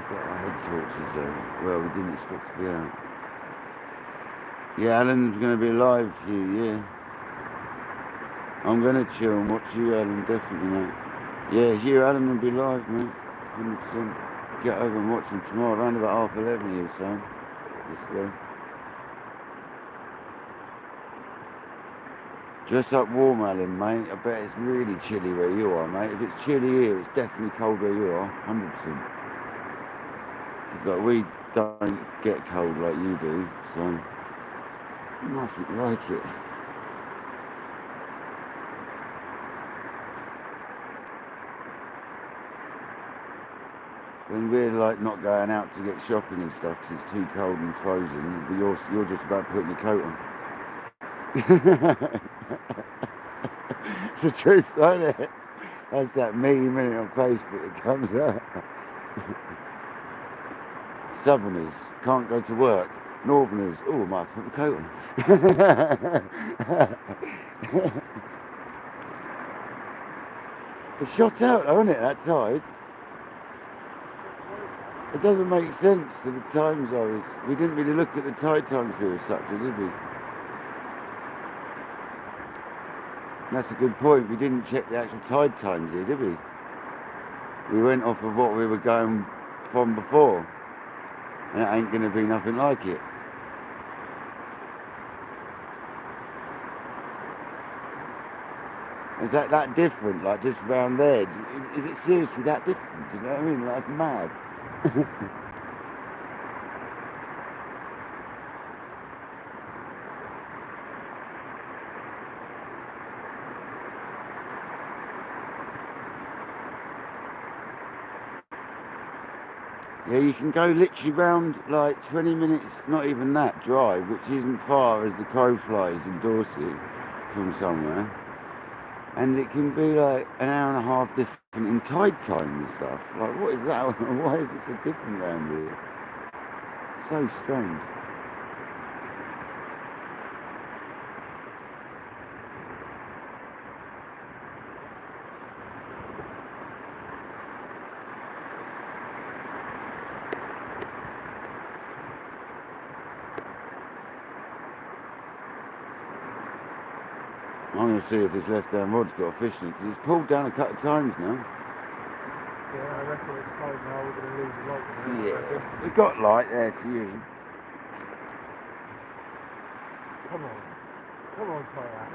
Got our head torches though. Well, we didn't expect to be out. Yeah, Alan's going to be live for you, yeah. I'm going to chill and watch you, Alan, definitely, mate. Yeah, you, Alan, will be live, mate. 100%. Get over and watch him tomorrow, around about 11:30, you were saying. Yesterday. Dress up warm, Alan, mate. I bet it's really chilly where you are, mate. If it's chilly here, it's definitely cold where you are, 100%. Because like, we don't get cold like you do, so nothing like it. When we're like not going out to get shopping and stuff because it's too cold and frozen, but you're just about putting your coat on. It's the truth, isn't it? That's that meme on Facebook that comes up. Southerners can't go to work. Northerners, oh, I might put my coat on. It's shot out though, isn't it, that tide? It doesn't make sense to the time zones. We didn't really look at the tide times here as such, did we? That's a good point. We didn't check the actual tide times here, did we? We went off of what we were going from before. And it ain't going to be nothing like it. Is that different? Like just round there? Is it seriously that different? Do you know what I mean? That's mad. Yeah, you can go literally round like 20 minutes, not even that, drive, which isn't far as the crow flies in Dorset from somewhere. And it can be like an hour and a half different in tide time and stuff. Like, what is that? Why is it so different around here? It's so strange. I'm going to see if this left-hand rod's got a fish in it, because it's pulled down a couple of times now. Yeah, I reckon it's cold now, we're going to lose the light. Yeah, we've got light there to use. Come on, kayak.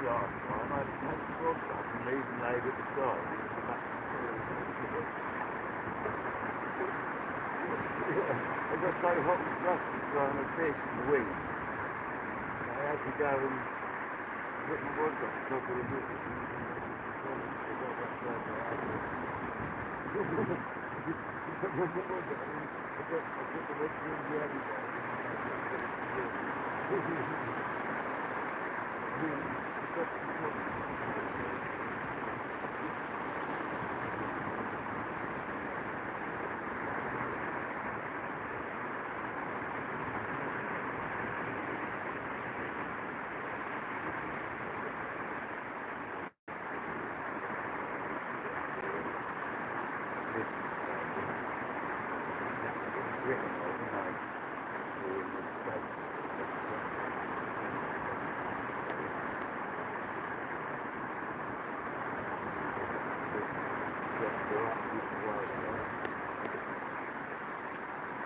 Last time, I had the frog up and leave them laid at the side. I got so hot and dusty throwing a fish in the wind. I had to go and put my rod up the top of the hook.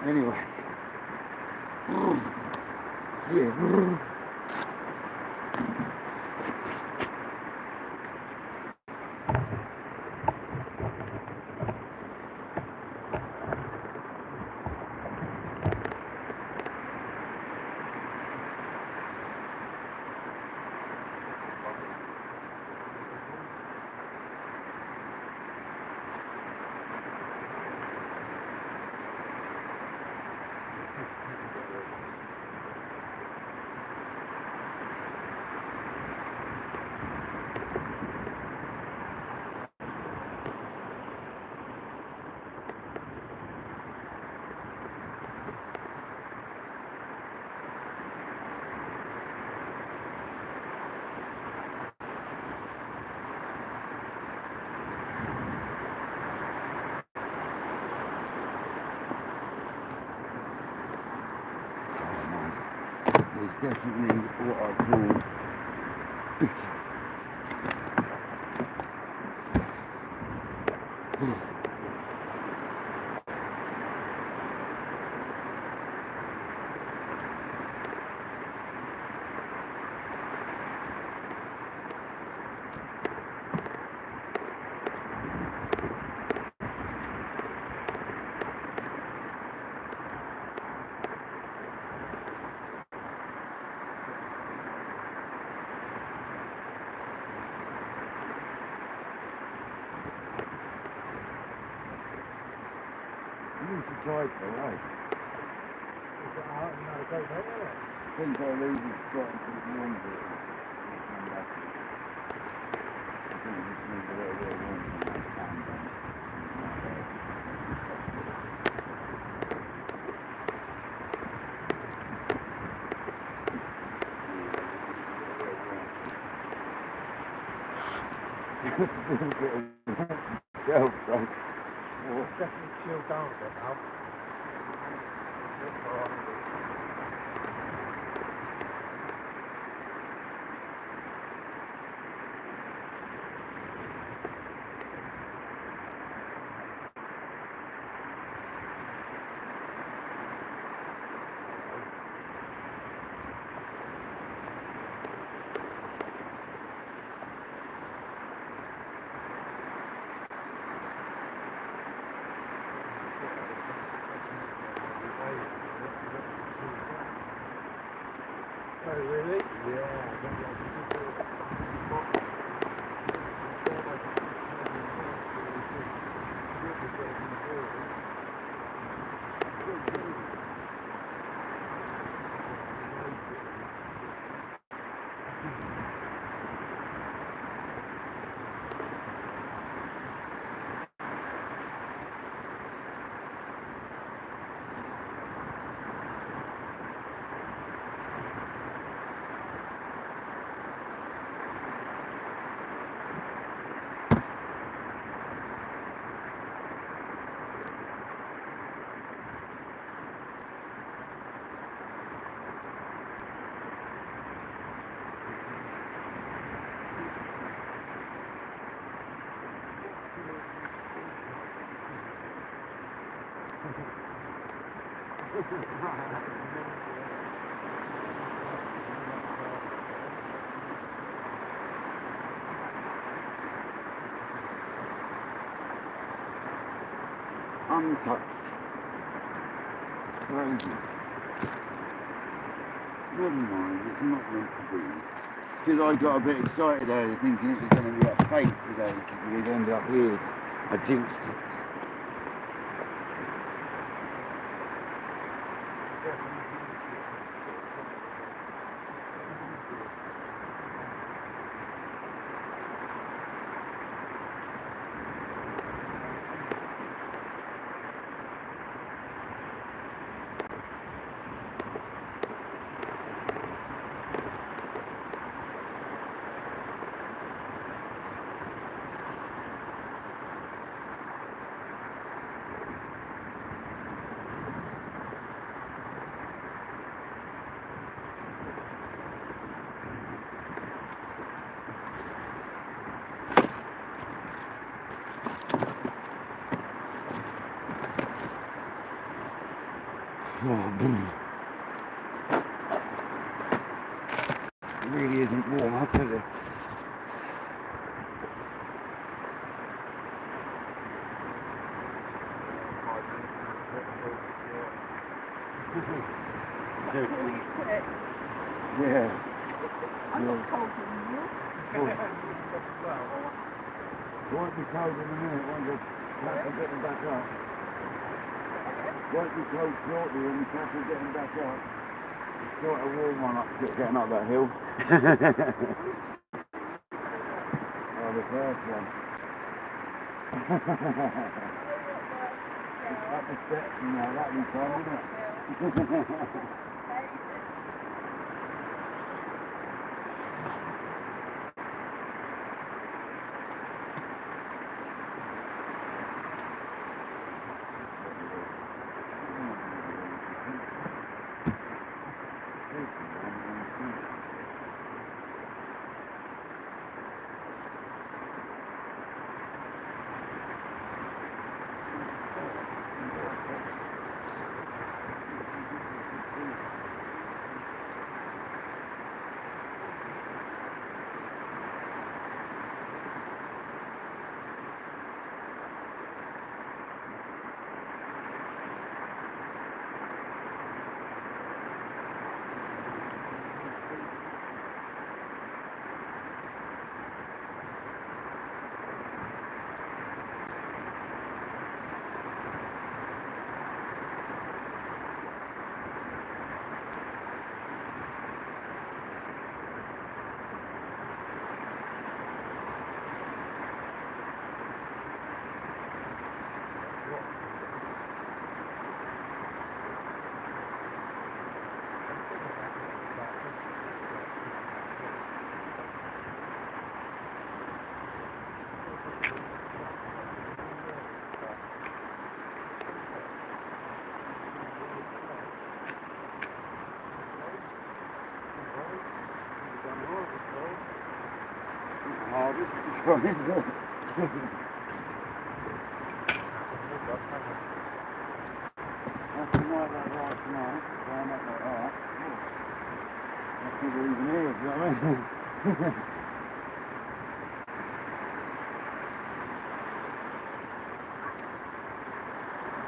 Anyway. Yeah. There's definitely what I call bitter. You should try it though, right? Depends how easy it's got until it's warm a bit. I think it just needs a little bit of warmth in that can then. Yourself, so. Well, it's definitely chilled down a bit now. Oh, really? Yeah. Untouched. Crazy. Never mind, it's not meant to be. It's because I got a bit excited earlier thinking it was going to be a fate today because we'd end up here. I jinxed it. It really isn't warm, I'll tell you. Yeah. I'm not cold in you. Won't be cold in a minute, won't it? Catch will get them back up. Won't be cold shortly when the catch will get them back up. It's quite a warm one up getting up that hill. Oh, the first one. Up the steps and now, that'll be fun, won't it?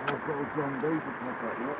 I've got a John B to pop up, look,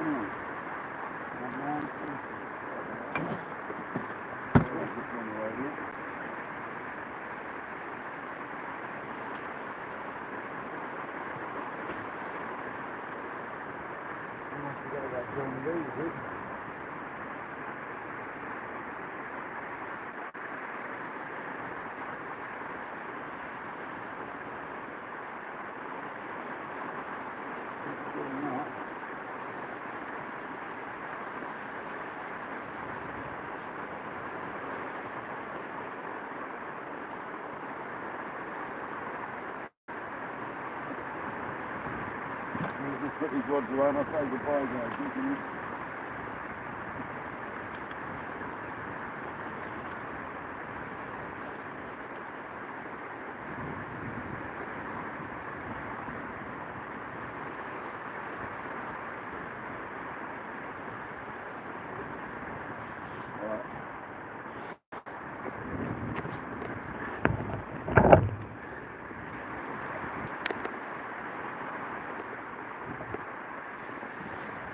haven't just put these rods away and I'll say goodbye, guys.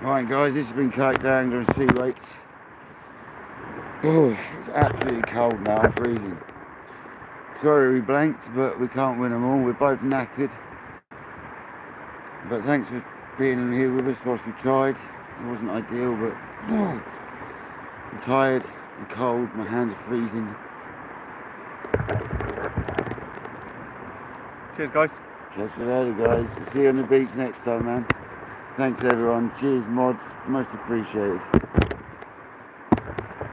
Right guys, this has been KayakDangler and Sea Weights. Oh, it's absolutely cold now, I'm freezing. Sorry we blanked, but we can't win them all. We're both knackered. But thanks for being here with us whilst we tried. It wasn't ideal, but I'm tired, I'm cold, my hands are freezing. Cheers, guys. Catch you later, guys. See you on the beach next time, man. Thanks everyone. Cheers, mods. Most appreciated.